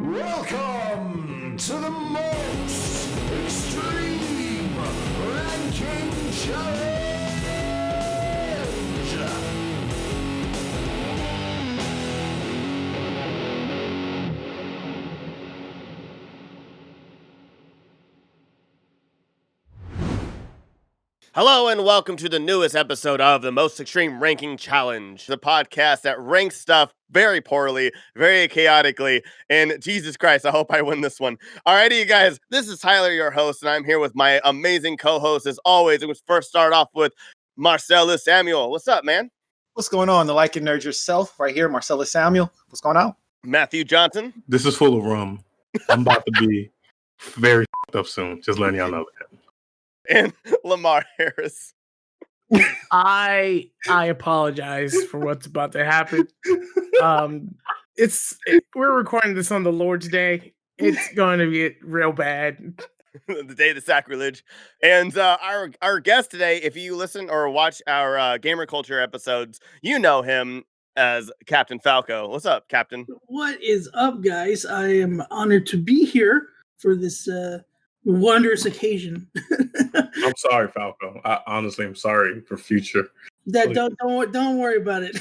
Welcome to the most extreme ranking challenge. Hello and welcome to the newest episode of the Most Extreme Ranking Challenge, the podcast that ranks stuff very poorly, very chaotically, and Jesus Christ, I hope I win this one. Alrighty, you guys, this is Tyler, your host, and I'm here with my amazing co-host as always. It was first start off with Marcellus Samuel. What's up, man? What's going on? The Like and Nerd yourself, right here, Marcellus Samuel. What's going on? Matthew Johnson. This is full of rum. I'm about to be very up soon. Just letting y'all know that. And Lamar Harris. I apologize for what's about to happen. We're recording this on the Lord's Day. It's going to get real bad. The day of the sacrilege. And our guest today, if you listen or watch our gamer culture episodes, you know him as Captain Falco. What's up, Captain? What is up, guys? I am honored to be here for this wondrous occasion. I'm sorry, Falco. I honestly am sorry for future. Don't worry about it.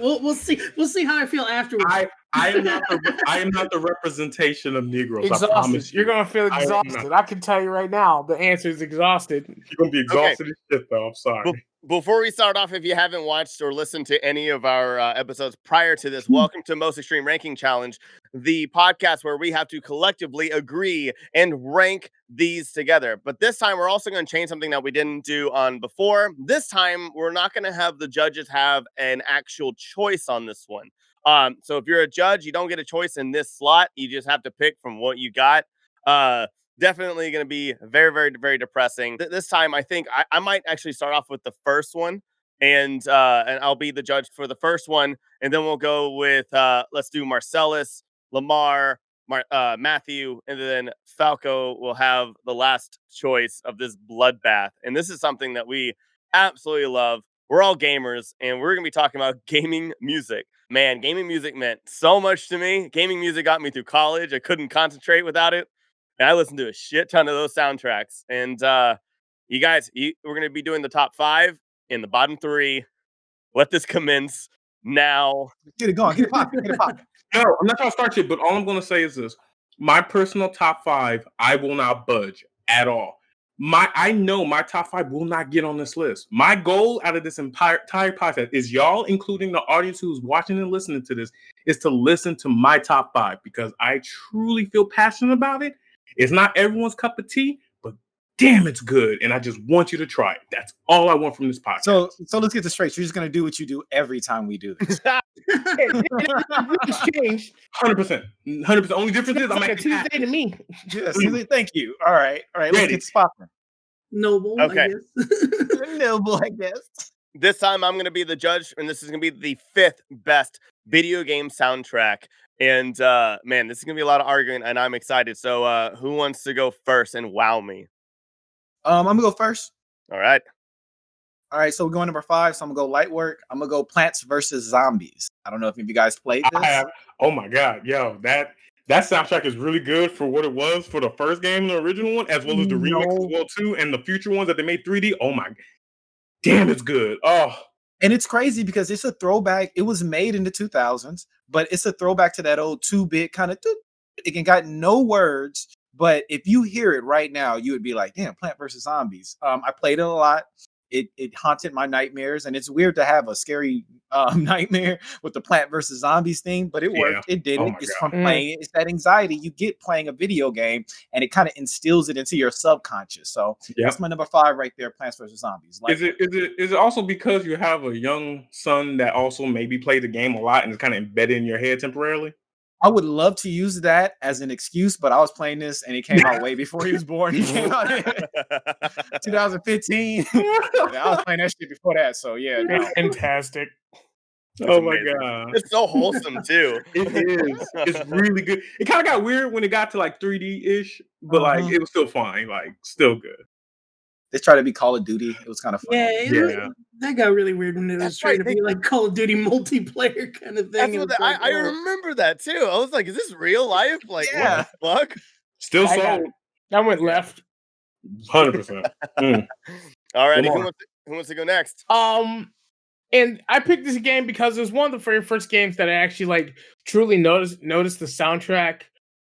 we'll see. We'll see how I feel afterwards. I am not the representation of Negroes. Exhausted. I promise you. You're gonna feel exhausted. I can tell you right now. The answer is exhausted. You're gonna be exhausted as shit, though. I'm sorry. Before we start off, if you haven't watched or listened to any of our episodes prior to this, welcome to Most Extreme Ranking Challenge, the podcast where we have to collectively agree and rank these together. But this time, we're also going to change something that we didn't do on before. This time, we're not going to have the judges have an actual choice on this one. So if you're a judge, you don't get a choice in this slot. You just have to pick from what you got. Definitely going to be very, very, very depressing. This time, I think I might actually start off with the first one, and I'll be the judge for the first one, and then we'll go with let's do Marcellus, Lamar, Matthew, and then Falco will have the last choice of this bloodbath. And this is something that we absolutely love. We're all gamers, and we're going to be talking about gaming music. Man, gaming music meant so much to me. Gaming music got me through college. I couldn't concentrate without it. And I listened to a shit ton of those soundtracks. And you guys, we're going to be doing the top 5 and the bottom 3. Let this commence now. Get it going. Get it popping. Get it popping. No, I'm not trying to start you, but all I'm going to say is this. My personal top 5, I will not budge at all. I know my top 5 will not get on this list. My goal out of this entire podcast is y'all, including the audience who's watching and listening to this, is to listen to my top 5 because I truly feel passionate about it. It's not everyone's cup of tea, but damn, it's good. And I just want you to try it. That's all I want from this podcast. So let's get this straight. You're just going to do what you do every time we do this. It's changed. 100%. 100%. Only difference is I'm like a Tuesday to me. Yes, thank you. All right. Let's get this popping. Noble, okay. I guess. Noble, I guess. This time I'm going to be the judge, and this is going to be the 5th best video game soundtrack. And man, this is going to be a lot of arguing, and I'm excited. So who wants to go first and wow me? I'm going to go first. All right. So we're going number 5. So I'm going to go light work. I'm going to go Plants vs. Zombies. I don't know if any of you guys played this. I have. Oh my God. Yo, that soundtrack is really good for what it was for the first game, the original one, as well as the remix as well too, and the future ones that they made 3D. Oh my, damn, it's good. Oh, and it's crazy because it's a throwback. It was made in the 2000s, but it's a throwback to that old 2-bit kind of. It got no words, but if you hear it right now, you would be like, "Damn, Plant vs. Zombies." I played it a lot. It haunted my nightmares, and it's weird to have a scary nightmare with the Plant vs. Zombies thing, but it worked. It did it. Just from playing it. It's that anxiety you get playing a video game, and it kind of instills it into your subconscious. So that's my number 5 right there, Plants vs. Zombies. Is it also because you have a young son that also maybe played the game a lot and it's kind of embedded in your head temporarily? I would love to use that as an excuse, but I was playing this and it came out way before he was born. He came out in 2015. I was playing that shit before that, so yeah. No. Fantastic. Oh my God. It's so wholesome too. It is. It's really good. It kind of got weird when it got to like 3D-ish, but like it was still fine, like still good. They tried to be Call of Duty. It was kind of fun. Yeah, that got really weird when it was trying to be like Call of Duty multiplayer kind of thing. That's what I remember that too. I was like, is this real life? Like, what the fuck? Still sold. I went left. 100%. All right, who wants to go next? And I picked this game because it was one of the very first games that I actually like truly noticed the soundtrack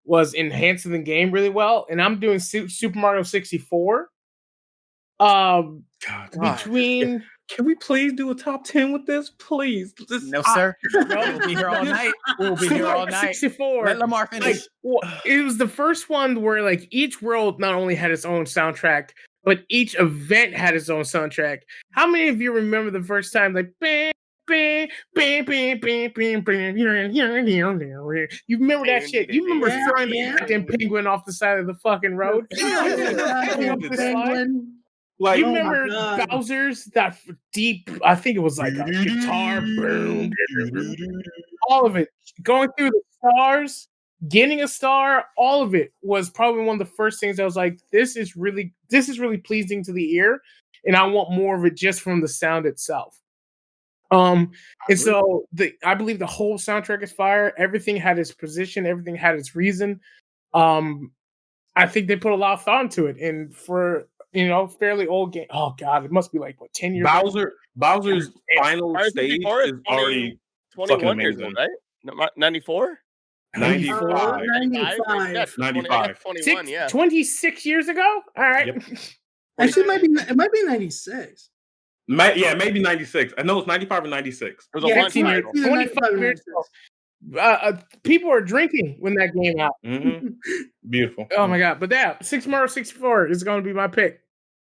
was enhancing the game really well. And I'm doing Super Mario 64. Between can we please do a top 10 with this? Please. No, sir. We'll be here all night. We'll be here all night. 64. Let Lamar finish. It was the first one where like each world not only had its own soundtrack, but each event had its own soundtrack. How many of you remember the first time like bang, bang, bang, bang, bang, bang, bang, you remember that shit? You remember throwing the goddamn penguin off the side of the fucking road? Like, you remember Bowser's that deep? I think it was like a guitar boom, all of it going through the stars, getting a star. All of it was probably one of the first things I was like, "This is really pleasing to the ear," and I want more of it just from the sound itself. And so I believe the whole soundtrack is fire. Everything had its position. Everything had its reason. I think they put a lot of thought into it, and for fairly old game. Oh God, it must be like 10 years. Bowser's final stage is already 21 years old, right? 94? 95. 95. 21, yeah. 26 years ago? All right. Yep. Actually, it might be 96. Maybe 96. I know it's 95 or 96. It was a 15 years, 25 years ago. People are drinking when that game out. Mm-hmm. Beautiful. Oh my God. But yeah, Mario 64 is going to be my pick.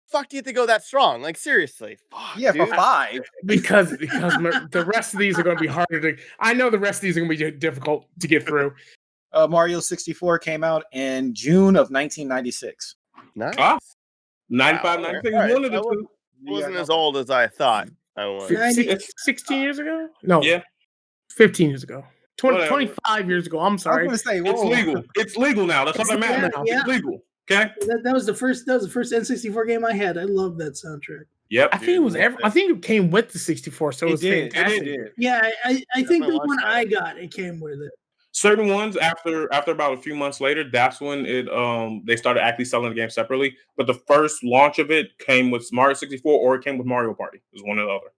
Fuck, do you have to go that strong? Like, seriously. Fuck, yeah, dude. for 5. Because the rest of these are going to be harder to. I know the rest of these are going to be difficult to get through. Mario 64 came out in June of 1996. Nice. 95, 96. Right. One of the two. Wasn't as old as I thought I was. 16 years ago? No. Yeah. 15 years ago. 25 years ago. I'm sorry. I was going to say, it's legal. It's legal now. That's all that matters. Yeah. It's legal. Okay. That was the first N64 game I had. I love that soundtrack. Yep. I think it was I think it came with the 64, so it was fantastic. It did. Yeah, I think the one I got, it came with it. Certain ones after about a few months later, that's when it they started actually selling the game separately. But the first launch of it came with Mario 64 or it came with Mario Party. It was one or the other.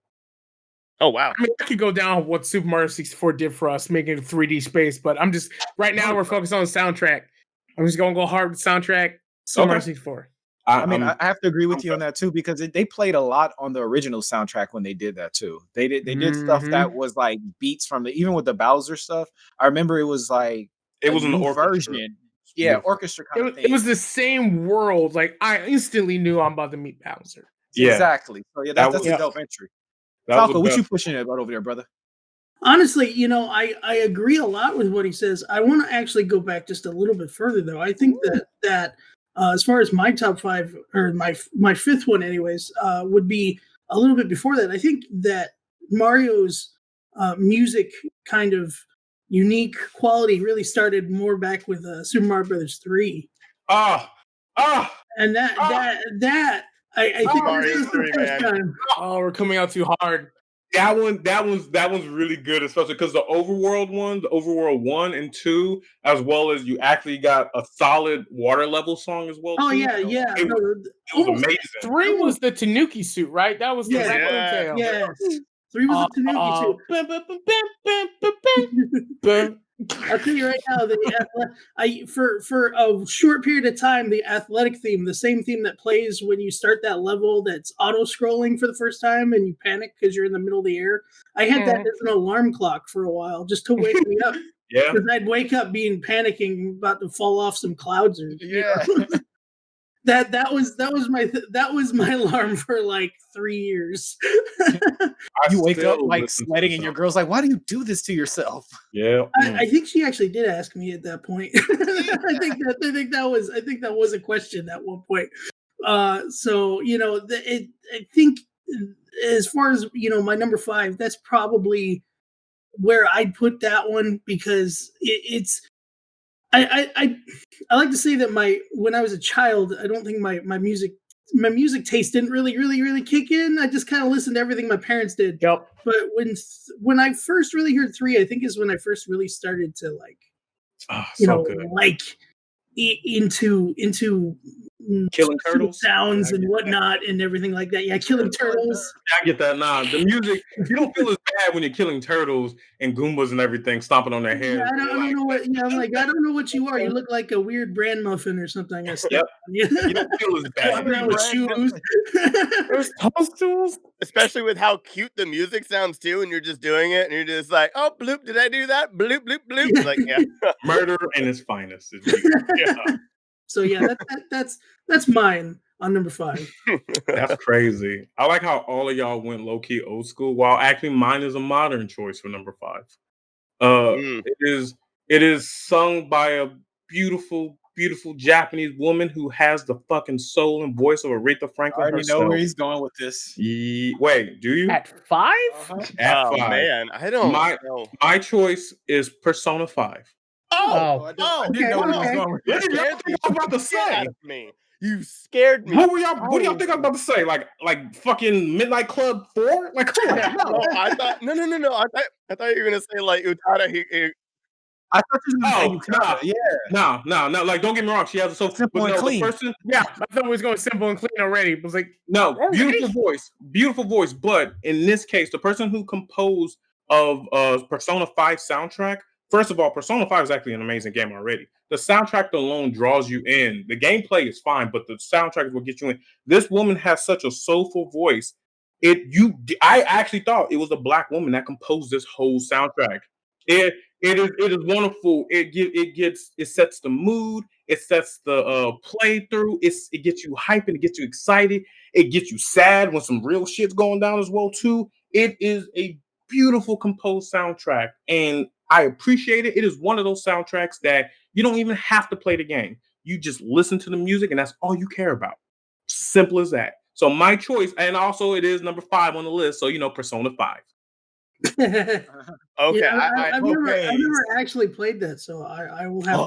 Oh wow. I mean, I could go down what Super Mario 64 did for us, making it a 3D space, but I'm just right now we're focused on the soundtrack. I'm just gonna go hard with soundtrack. Super Mario 64. I have to agree with you on that too, because they played a lot on the original soundtrack when they did that too. They did stuff that was like beats from even with the Bowser stuff. I remember it was like it was an orchestra version. Yeah, orchestra kind of thing. It was the same world. Like I instantly knew I'm about to meet Bowser. Yeah, exactly. So yeah, that's a dope entry. Falco, what you pushing about over there, brother? Honestly, I agree a lot with what he says. I want to actually go back just a little bit further, though. I think that as far as my top 5 or my fifth one, anyways, would be a little bit before that. I think that Mario's music kind of unique quality really started more back with Super Mario Brothers 3. And I think Mario 3, man. Oh, we're coming out too hard. That one's really good, especially because the Overworld 1 and 2, as well as you actually got a solid water level song as well. Oh too. yeah. It was amazing. 3 was the Tanuki suit, right? That was the raccoon tail. Yes. 3 was the Tanuki suit. I'll tell you right now, for a short period of time, the athletic theme, the same theme that plays when you start that level that's auto-scrolling for the first time and you panic because you're in the middle of the air. I had that as an alarm clock for a while just to wake me up. Yeah. Because I'd wake up panicking, about to fall off some clouds. That was my alarm for like 3 years. You wake up like sweating, and your girl's like, "Why do you do this to yourself?" Yeah, I think she actually did ask me at that point. I think that was a question at one point. So I think as far as my number 5, that's probably where I'd put that one because it's. I like to say that when I was a child, I don't think my music my music taste didn't really kick in. I just kind of listened to everything my parents did. Yep. But when I first really heard 3, I think is when I first really started to like, Good. like into Killing turtles sounds and whatnot and everything like that. Yeah, killing turtles. I get that. Nah, the music, you don't feel as bad when you're killing turtles and Goombas and everything stomping on their heads. Yeah, I don't know what. Yeah, I'm like, I don't know what you are. You look like a weird bran muffin or something. Yep. You don't feel as bad. Walking around with shoes. There's toadstools. Especially with how cute the music sounds too, and you're just doing it, and you're just like, "Oh, bloop! Did I do that? Bloop, bloop, bloop!" Yeah. Like, yeah. Murder in its finest. Yeah. So yeah, that's mine on number 5. That's crazy. I like how all of y'all went low key old school. While actually mine is a modern choice for number 5. Mm. It is sung by a beautiful Japanese woman who has the fucking soul and voice of Aretha I Franklin already herself. know where he's going with this. Wait, do you? At 5? At Oh 5. man, I don't know. My choice is Persona 5. Oh, I didn't know where he was going with What this. did y'all think I was about to Scared say? out of me. You scared me. What do y'all think I was about to say? Like fucking Midnight Club 4? Like come on. No, I thought no. I thought you were gonna say like Utada. I thought you were going to say nah. Yukata. Yeah. No. Like, don't get me wrong. She has a soul. Simple But and no, clean. the person. Yeah, I thought it was going simple and clean already. It was like, No, Already? beautiful voice. But in this case, the person who composed of Persona 5 soundtrack. First of all, Persona 5 is actually an amazing game already. The soundtrack alone draws you in. The gameplay is fine, but the soundtrack is what gets you in. This woman has such a soulful voice. I actually thought it was a black woman that composed this whole soundtrack. It is wonderful. It sets the mood. It sets the playthrough. It gets you hyping. It gets you excited. It gets you sad when some real shit's going down as well too. It is a beautiful composed soundtrack, and I appreciate it. It is one of those soundtracks that you don't even have to play the game. You just listen to the music, and that's all you care about. Simple as that. So my choice, and also it is number 5 on the list. So Persona 5. Okay, Yeah, I've never okay. actually played that, so I will have.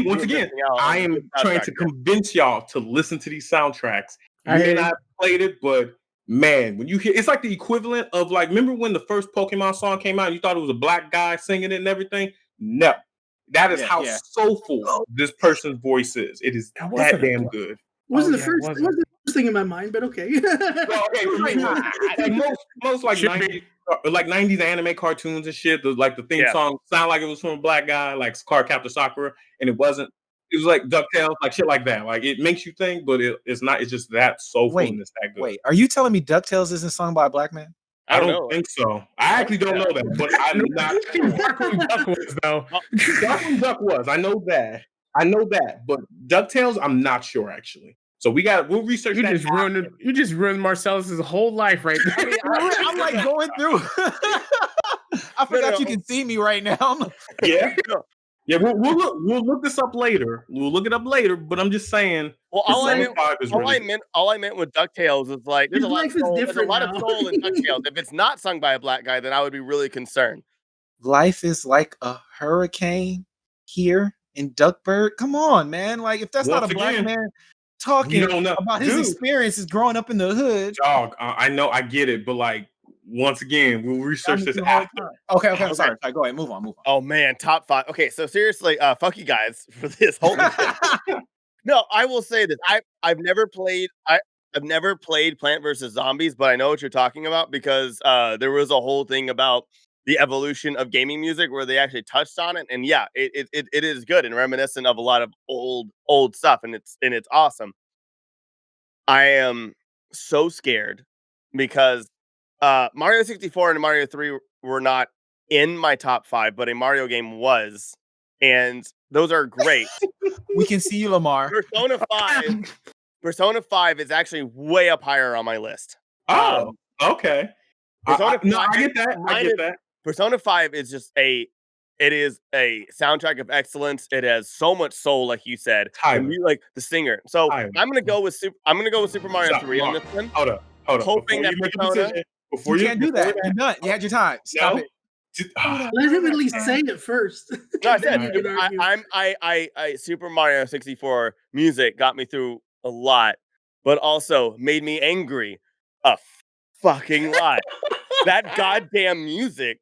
Once again, I am trying to convince y'all to listen to these soundtracks. You I may hear not have played it, but man, when you hear, it's like the equivalent of like, remember when the first Pokemon song came out and you thought it was a black guy singing it and everything? No, that is how soulful this person's voice is. It is That that wasn't a damn black- good. Wasn't Oh, the yeah, first? it It wasn't. wasn't the first thing in my mind, but okay. Well, okay, for me, like most like Should 90s anime cartoons and shit. The theme Yeah. song sound like it was from a black guy, like Card Captor Sakura, and it wasn't. It was like DuckTales, like shit like that. Like it makes you think, but it's not. It's just that soulful and it's that good. Wait, are you telling me DuckTales isn't sung by a black man? I don't know. think so. I actually don't know that, but I'm not sure. Darkwing Duck was though. Darkwing Duck was. I know that. But DuckTales, I'm not sure actually. So we'll research You that. just ruined Marcellus's whole life right there. I mean, I'm like going through. I forgot you can see me right now. I'm like, Yeah. Yeah, we'll look this up later. We'll look it up later, but I'm just saying. Well, all I really meant with DuckTales is like there's a lot of soul in DuckTales. If it's not sung by a black guy, then I would be really concerned. life is like a hurricane here in Duckburg. Come on, man. Like if that's not a black man talking about his experiences growing up in the hood. Dog, I know, I get it, but like once again, we'll research this after. Okay, I'm sorry. Go ahead, move on. Oh man, top 5. Okay, so seriously, fuck you guys for this whole. No, I will say this. I've never played Plant vs Zombies, but I know what you're talking about because there was a whole thing about the evolution of gaming music where they actually touched on it, and yeah, it is good and reminiscent of a lot of old stuff, and it's awesome. I am so scared because Mario 64 and Mario 3 were not in my top 5, but a Mario game was, and those are great. We can see you, Lamar. Persona 5 is actually way up higher on my list. Oh, okay. I get that. Persona 5 is just it is a soundtrack of excellence. It has so much soul, like you said. And you like the singer. So I'm gonna go with Super Mario 3 on this one. Hold up. Hoping that Persona. You can't do that. You're done. You had your time. Stop it. Let him at least say it first. No, I said Super Mario 64 music got me through a lot, but also made me angry a fucking lot. That goddamn music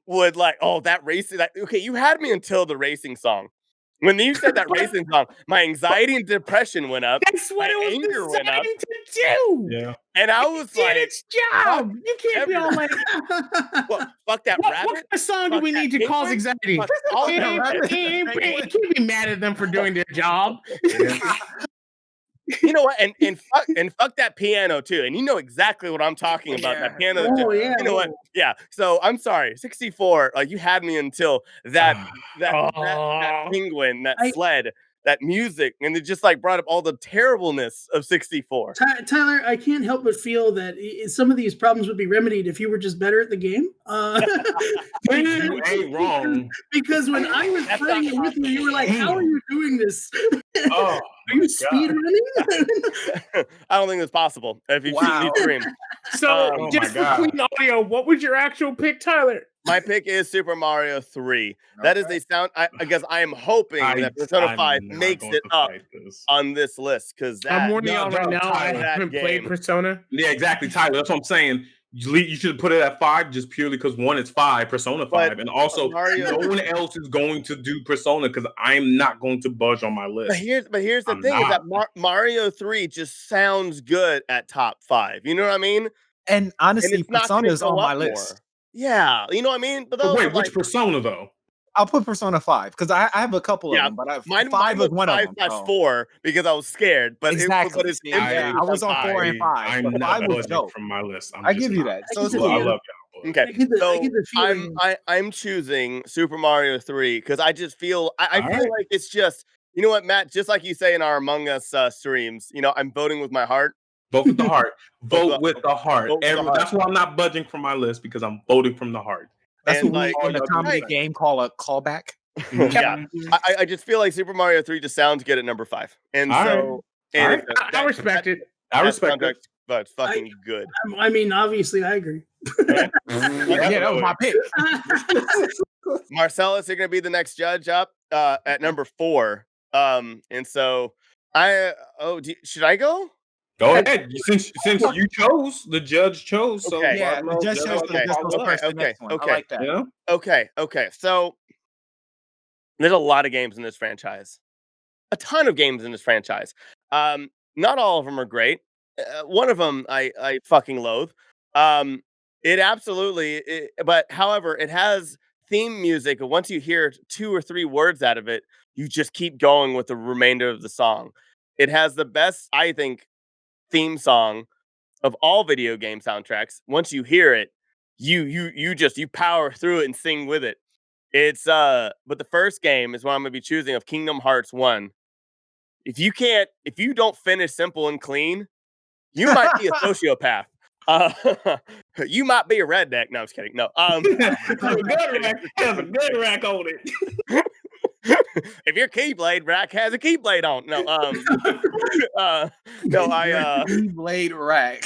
would like, oh, that racing. Okay, you had me until the racing song. When you said that racing song, my anxiety and depression went up. That's what my it was anger went up, designed to do. Yeah. and I It was did like, its job. You can't be all like, well, fuck that what rabbit. kind of song do Fuck we that need to cause penguin, anxiety? fuck all You that. can't be mad at them for doing their job. You know what? And fuck that piano too. And you know exactly what I'm talking about. That piano too. Oh yeah. You know what? Yeah. So I'm sorry, 64. You had me until that Oh. penguin, that I- sled, that music, and it just like brought up all the terribleness of 64. Tyler, I can't help but feel that some of these problems would be remedied if you were just better at the game. You ain't wrong. Because when I was That's playing not it with you, you were like, "How are you doing this? Oh, Are you speed running?" I don't think that's possible if you've seen these streams. So, Oh my just for God. clean audio, what was your actual pick, Tyler? My pick is Super Mario 3. That is Okay. a sound. I guess I am hoping that Persona 5 makes it up on this list because I'm that. warning y'all right now. I Tyler, haven't played game. Persona. Yeah, exactly, Tyler. That's what I'm saying. You should put it at 5 just purely because one, it's 5, Persona 5, But and also Mario- no one else is going to do Persona because I'm not going to budge on my list. But here's the I'm thing: is that not. Mario 3 just sounds good at top 5. You know what I mean? And And honestly, it's not Persona going to is go on my up list. more. Yeah, you know what I mean. But But those are wait, which like, Persona though? I'll put Persona 5 because I have a couple Yeah, of them, but mine 5 was was one of them. 5/4 because I was scared. But Exactly. but it's See, emphasis yeah, I was on 4 and 5, I'm but not 5 was budging dope. from my list. I give you that. So it's I Well, I cool. love y'all. Okay, I get the so feeling. I'm choosing Super Mario 3 because I just feel I All feel right. like it's just, you know what, Matt, just like you say in our Among Us streams, you know, I'm voting with my heart. Vote with the heart. Vote with the heart. Vote with the heart. That's why I'm not budging from my list because I'm voting from the heart. That's And what we like, in the y'all do comedy right. game call a callback. Yeah, I just feel like Super Mario 3 just sounds good at number 5, and All right. so and All it's right. I respect it. I that respect soundtrack, it. but it's fucking good. I mean, obviously, I agree. Yeah, that was my pick. Marcellus, you're gonna be the next judge up at number 4. And so should I go? Go ahead. Since you chose, the judge chose. So Okay. Yeah, the judge chose okay, the just goes okay, first. The okay, next one. okay. I like that. Yeah. Okay. So there's a lot of games in this franchise. A ton of games in this franchise. Not all of them are great. One of them I fucking loathe. It absolutely, but however, it has theme music. And once you hear 2 or 3 words out of it, you just keep going with the remainder of the song. It has the best, I think, theme song of all video game soundtracks. Once you hear it, you power through it and sing with it. It's but the first game is what I'm gonna be choosing of Kingdom Hearts 1. If you don't finish simple and clean, you might be a sociopath. You might be a redneck. No, I was kidding. No. Has a good rack on it. If your Keyblade rack has a Keyblade on. No, no, Blade rack.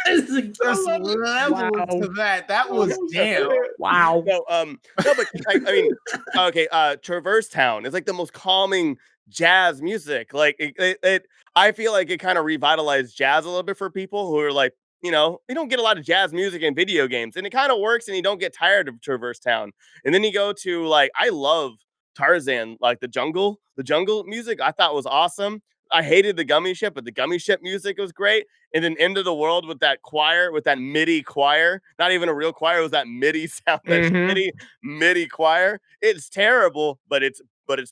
It's like, There's levels to that. That was damn. Wow. no, but I mean, okay, Traverse Town is like the most calming jazz music. Like I feel like it kind of revitalized jazz a little bit for people who are like, you know, you don't get a lot of jazz music in video games, and it kind of works, and you don't get tired of Traverse Town. And then you go to like, I love Tarzan, like the jungle music. I thought was awesome. I hated the Gummy Ship, but the Gummy Ship music was great. And then End of the World with that choir, with that MIDI choir, not even a real choir, it was that MIDI sound, that MIDI choir. It's terrible, but it's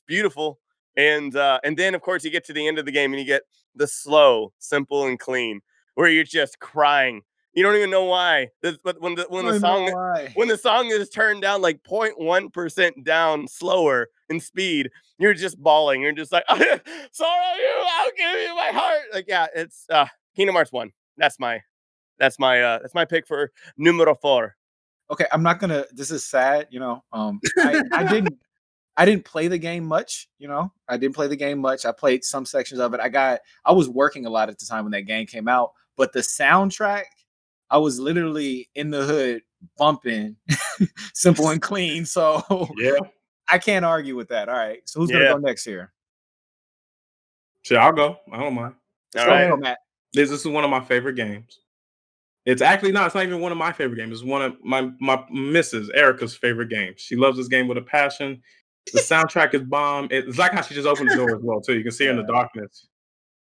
beautiful. And then of course you get to the end of the game and you get the slow, simple and clean, where you're just crying. You don't even know why. But when the song is turned down like 0.1% down slower in speed, you're just bawling. You're just like, sorry, I'll give you my heart. Like, yeah, it's Kingdom Hearts 1. That's my pick for numero 4. Okay, I'm not gonna. This is sad, you know. I didn't play the game much, you know. I didn't play the game much. I played some sections of it. I was working a lot at the time when that game came out, but the soundtrack, I was literally in the hood bumping simple and clean. So Yeah. I can't argue with that. All right. So who's gonna go next here? Sure, I'll go. I don't mind. All right. Matt. This is one of my favorite games. It's actually not. It's not even one of my favorite games. It's one of my Mrs. Erica's favorite games. She loves this game with a passion. The soundtrack is bomb. It's like how she just opened the door as well too. You can see her in the darkness.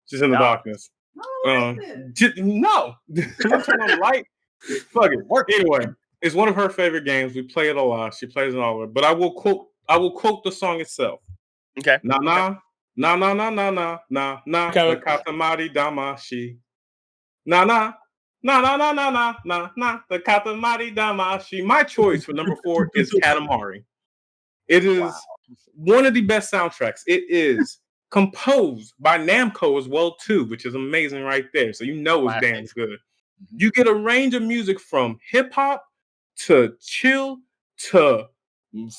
She's in the darkness. No, I'm gonna turn on the light. Fuck it. Anyway, it's one of her favorite games. We play it a lot. She plays it all. But I will quote the song itself. Okay. Na na na na na na na na na. The katamari damashi. Na na. Na na na na na na na. The katamari damashi. My choice for number 4 is Katamari. It is one of the best soundtracks. It is composed by Namco as well too, which is amazing right there. So you know it's damn good. You get a range of music from hip hop to chill to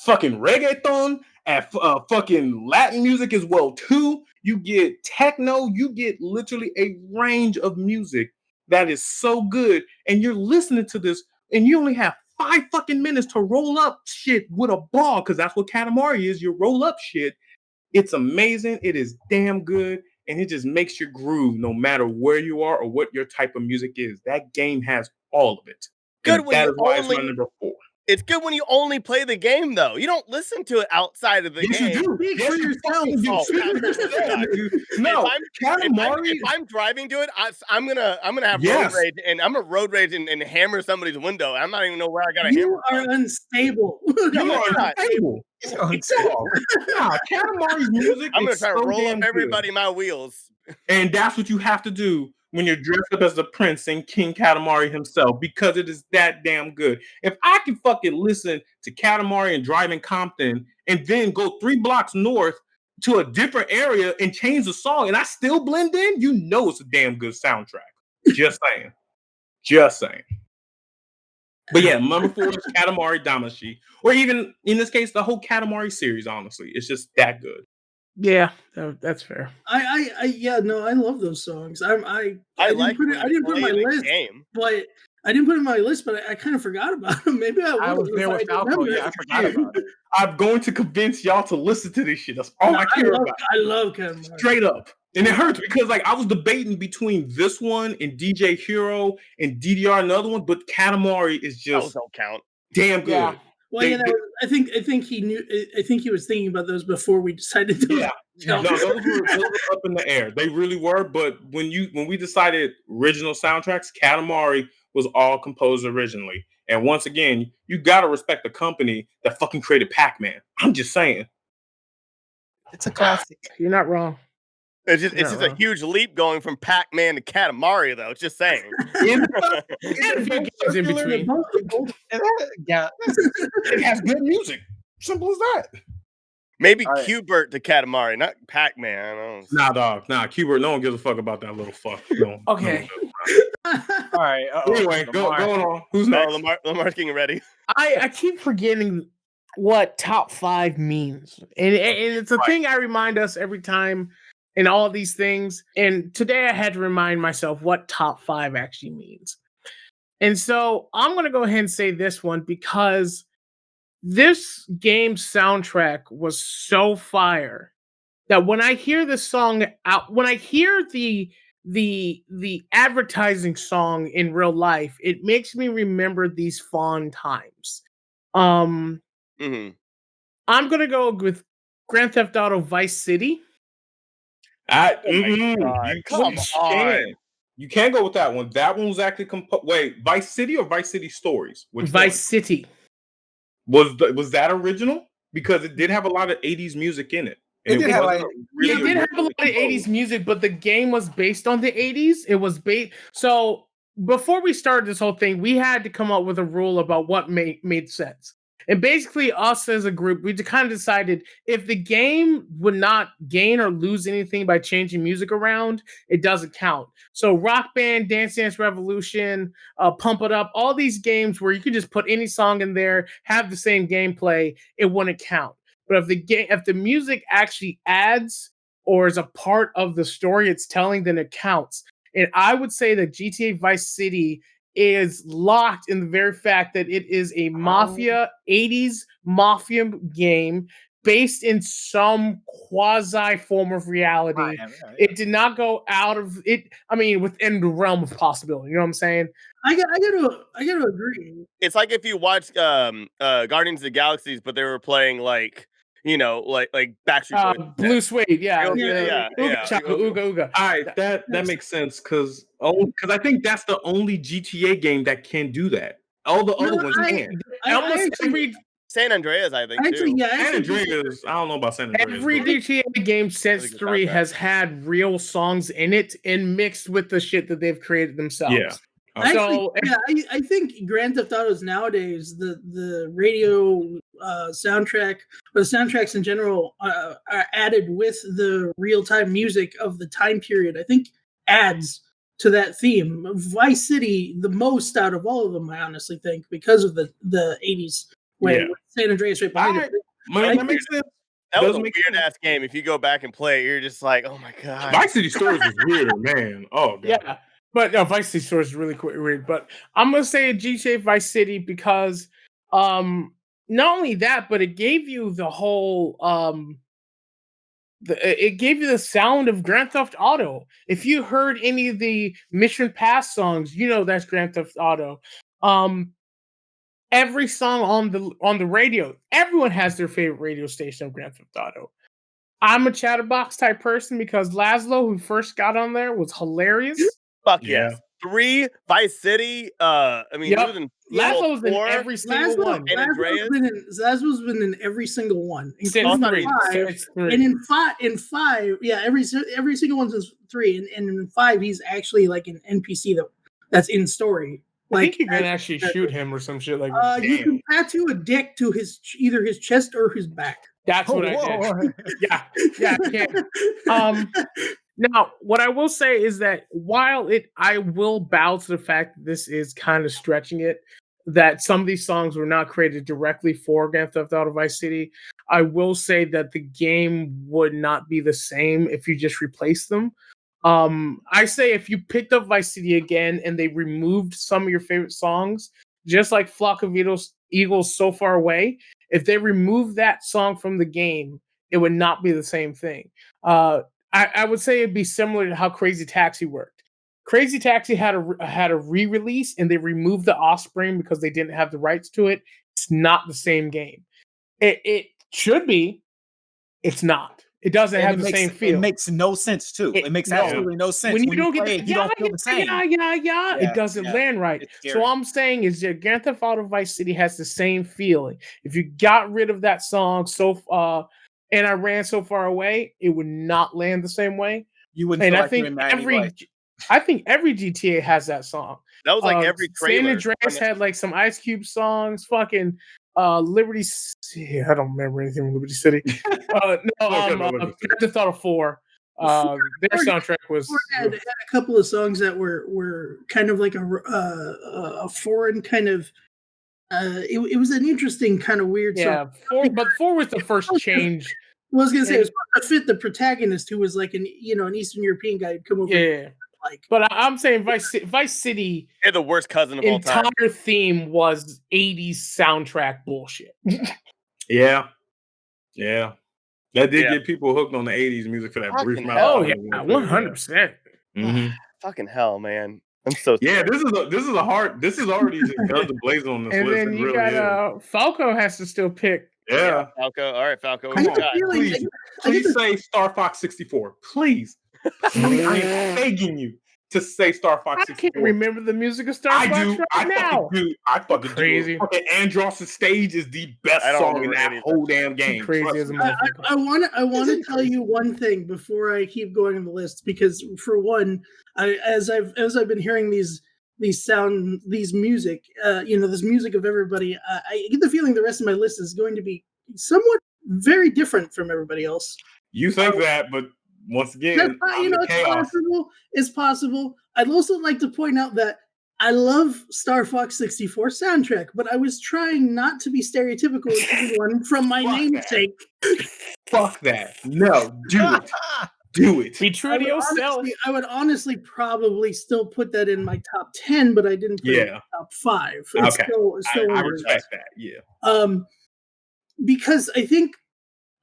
fucking reggaeton and fucking Latin music as well too. You get techno. You get literally a range of music that is so good, and you're listening to this, and you only have 5 fucking minutes to roll up shit with a ball, because that's what Katamari is. You roll up shit. It's amazing. It is damn good. And it just makes you groove no matter where you are or what your type of music is. That game has all of it. Good when that you is why only, it's my number 4. It's good when you only play the game, though. You don't listen to it outside of the game. You do. Yes, you fucking do. No, if I'm driving to it, I'm gonna have road rage, and I'm gonna road rage and hammer somebody's window. I'm not even know where I got to hammer. You are unstable. You are unstable. Katamari's music. I'm gonna try to roll up everybody my wheels. And that's what you have to do when you're dressed up as the prince and King Katamari himself, because it is that damn good. If I can fucking listen to Katamari and drive in Compton and then go 3 blocks north to a different area and change the song and I still blend in, you know it's a damn good soundtrack. Just saying. Just saying. But yeah, number 4 is Katamari Damacy. Or even, in this case, the whole Katamari series, honestly. It's just that good. Yeah, that's fair. I love those songs. I like didn't put it on my list, but I didn't put it on my list, but I kind of forgot about them. Maybe I was there with Falco. Yeah, I forgot about it. I'm going to convince y'all to listen to this shit. That's all I care about. I love Katamari. Straight up. And it hurts because like I was debating between this one and DJ Hero and DDR another one, but Katamari is just those don't count. Damn good. Yeah. Well, I think he knew. I think he was thinking about those before we decided to. Yeah, no, those were up in the air. They really were. But when we decided original soundtracks, Katamari was all composed originally. And once again, you gotta respect the company that fucking created Pac-Man. I'm just saying, it's a classic. You're not wrong. It's just a huge leap going from Pac-Man to Katamari, though. Just saying. In between. Yeah, it has good music. Simple as that. Maybe Q*bert to Katamari, not Pac-Man. Nah, dog. Nah, Q*bert. No one gives a fuck about that little fuck. No, okay. All right. Anyway, going on. Who's next? Lamar's getting ready. I keep forgetting what top 5 means, and it's a thing I remind us every time. And all these things. And today I had to remind myself what top 5 actually means. And so I'm going to go ahead and say this one because this game's soundtrack was so fire that when I hear the song out, when I hear the advertising song in real life, it makes me remember these fond times. I'm going to go with Grand Theft Auto Vice City. Come on. You can't go with that one. That one was actually wait, Vice City or Vice City Stories? Vice City. Was that original? Because it did have a lot of 80s music in it. It did have a lot of 80s music, but the game was based on the 80s. It was based. So before we started this whole thing, we had to come up with a rule about what made sense. And basically, us as a group, we kind of decided if the game would not gain or lose anything by changing music around, it doesn't count. So Rock Band, Dance Dance Revolution, Pump It Up, all these games where you could just put any song in there, have the same gameplay, it wouldn't count. But if the music actually adds or is a part of the story it's telling, then it counts. And I would say that GTA Vice City is locked in the very fact that it is a mafia 80s mafia game based in some quasi form of reality. It did not go out of it. I mean, within the realm of possibility. You know what I'm saying? I gotta agree. It's like if you watched Guardians of the Galaxies, but they were playing like Backstreet Boys. Blue Suede, yeah. Yeah. Ooga Ooga. All right, that makes sense because I think that's the only GTA game that can do that. All the other ones can't. Almost every San Andreas, I think. Actually, too. yeah. San Andreas, I don't know about San Andreas. Every GTA game since 3 has had real songs in it and mixed with the shit that they've created themselves. Yeah. I think Grand Theft Autos nowadays, the radio soundtrack, or the soundtracks in general, are added with the real time music of the time period. I think adds to that theme. Vice City, the most out of all of them, I honestly think, because of the 80s way. San Andreas right behind it. That makes sense. That was a weird ass game. If you go back and play it, you're just like, oh my god. Vice City Stories was weirder, man. Oh god. Yeah. But no, Vice City Stories is really weird. But I'm gonna say GTA Vice City because not only that, but it gave you the whole it gave you the sound of Grand Theft Auto. If you heard any of the Mission Pass songs, you know that's Grand Theft Auto. Every song on the radio, everyone has their favorite radio station of Grand Theft Auto. I'm a chatterbox type person because Laszlo, who first got on there, was hilarious. Fuck yes. 3, Vice City. I mean, Laszlo was in every single one. Laszlo's been in every single one, including 5. And in five, yeah, every single one since 3, and in 5, he's actually like an NPC that's in story. Like, I think you can actually shoot him or some shit like that. You can tattoo a dick to either his chest or his back. That's what I did. Yeah, I can. Now, what I will say is that while I will bow to the fact that this is kind of stretching it, that some of these songs were not created directly for Grand Theft Auto Vice City, I will say that the game would not be the same if you just replace them. I say if you picked up Vice City again and they removed some of your favorite songs, just like Flock of Eagles So Far Away, if they remove that song from the game, it would not be the same thing. I would say it'd be similar to how Crazy Taxi worked. Crazy Taxi had a re-release and they removed the Offspring because they didn't have the rights to it. It's not the same game. It should be. It's not. It doesn't have the same feel. It makes no sense too. It makes absolutely no sense. When you don't get it, you don't feel the same. It doesn't land right. So all I'm saying is that Grand Theft Auto Vice City has the same feeling. If you got rid of that song and I ran So Far Away, it would not land the same way. You wouldn't. And I think every GTA has that song. That was like every trailer. San Andreas had like some Ice Cube songs. Fucking Liberty City. I don't remember anything from Liberty City. Grand Theft Auto 4. Their soundtrack was had a couple of songs that were kind of like a foreign kind of. It was an interesting kind of weird song. 4 was the first change. I was gonna say it was supposed to fit the protagonist, who was like an Eastern European guy who'd come over. Yeah. But I'm saying Vice City. They're the worst cousin of all time. Entire theme was 80s soundtrack bullshit. Yeah. That did get people hooked on the 80s music for that brief amount of time. Oh yeah, 100%. Mm-hmm. Fucking hell, man. I'm so this is already just guns blazing on this and list. And then you got Falco has to still pick. Yeah. Falco. All right, Falco. Please say Star Fox 64. Please. I'm begging you to say Star Fox 64. I can't remember the music of Star Fox now. I fucking crazy. Do. Andross' Stage is the best song in that whole damn game. Crazy as a motherfucker. I want to tell you one thing before I keep going on the list, because for one, as I've been hearing these music, this music of everybody, I get the feeling the rest of my list is going to be somewhat very different from everybody else. You think that, but once again, it's possible. I'd also like to point out that I love Star Fox 64 soundtrack, but I was trying not to be stereotypical with everyone from my namesake. Fuck that. No, do it. Do it. Be true to yourself. I would honestly probably still put that in my top 10, but I didn't put it in my top 5. It's okay. Still I respect that. Yeah. Because I think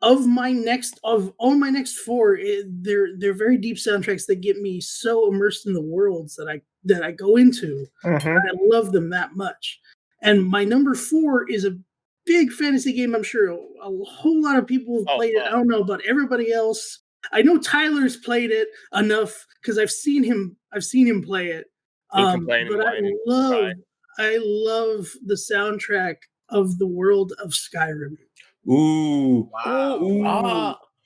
of all my next four, they're very deep soundtracks that get me so immersed in the worlds that I go into. Mhm. I love them that much. And my number 4 is a big fantasy game. I'm sure a whole lot of people have played it. I don't know about everybody else. I know Tyler's played it enough because I've seen him play it. He'll complain and But whine and cry. I love the soundtrack of the world of Skyrim. Ooh. Wow. Ooh.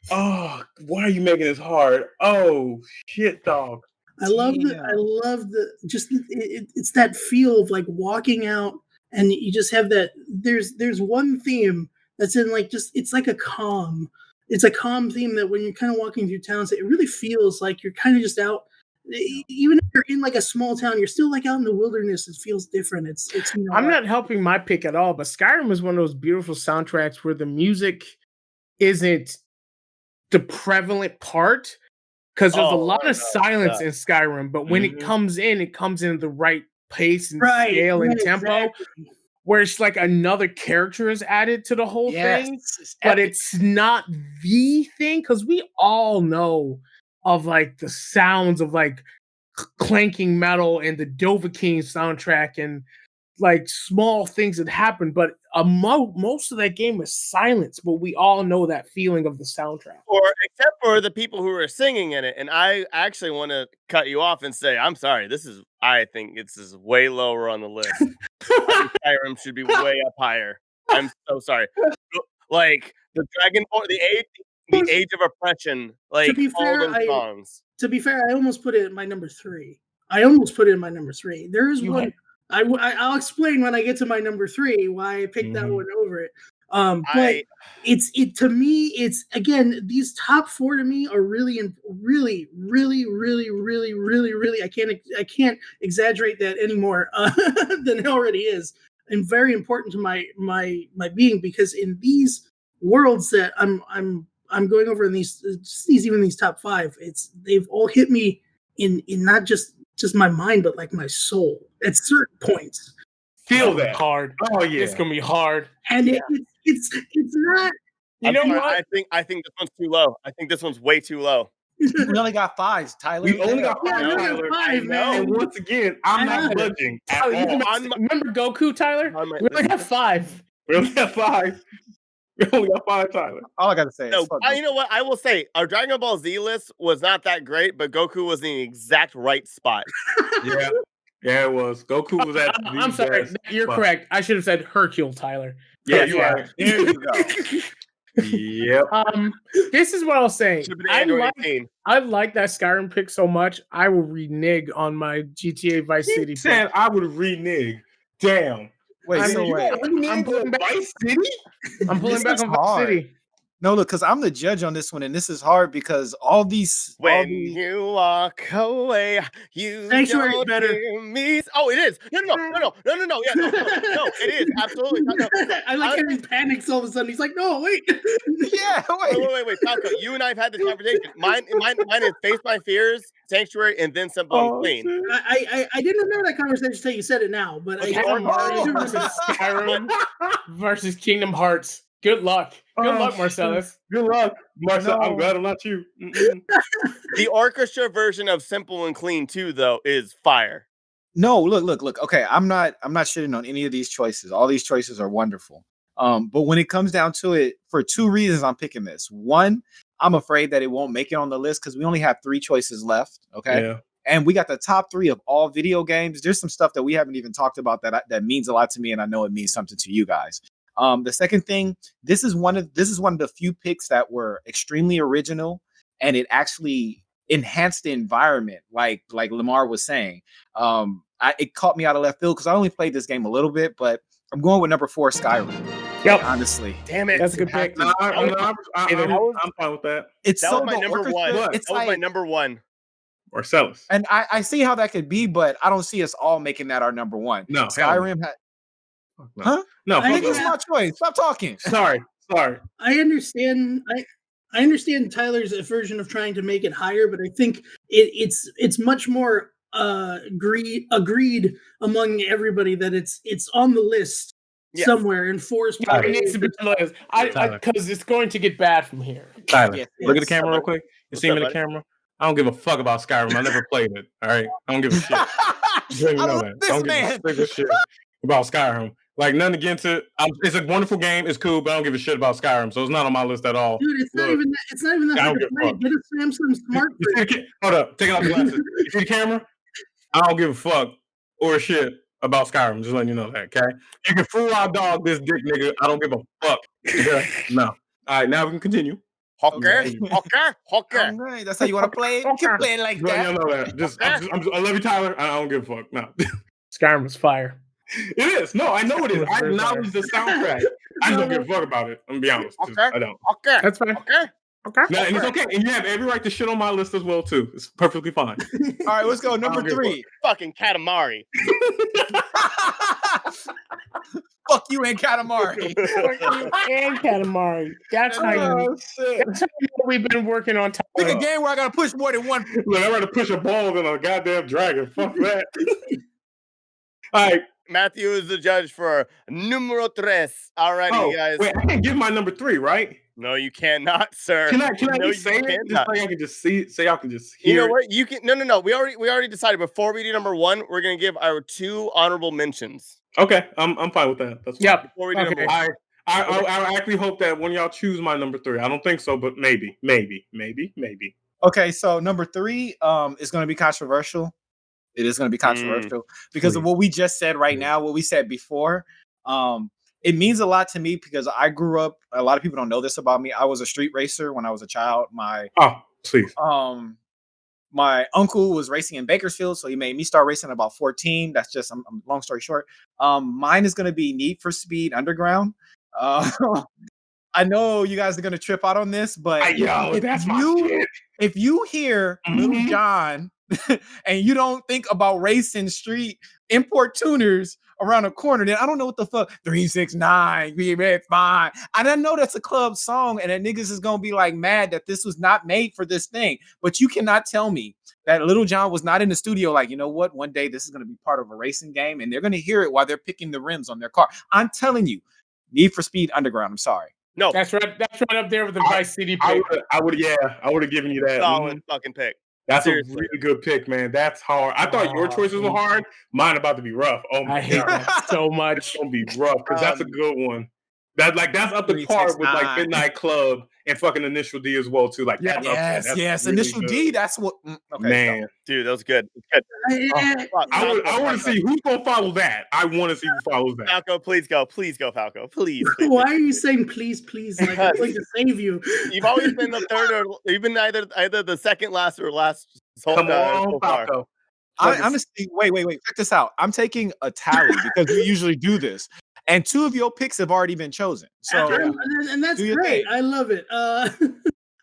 Oh, why are you making this hard? Oh, shit, dog. I love the it's that feel of like walking out and you just have that there's one theme that's in like just it's like a calm theme that when you're kind of walking through towns it really feels like you're kind of just out even if you're in like a small town you're still like out in the wilderness. It feels different. It's I'm not helping my pick at all, but Skyrim is one of those beautiful soundtracks where the music isn't the prevalent part because there's a lot of silence in Skyrim, but when it comes in at the right pace and scale and tempo, where it's like another character is added to the whole thing, but it's not the thing because we all know of like the sounds of like clanking metal and the Dovahkiin soundtrack and like small things that happen, but most of that game is silence. But we all know that feeling of the soundtrack, except for the people who are singing in it. And I actually want to cut you off and say, I'm sorry. I think this is way lower on the list. I think Skyrim should be way up higher. I'm so sorry. Like the Dragon Ball, the Age of Oppression, like to be fair, all those songs. To be fair, I almost put it in my number 3. There is one. I'll explain when I get to my number 3 why I picked that one over it. But it to me, it's again these top 4 to me are really. I can't exaggerate that anymore than it already is, and very important to my being because in these worlds that I'm going over in these top 5, they've all hit me in not just my mind but like my soul at certain points. Feel that hard. Oh yeah, it's gonna be hard. And it's not. You know what? I think this one's too low. I think this one's way too low. We only got 5s, Tyler. We only got 5, Yeah, Tyler. 5, man. And once again, I'm not budging at all. Remember Goku, Tyler? We only have 5. We only have 5. We only got 5, Tyler. All I gotta say is you know what? I will say our Dragon Ball Z list was not that great, but Goku was in the exact right spot. Yeah, it was. Goku was at. I'm sorry, you're correct. I should have said Hercule, Tyler. Yeah, you're right. there you go. Yep. This is what I was saying. I I like that Skyrim pick so much. I will renege on my GTA Vice City. Said I would renege. Damn. Wait, I'm pulling back Vice City. I'm pulling back on Vice City. No, look, because I'm the judge on this one, and this is hard because all these. You walk away, you Sanctuary don't better. hear me. Oh, it is. No. Yeah, no, it is absolutely. No. I like how he panics all of a sudden. He's like, "No, wait." Yeah, Wait, Falco. You and I have had this conversation. Mine is Face My Fears, Sanctuary, and then Simple and Clean. I didn't remember that conversation until you said it now, but Skyrim versus Kingdom Hearts. Good luck. Good luck, Marcellus. Good luck, Marcel. No. I'm glad I'm not you. The orchestra version of Simple and Clean 2, though, is fire. No, look. Okay, I'm not shitting on any of these choices. All these choices are wonderful. But when it comes down to it, for 2 reasons, I'm picking this. One, I'm afraid that it won't make it on the list because we only have 3 choices left. Okay. Yeah. And we got the top 3 of all video games. There's some stuff that we haven't even talked about that means a lot to me, and I know it means something to you guys. The second thing, this is one of the few picks that were extremely original, and it actually enhanced the environment, like Lamar was saying. It caught me out of left field because I only played this game a little bit, but I'm going with number 4, Skyrim. Yep, honestly, damn it, that's a good pick. I'm fine with that. It's that so was my number 1. It's my number 1. Marcellus, and I see how that could be, but I don't see us all making that our number 1. No, Skyrim had. No. Huh? No, It's my choice. Stop talking. Sorry. I understand. I understand Tyler's version of trying to make it higher, but I think it's much more agreed among everybody that it's on the list Yes. somewhere in Forest Yeah, Park. it needs to be on the list. Because it's going to get bad from here. Tyler, Yes, look at the yes. camera real quick. You What's see me up, in the buddy? camera? I don't give a fuck about Skyrim. I never played it. All right, I don't give a shit. You I know love that. I this don't give a man. single shit about Skyrim. Like nothing against it. It's a wonderful game. It's cool, but I don't give a shit about Skyrim. So it's not on my list at all. Dude, it's not Look, even that. It's not even that I hard don't to give a play. fuck. Get a Samsung Smart You see Fridge. hold up, take off the glasses. You see the camera? I don't give a fuck or a shit about Skyrim. Just letting you know that, okay? You can fool our dog this dick, nigga. I don't give a fuck. Okay? No. All right, now we can continue. Hawker, Okay. Hawker, Hawker. Okay, that's how you want to play it. You can play it like Just letting that. y'all know that. I love you, Tyler. I don't give a fuck. No. Skyrim was fire. It is. No, I know it is. I Very acknowledge the soundtrack. I just don't give a fuck about it. I'm gonna be honest. Just, Okay. I don't. Hawker, That's fine. Hawker. Okay. No, and it's okay. And you have every right to shit on my list as well, too. It's perfectly fine. All right, let's go. Number I don't give a 3. Fucking Katamari. Fuck you and Katamari. And Katamari. That's how you. Shit. That's how you know we've been working on top. Pick a game where I gotta push more than one. Look, I'd rather push a ball than a goddamn dragon. Fuck that. All right. Matthew is the judge for numero tres. Alrighty, guys. Wait, I can't give my number 3, right? No, you cannot, sir. Can I No, you say it? Just cannot. so I can just see it, so y'all can just hear You know it. what? You can no. We already decided before we do number 1, we're gonna give our 2 honorable mentions. Okay, I'm fine with that. That's fine. Yep. Before we do number Okay. 1. I actually hope that one of y'all choose my number 3. I don't think so, but maybe. Okay, so number 3 is gonna be controversial. It is gonna be controversial because of what we just said right now, what we said before. It means a lot to me because I grew up. A lot of people don't know this about me. I was a street racer when I was a child. Please. My uncle was racing in Bakersfield, so he made me start racing at about 14. That's just long story short. Mine is gonna be Need for Speed Underground. I know you guys are gonna trip out on this, but if you hear Little John and you don't think about racing street import tuners around a corner, then I don't know what the fuck 369 be red fine. And I know that's a club song, and that niggas is gonna be like mad that this was not made for this thing. But you cannot tell me that Little John was not in the studio, like, you know what? One day this is gonna be part of a racing game, and they're gonna hear it while they're picking the rims on their car. I'm telling you, Need for Speed Underground. I'm sorry. No, That's right up there with the Vice City pick. I would have given you that. solid fucking pick. That's Seriously. a really good pick, man. That's hard. I thought your choices were hard. Mine about to be rough. Oh my I hate god, that so it's much. gonna be rough because that's a good one. That's up to par with like 369. Midnight Club and fucking Initial D as well too. Like that's up there. That's Yes. really Initial good. D. That's what. Okay, Man, Dude, that was good. Good. I want to see who's gonna follow that. I want to see who follows that. Falco, please go, Falco, please. Why are you saying please? Like I'm going to save you. You've always been the third, or you've been either the second last or last. Come on, so far. Falco. I'm gonna see. Wait. Check this out. I'm taking a tally because we usually do this, and 2 of your picks have already been chosen. So And that's do your great. thing. I love it.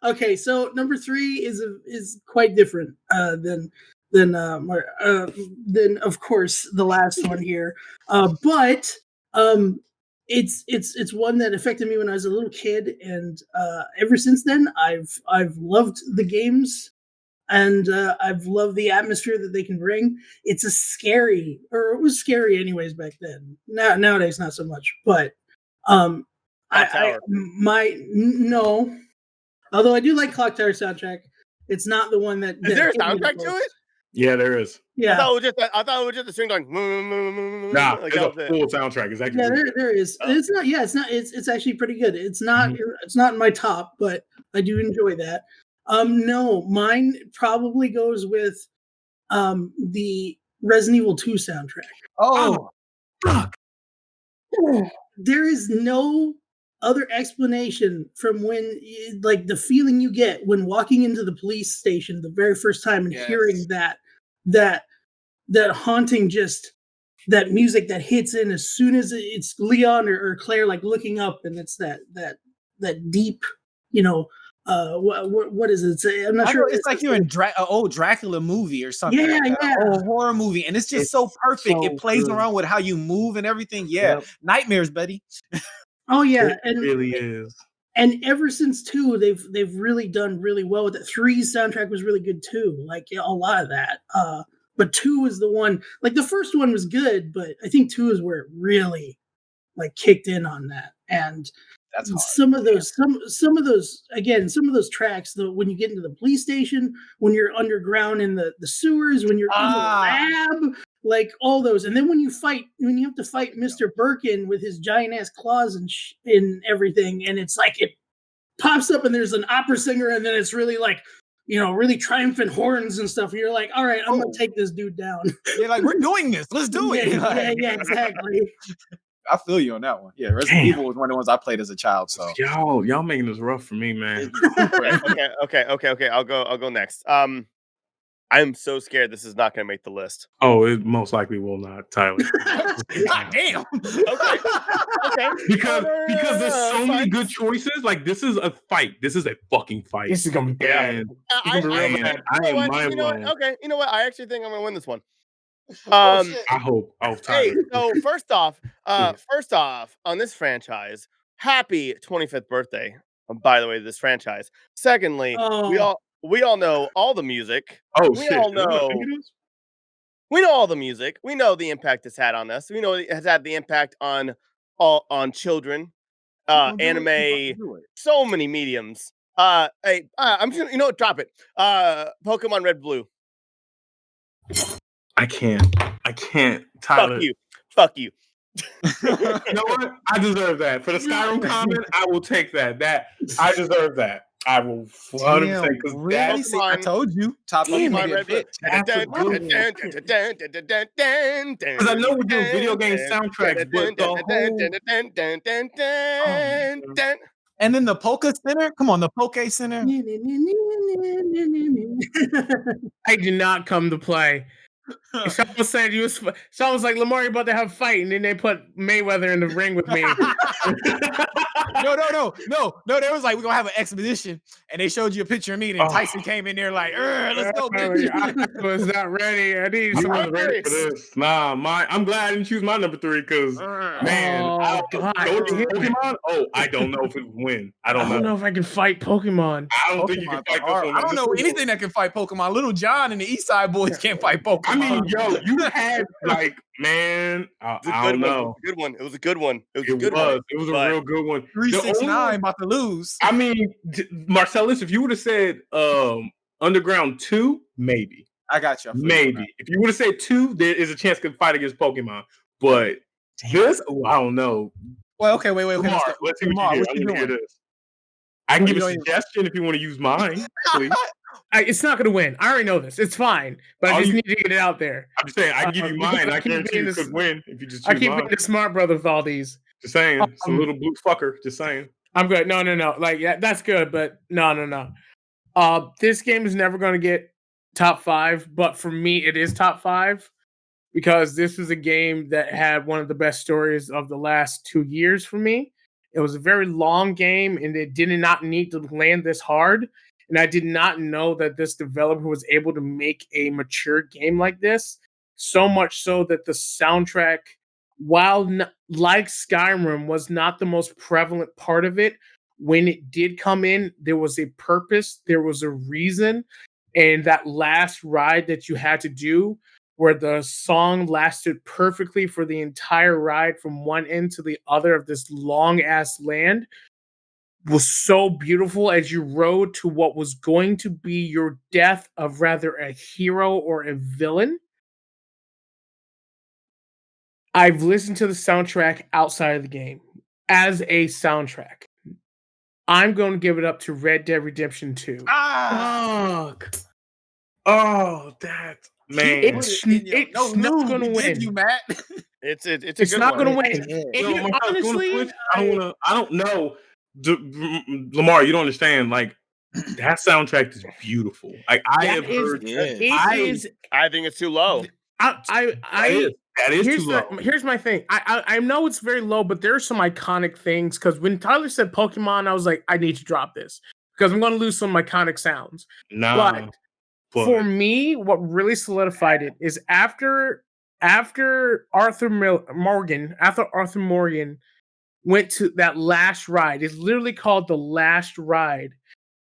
Okay, so number 3 is quite different than of course the last one here. But it's one that affected me when I was a little kid, and ever since then I've loved the games, and I've loved the atmosphere that they can bring. It was scary anyways back then. Nowadays not so much, but no. Although I do like Clock Tower soundtrack, it's not the one that. Is there a hit me the soundtrack to most. it? Yeah, there is. Yeah, I thought it was just the string going. Nah, like it's a that was it. full soundtrack. It's actually yeah, there is. It's not. Yeah, it's not. It's actually pretty good. It's not. It's not in my top, but I do enjoy that. No, mine probably goes with the Resident Evil 2 soundtrack. oh, fuck. There is no other explanation from like the feeling you get when walking into the police station the very first time and hearing that haunting, just that music that hits in as soon as it's Leon or Claire like looking up, and it's that deep, what is it? I'm not sure. It's like you're in an old Dracula movie or something. Yeah, like yeah. Old horror movie, and it's just so perfect. It plays around with how you move and everything. Yeah, Yep. nightmares, buddy. Oh yeah, It really is. And ever since 2, they've really done really well with it. 3's soundtrack was really good too, like a lot of that. But 2 was the one. Like the first one was good, but I think 2 is where it really like kicked in on that. And That's hard. some of those tracks, when you get into the police station, when you're underground in the sewers, when you're in the lab, like all those. And then when you have to fight Mr. Birkin with his giant ass claws and everything, and it's like it pops up and there's an opera singer, and then it's really like, really triumphant horns and stuff. And you're like, all right, I'm gonna take this dude down. You're like, we're doing this. Let's do it. Yeah, exactly. I feel you on that one. Yeah, Resident Evil was one of the ones I played as a child. So y'all making this rough for me, man. Okay. I'll go next. I'm so scared this is not going to make the list. Oh, it most likely will not, Tyler. God damn. Okay. Because there's so many good choices. Like, this is a fight. This is a fucking fight. This is gonna be bad. I am mind blown. Okay, you know what? I actually think I'm going to win this one. I hope. Oh, Hey, Tyler. so first off, on this franchise, happy 25th birthday. By the way, to this franchise. Secondly, we all know all the music. Oh, we shit. all know. We know all the music. We know the impact it's had on us. We know it has had the impact on children, anime, so many mediums. Hey, I'm just gonna, drop it. Pokemon Red Blue. I can't, Tyler. Fuck you. You know what? I deserve that. For the Skyrim comment, I will take that. I deserve that. I will 100% because really? I told you. Top Pokemon Red Blue. Because I know we're doing video game soundtracks, but the whole... And then the Polka Center? Come on, the Poke Center. I did not come to play. Someone said someone's like, Lamar, you're about to have a fight, and then they put Mayweather in the ring with me. No. They was like, we're gonna have an exhibition, and they showed you a picture of me, and Tyson came in there like, let's go, baby. I was not ready. I need someone ready for this. Nah, I'm glad I didn't choose my number 3 because I don't know if it would win. I don't know if I can fight Pokemon. I don't think you can fight Pokemon. I don't know anything that can fight Pokemon. Little John and the East Side Boys can't fight Pokemon. I mean, yo, you had like, man, I don't know. It was a good one. It was a real good one. 369 about to lose. I mean, Marcellus, if you would have said Underground 2, maybe. I got you. Maybe. If you would have said 2, there is a chance to fight against Pokemon. But this, I don't know. Well, okay, wait. Lamar, let's see what you hear this. I can give a suggestion if you want to use mine, please. It's not going to win. I already know this. It's fine, but I just need to get it out there. I'm just saying, I can give you mine. I guarantee you could win if you just choose I keep being the smart brother with all these. Just saying. It's a little blue fucker. Just saying. I'm good. No. Like, yeah, that's good, but no. This game is never going to get top 5, but for me, it is top 5 because this is a game that had one of the best stories of the last 2 years for me. It was a very long game, and it did not need to land this hard. And I did not know that this developer was able to make a mature game like this. So much so that the soundtrack, while like Skyrim, was not the most prevalent part of it. When it did come in, there was a purpose, there was a reason. And that last ride that you had to do, where the song lasted perfectly for the entire ride from one end to the other of this long-ass land, was so beautiful as you rode to what was going to be your death of rather a hero or a villain. I've listened to the soundtrack outside of the game as a soundtrack. I'm going to give it up to Red Dead Redemption 2. Fuck. Oh, that man. It's not going to win. You, Matt. It's not going to win. Honestly, I don't know. Lamar, you don't understand. Like, that soundtrack is beautiful. Like, I think it's too low. That is too low. Here's my thing. I know it's very low, but there are some iconic things. Because when Tyler said Pokemon, I was like, I need to drop this because I'm going to lose some iconic sounds. But for me, what really solidified it is after Arthur Morgan went to that last ride. It's literally called The Last Ride.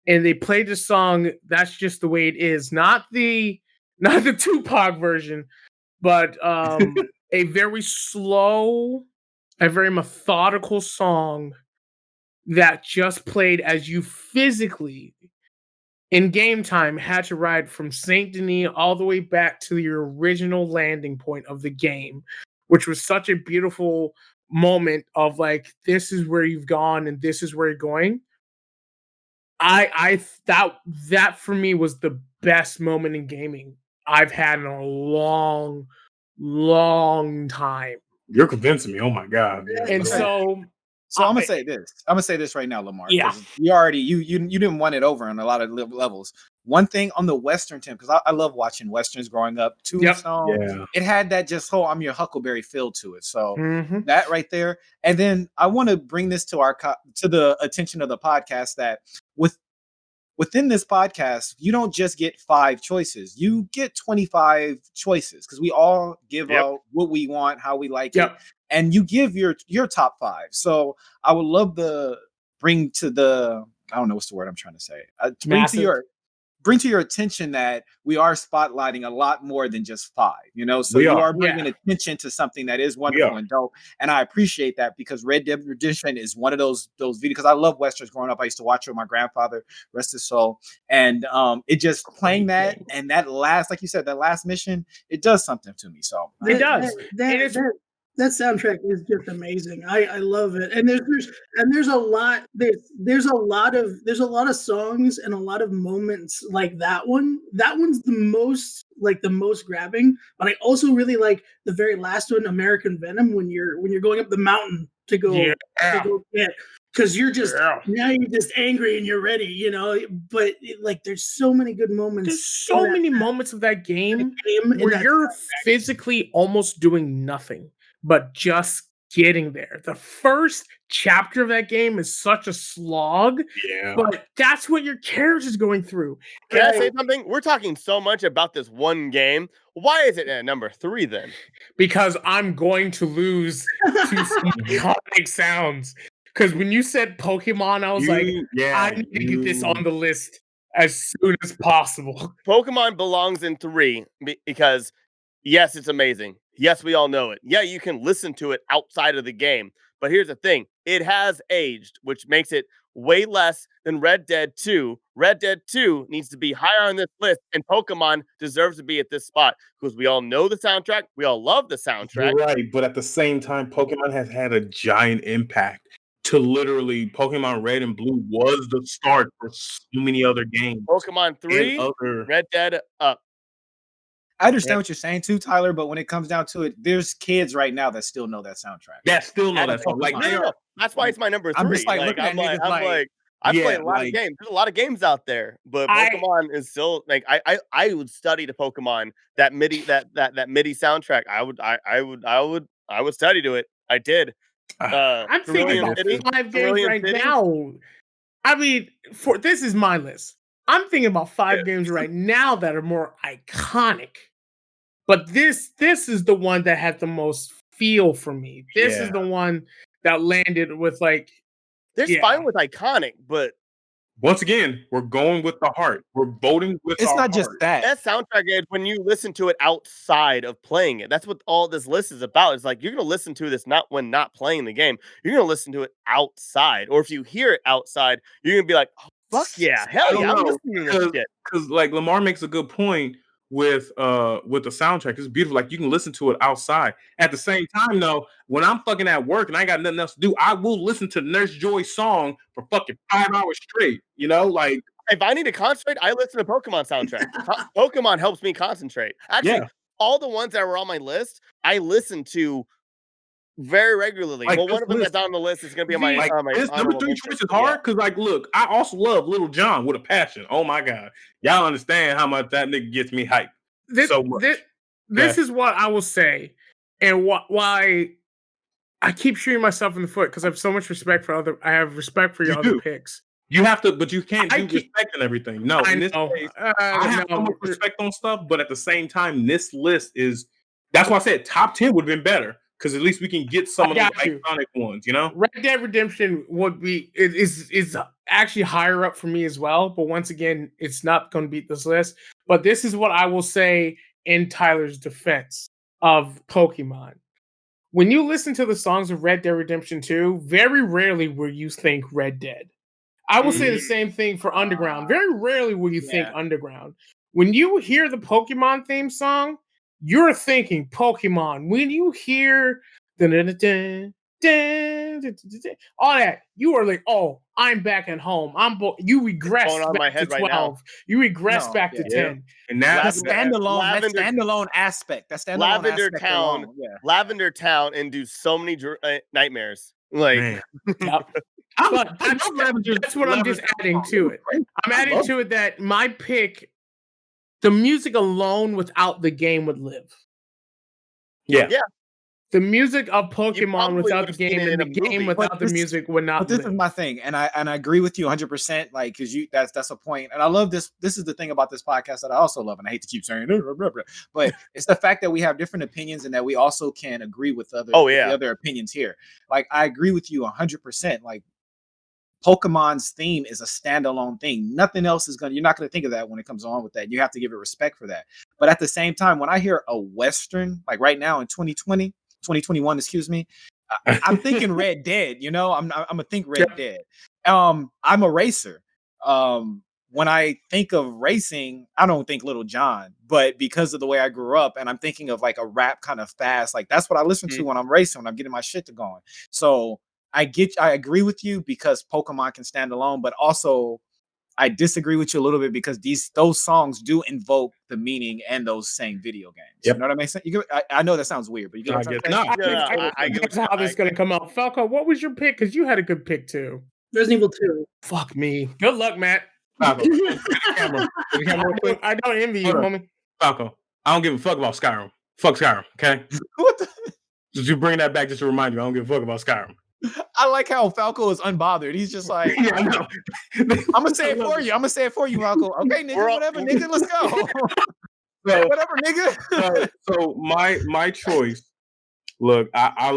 And they played the song That's Just the Way It Is. Not the Tupac version, but a very slow a very methodical song that just played as you physically in game time had to ride from Saint Denis all the way back to your original landing point of the game, which was such a beautiful moment of like, this is where you've gone and this is where you're going. That for me was the best moment in gaming I've had in a long time. You're convincing me. Oh my god. And So I'm gonna say this. I'm gonna say this right now, Lamar, Yeah. because you already you didn't want it over on a lot of levels. One thing on the Western tip, because I love watching Westerns growing up. Tombstone, Yeah. it had that just whole I'm your Huckleberry feel to it. So Mhm. that right there. And then I want to bring this to to the attention of the podcast that within this podcast, you don't just get 5 choices. You get 25 choices because we all give Yep. out what we want, how we like it, Yep. and you give your top 5. So I would love to bring to the I don't know what's the word I'm trying to say. To bring to your attention that we are spotlighting a lot more than just 5, you know? So We you are. are bringing Yeah. attention to something that is wonderful are. and dope. And I appreciate that because Red Dead Redemption is one of those videos because I love Westerns growing up. I used to watch it with my grandfather, rest his soul. And it just playing that and that last, like you said, that last mission, it does something to me. So It does. That soundtrack is just amazing. I love it. And there's a lot there's a lot of songs and a lot of moments like that one. That one's the most grabbing. But I also really like the very last one, American Venom, when you're going up the mountain to go get, because you're just now you're just angry and you're ready, you know. But like there's so many good moments. There's so many moments of that game where you're physically almost doing nothing but just getting there. The first chapter of that game is such a slog, but that's what your character's going through. Can I say something? We're talking so much about this one game. Why is it at number 3 then? Because I'm going to lose to some iconic sounds. Because when you said Pokemon, I was I need to get this on the list as soon as possible. Pokemon belongs in 3 because, yes, it's amazing. Yes, we all know it. Yeah, you can listen to it outside of the game. But here's the thing. It has aged, which makes it way less than Red Dead 2. Red Dead 2 needs to be higher on this list, and Pokemon deserves to be at this spot because we all know the soundtrack. We all love the soundtrack. You're right, but at the same time, Pokemon has had a giant impact to literally Pokemon Red and Blue was the start for so many other games. Pokemon 3, Red Dead up. I understand what you're saying too, Tyler, but when it comes down to it, there's kids right now that still know that soundtrack. That still know that song. Like No. That's why it's my number 3. I'm just like looking at niggas like I play a lot of games. There's a lot of games out there, but Pokemon is still like I would study the Pokemon that MIDI soundtrack. I would study to it. I did. I'm thinking about 5 games right now. I mean, this is my list. I'm thinking about 5 games right now that are more iconic. But this is the one that had the most feel for me. This is the one that landed with like. There's fine with iconic, but once again, we're going with the heart. We're voting with. It's not just that. That soundtrack is when you listen to it outside of playing it. That's what all this list is about. It's like you're gonna listen to this not when not playing the game. You're gonna listen to it outside, or if you hear it outside, you're gonna be like, oh, "Fuck yeah, hell yeah!" I'm listening to this shit. Because like Lamar makes a good point with the soundtrack. It's beautiful. Like you can listen to it outside. At the same time, though, when I'm fucking at work and I got nothing else to do, I will listen to Nurse Joy's song for fucking 5 hours straight. You know, like if I need to concentrate, I listen to Pokemon soundtrack. Pokemon helps me concentrate. Actually, all the ones that were on my list, I listen to very regularly. Like one of them that's on the list is going to be on my this number 3 choice is hard because, like, look, I also love Little John with a passion. Oh my god, y'all understand how much that nigga gets me hyped. This is what I will say, and why I keep shooting myself in the foot because I have so much respect for I have respect for your other picks. You have to, but you can't do respect and everything. No, in this case, I have so much respect on stuff, but at the same time, this list is. That's why I said top 10 would have been better. Because at least we can get some of the iconic ones, you know? Red Dead Redemption is actually higher up for me as well. But once again, it's not going to beat this list. But this is what I will say in Tyler's defense of Pokemon. when you listen to the songs of Red Dead Redemption 2, very rarely will you think Red Dead. I will say the same thing for Underground. Very rarely will you think Underground. When you hear the Pokemon theme song, you're thinking Pokemon. When you hear all that, you are like, oh, I'm back at home. You regress going on back my to head 12. right now. You regress back to 10. And The that's standalone aspect. That standalone Lavender aspect Town, alone. Yeah. Lavender Town, and do so many nightmares. Like, man. Yep. But that's what I'm just adding to it. I'm adding to it that my pick, the music alone without the game would live. Yeah. The music of You Pokemon probably without the would've seen game it and in the a game movie. without But the this- music would not But this live. is my thing, and I agree with you 100%. Like, because that's a point, and I love this. This is the thing about this podcast that I also love, and I hate to keep saying, but it's the fact that we have different opinions and that we also can agree with the other opinions here. Like, I agree with you 100%. Like, Pokemon's theme is a standalone thing. Nothing else is you're not gonna think of that when it comes on with that. You have to give it respect for that. But at the same time, when I hear a Western, like right now in 2021, excuse me, I'm thinking Red Dead. You know, I'm gonna think Red Dead. I'm a racer. When I think of racing, I don't think Little John, but because of the way I grew up, and I'm thinking of like a rap kind of fast, like that's what I listen to when I'm racing, when I'm getting my shit to going. So I agree with you because Pokemon can stand alone, but also I disagree with you a little bit because those songs do invoke the meaning and those same video games. Yep. You know what I mean? I know that sounds weird, but you get what I'm saying? I get how this is going to come out. Falco, what was your pick? Because you had a good pick too. Resident Evil 2. Fuck me. Good luck, Matt. Falco. I don't envy you, homie. Falco, I don't give a fuck about Skyrim. Fuck Skyrim, okay? What the? Just you bring that back just to remind you, I don't give a fuck about Skyrim. I like how Falco is unbothered. He's just like, I'm gonna say it for you. I'm gonna say it for you, Falco. Okay, nigga, whatever, nigga, let's go. Whatever, nigga. So my choice. Look, I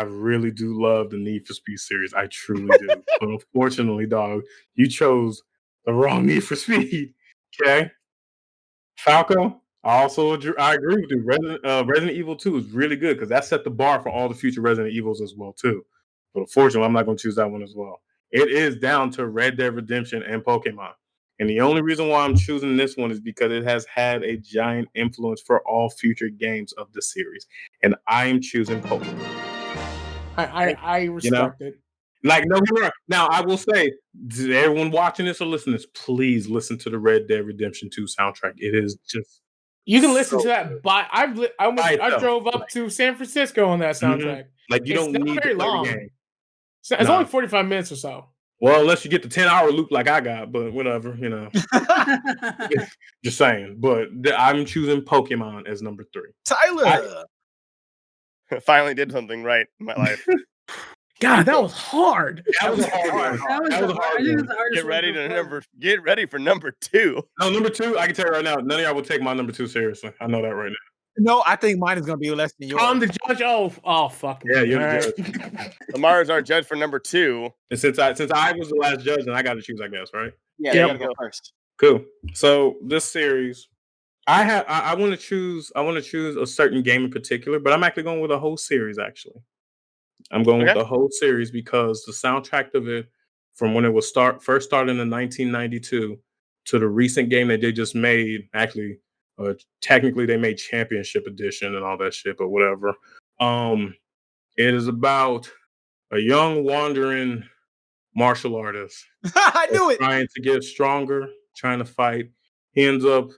really do love the Need for Speed series. I truly do. But unfortunately, dog, you chose the wrong Need for Speed. Okay, Falco. I agree with you. Resident Evil 2 is really good because that set the bar for all the future Resident Evils as well too. But unfortunately, I'm not going to choose that one as well. It is down to Red Dead Redemption and Pokemon. And the only reason why I'm choosing this one is because it has had a giant influence for all future games of the series. And I'm choosing Pokemon. I respect it. Like, no, now I will say, everyone watching this or listening to this, please listen to the Red Dead Redemption 2 soundtrack. It is just you can listen to that. But I drove up to San Francisco on that soundtrack. Like, you don't need to play the game. It's only 45 minutes or so. Well, unless you get the 10-hour loop like I got, but whatever, you know. Just saying. But I'm choosing Pokemon as number 3. Tyler finally did something right in my life. God, that was hard. That was a hard one. That was a hard one. Get ready for number 2. No, number 2, I can tell you right now, none of y'all will take my number 2 seriously. I know that right now. No, I think mine is going to be less than yours. I'm the judge. Oh, fuck. Yeah, you're the judge. Lamar is our judge for number 2. And since I was the last judge, then I got to choose, I guess, right? Yeah, you gotta go first. Cool. So this series, I want to choose a certain game in particular, but I'm actually going with a whole series. Actually, I'm going with the whole series because the soundtrack of it, from when it was first started in 1992 to the recent game that they just made, actually. Technically, they made Championship Edition and all that shit, but whatever. It is about a young wandering martial artist. I knew it. Trying to get stronger, trying to fight. He ends up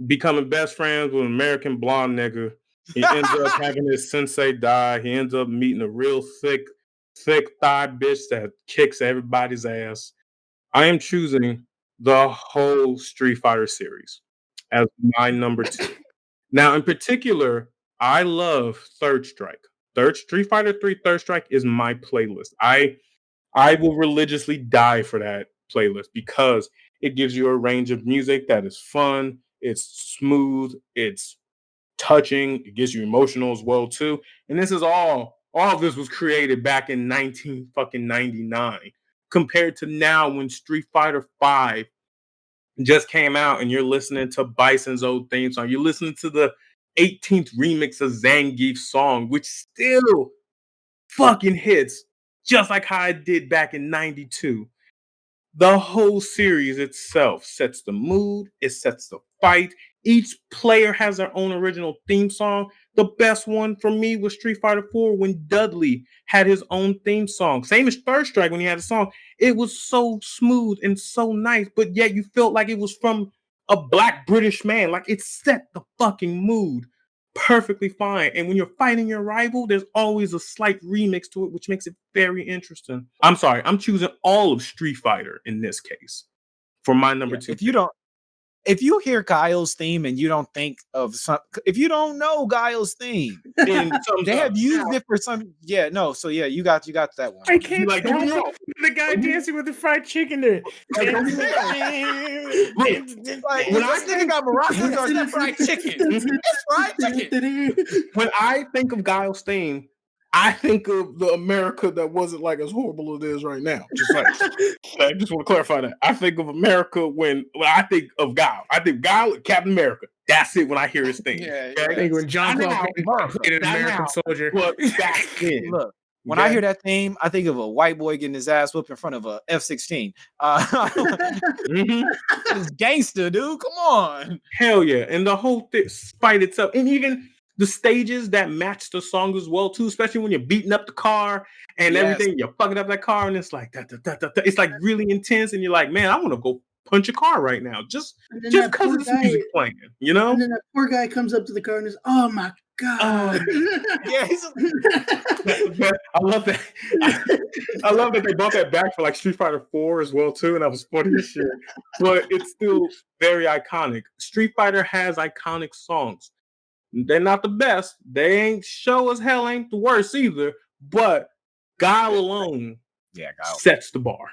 becoming best friends with an American blonde nigga. He ends up having his sensei die. He ends up meeting a real thick thigh bitch that kicks everybody's ass. I am choosing the whole Street Fighter series as my number 2. Now, in particular, I love Third Strike. Street Fighter 3 Third Strike is my playlist. I will religiously die for that playlist because it gives you a range of music that is fun, it's smooth, it's touching, it gets you emotional as well too. And this is all of this was created back in 1999 compared to now when Street Fighter 5 just came out and you're listening to Bison's old theme song. You're listening to the 18th remix of Zangief's song, which still fucking hits just like how it did back in 92. The whole series itself sets the mood, it sets the fight. Each player has their own original theme song. The best one for me was Street Fighter 4 when Dudley had his own theme song. Same as Third Strike when he had a song. It was so smooth and so nice, but yet you felt like it was from a black British man. Like it set the fucking mood perfectly fine. And when you're fighting your rival, there's always a slight remix to it, which makes it very interesting. I'm sorry, I'm choosing all of Street Fighter in this case for my number two. If you hear Guile's theme and you don't think of some, if you don't know Guile's theme, they have used it for some. Yeah, no. So yeah, you got that one. I can't like the guy dancing with the fried chicken there. When I think got maracas or that fried chicken, it's fried chicken. When I think of Guile's theme, I think of the America that wasn't like as horrible as it is right now. Just like I just want to clarify that. I think of America when I think of Guile. I think Guile, Captain America. That's it when I hear his theme. Yeah, I think when John Clark played an American soldier. But back then, look, when I hear that theme, I think of a white boy getting his ass whooped in front of a F-16. It's gangster, dude. Come on. Hell yeah. And the whole fight itself, and even the stages that match the song as well too, especially when you're beating up the car and everything, you're fucking up that car, and it's like it's like really intense, and you're like, man, I want to go punch a car right now, just because it's music playing, you know. And then that poor guy comes up to the car and is, oh my god, yeah, I love that. I love that they brought that back for like Street Fighter 4 as well too, and that was funny as shit. But it's still very iconic. Street Fighter has iconic songs. They're not the best. They ain't show as hell ain't the worst either. But Guile alone, Guile sets the bar.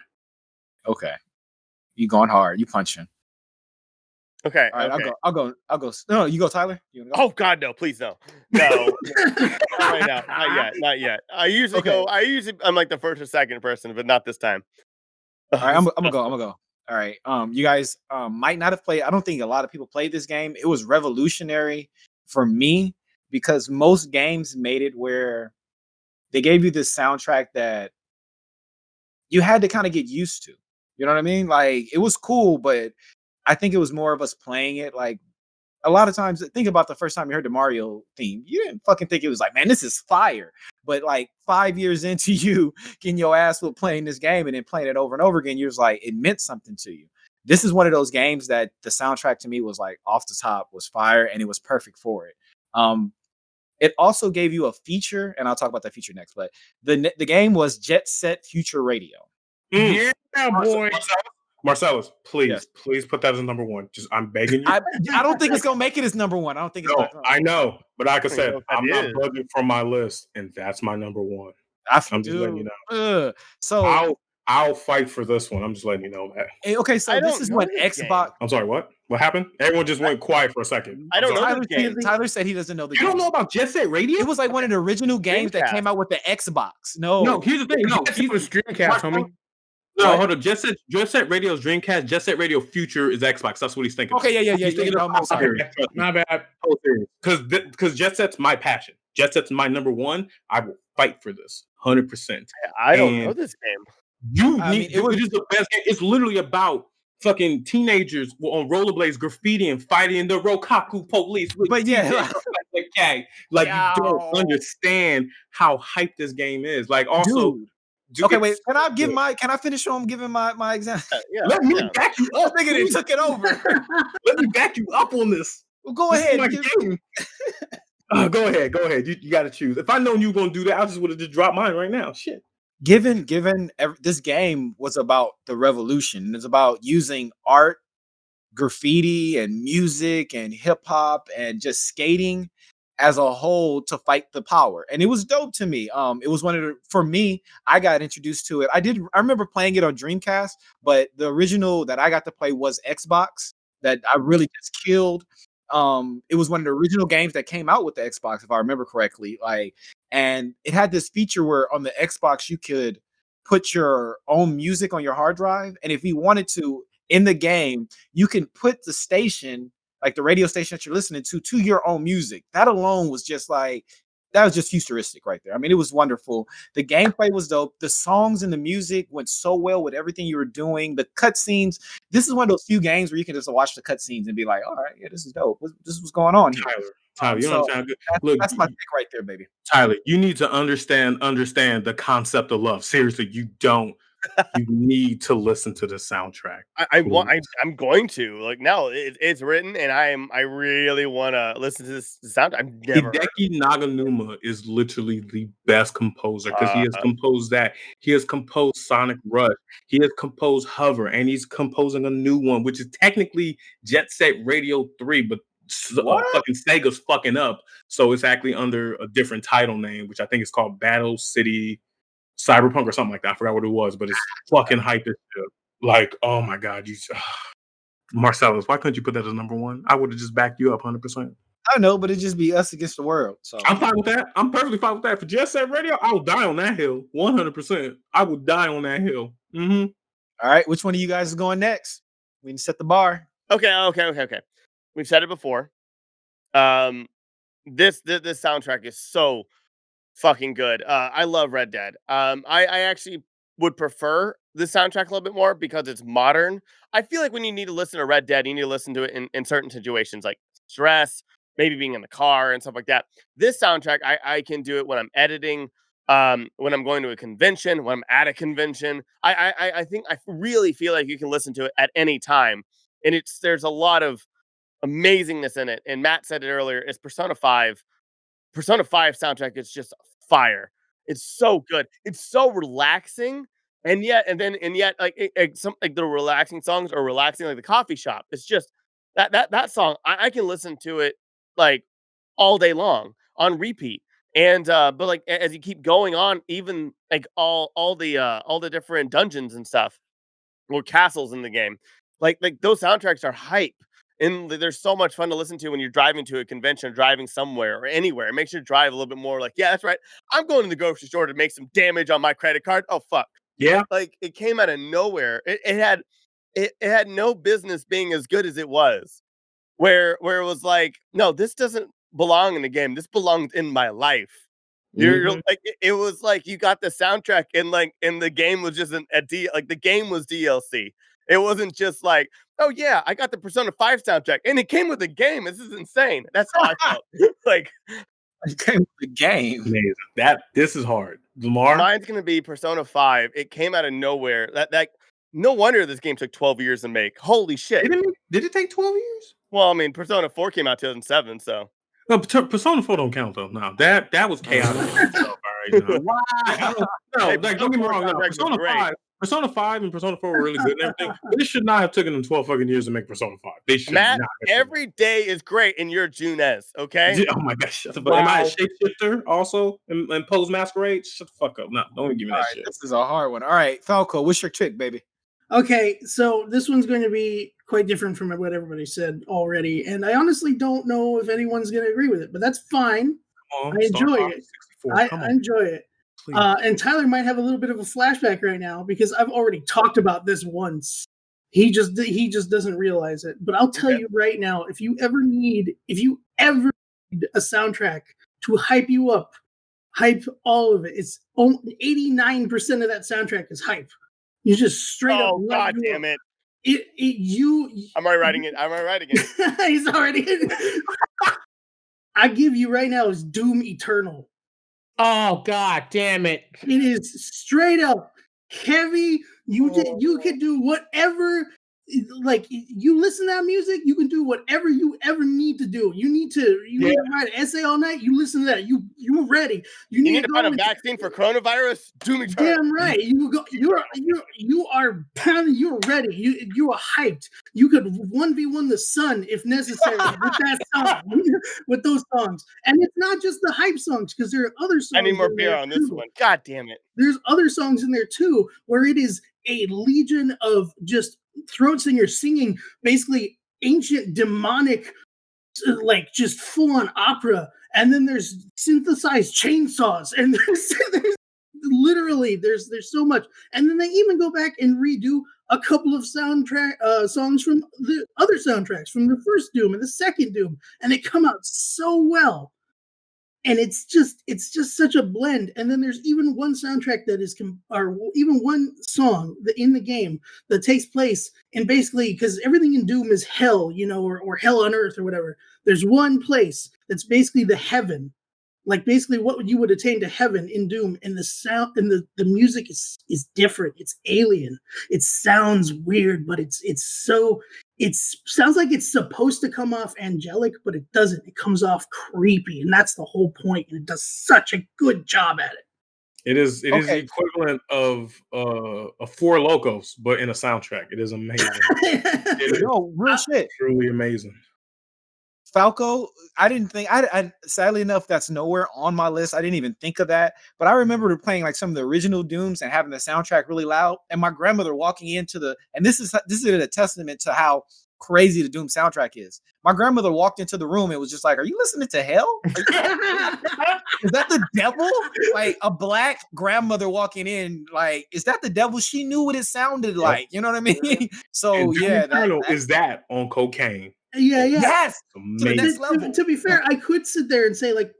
Okay, you going hard? You punching? Okay. All right, okay. I'll go. No, you go, Tyler. You go? Oh God, no! Please no. Not right now. Not yet. I'm like the first or second person, but not this time. All right, I'm gonna go. All right. You guys might not have played. I don't think a lot of people played this game. It was revolutionary for me because most games made it where they gave you this soundtrack that you had to kind of get used to. You know what I mean? Like it was cool, but I think it was more of us playing it. Like a lot of times, think about the first time you heard the Mario theme. You didn't fucking think it was like, man, this is fire. But like 5 years into you getting your ass with playing this game and then playing it over and over again, you're just like, it meant something to you. This is one of those games that the soundtrack to me was like off the top was fire and it was perfect for it. It also gave you a feature, and I'll talk about that feature next, but the game was Jet Set Future Radio. Yeah, boy. Marcellus, please put that as number one. Just I'm begging you. I don't think it's gonna make it as number one. I don't think it's I know, but like I said, I'm not budging from my list, and that's my number one. I'm just letting you know. So I'll fight for this one. I'm just letting you know that. Okay, so this is what Xbox. Game. I'm sorry, what? What happened? Everyone just went quiet for a second. I don't know this game. Tyler said he doesn't know the game. You don't know about Jet Set Radio? It was like one of the original games that came out with the Xbox. No, here's the thing. No, he was Dreamcast, homie. No, hold on. Jet Set Radio's Dreamcast. Jet Set Radio Future is Xbox. That's what he's thinking. Okay, yeah. I'm sorry. My bad. Because Jet Set's my passion. Jet Set's my number one. I will fight for this 100%. I don't know this game. It is the best game. It's literally about fucking teenagers on rollerblades graffitiing, fighting the Rokaku police. But yeah, you don't understand how hyped this game is. Like also. Dude. Okay, wait. Can I finish on giving my example? Let me back you up. I think they took it over. Let me back you up on this. Well, go ahead. Go ahead. You got to choose. If I known you were gonna do that, I just would have just dropped mine right now. Shit. Given this game was about the revolution. It's about using art, graffiti, and music, and hip hop, and just skating as a whole to fight the power. And it was dope to me. It was for me, I got introduced to it. I remember playing it on Dreamcast, but the original that I got to play was Xbox that I really just killed. It was one of the original games that came out with the Xbox, if I remember correctly. And it had this feature where on the Xbox, you could put your own music on your hard drive. And if you wanted to, in the game, you can put the station like the radio station that you're listening to your own music. That alone was just like, that was just futuristic right there. I mean, it was wonderful. The gameplay was dope. The songs and the music went so well with everything you were doing. The cutscenes. This is one of those few games where you can just watch the cutscenes and be like, all right, yeah, this is dope. This is what's going on here. Tyler, you So understand? Look, that's my pick right there, baby. Tyler, you need to understand the concept of love. Seriously, you don't. You need to listen to the soundtrack. I'm going to. Like, no, it's written, and I really want to listen to this sound. I've never heard. Hideki Naganuma is literally the best composer because he has composed that. He has composed Sonic Rush. He has composed Hover, and he's composing a new one, which is technically Jet Set Radio 3, but fucking Sega's fucking up. So it's actually under a different title name, which I think is called Battle City Cyberpunk or something like that. I forgot what it was, but it's fucking hype as shit. Like, oh my god, Marcellus, why couldn't you put that as number one? I would have just backed you up 100%. I know, but it'd just be us against the world. So I'm fine with that. I'm perfectly fine with that. For Jet Set Radio, I will die on that hill. 100%. I will die on that hill. Mm-hmm. All right, which one of you guys is going next? We can set the bar. Okay. We've said it before. This soundtrack is so fucking good. I love Red Dead. I actually would prefer the soundtrack a little bit more because it's modern. I feel like when you need to listen to Red Dead, you need to listen to it in certain situations like stress, maybe being in the car and stuff like that. This soundtrack, I can do it when I'm editing, when I'm going to a convention, when I'm at a convention. I think I really feel like you can listen to it at any time. And there's a lot of amazingness in it. And Matt said it earlier, it's Persona 5. Persona 5 soundtrack is just fire. It's so good. It's so relaxing. And yet, some like the relaxing songs are relaxing, like the coffee shop. It's just that song. I can listen to it like all day long on repeat. And but like as you keep going on, even like all the different dungeons and stuff or castles in the game, like those soundtracks are hype. And they're so much fun to listen to when you're driving to a convention, or driving somewhere or anywhere. It makes you drive a little bit more like, yeah, that's right. I'm going to the grocery store to make some damage on my credit card. Oh fuck. Yeah. Like it came out of nowhere. It had no business being as good as it was. Where it was like, no, this doesn't belong in the game. This belonged in my life. You're like, it was like you got the soundtrack and the game was just the game was DLC. It wasn't just like, oh yeah, I got the Persona 5 soundtrack and it came with the game. This is insane. That's how I felt. Like it came with the game. Amazing. This is hard. Lamar? Mine's gonna be Persona 5. It came out of nowhere. That no wonder this game took 12 years to make. Holy shit. Did it take 12 years? Well, I mean, Persona 4 came out 2007, so. No, Persona 4 don't count though. No, that was chaotic. All right, no, don't get me wrong. No, Persona 5 and Persona 4 were really good and everything. But it should not have taken them 12 fucking years to make Persona 5. They should Matt, not. Every day is great and you're Junez, okay? Oh my gosh. But am I a shapeshifter also and pose masquerade? Shut the fuck up. No, don't even give me that shit. This is a hard one. All right, Falco, what's your trick, baby? Okay, so this one's going to be quite different from what everybody said already, and I honestly don't know if anyone's going to agree with it, but that's fine. I enjoy it. I enjoy it. And Tyler might have a little bit of a flashback right now because I've already talked about this once. He just doesn't realize it. But I'll tell you right now, if you ever need a soundtrack to hype you up, hype all of it. It's 89% of that soundtrack is hype. You just straight up. Oh god damn it! I'm already writing it. He's already. I give you right now is Doom Eternal. Oh god damn it! It is straight up heavy. You can do whatever. Like you listen to that music, you can do whatever you ever need to do. You need to write an essay all night. You listen to that. You're ready. You need to find a vaccine for coronavirus. Doom Eternal. Damn right. You are pounding. You're ready. You are hyped. You could 1v1 the sun if necessary with that song, with those songs. And it's not just the hype songs because there are other songs. I need more beer on this one. God damn it. There's other songs in there too where it is a legion of just throat singers singing basically ancient demonic, like just full on opera, and then there's synthesized chainsaws, and there's literally there's so much, and then they even go back and redo a couple of soundtrack songs from the other soundtracks from the first Doom and the second Doom, and they come out so well. And it's just such a blend. And then there's even one soundtrack that is or even one song in the game that takes place in basically, because everything in Doom is hell, or hell on earth or whatever. There's one place that's basically the heaven, like basically what you would attain to heaven in Doom, and the sound and the music is different. It's alien. It sounds weird, but it sounds like it's supposed to come off angelic, but it doesn't. It comes off creepy, and that's the whole point. And it does such a good job at it. It is the equivalent of a Four Locos, but in a soundtrack. It is amazing. Real shit. Truly amazing. Falco, I didn't think I sadly enough that's nowhere on my list. I didn't even think of that. But I remember playing like some of the original Dooms and having the soundtrack really loud. And my grandmother walking into and this is a testament to how crazy the Doom soundtrack is. My grandmother walked into the room and was just like, "Are you listening to hell? Is that the devil?" Like a black grandmother walking in, like, is that the devil? She knew what it sounded like. You know what I mean? So yeah, is that on cocaine? Yeah. Yes. To the next level. To be fair, I could sit there and say like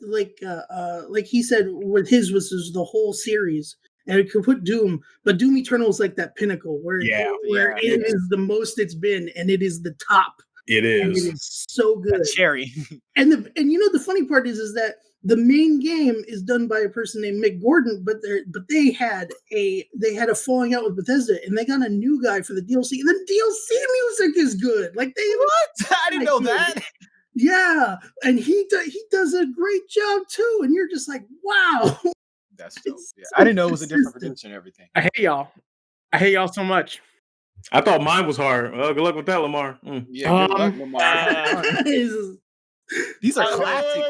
he said, with his was the whole series, and it could put Doom, but Doom Eternal is like that pinnacle where it is the most it's been, and it is the top. It is. And it is so good. A cherry. and the funny part is that the main game is done by a person named Mick Gordon, but they had a falling out with Bethesda, and they got a new guy for the DLC. And the DLC music is good. Like what? I didn't know that. Yeah, and he does a great job too. And you're just like, wow. That's dope. Yeah. I didn't know it was a different producer and everything. I hate y'all so much. I thought mine was hard. Good luck with that, Lamar. Yeah, good luck, Lamar. These are classics.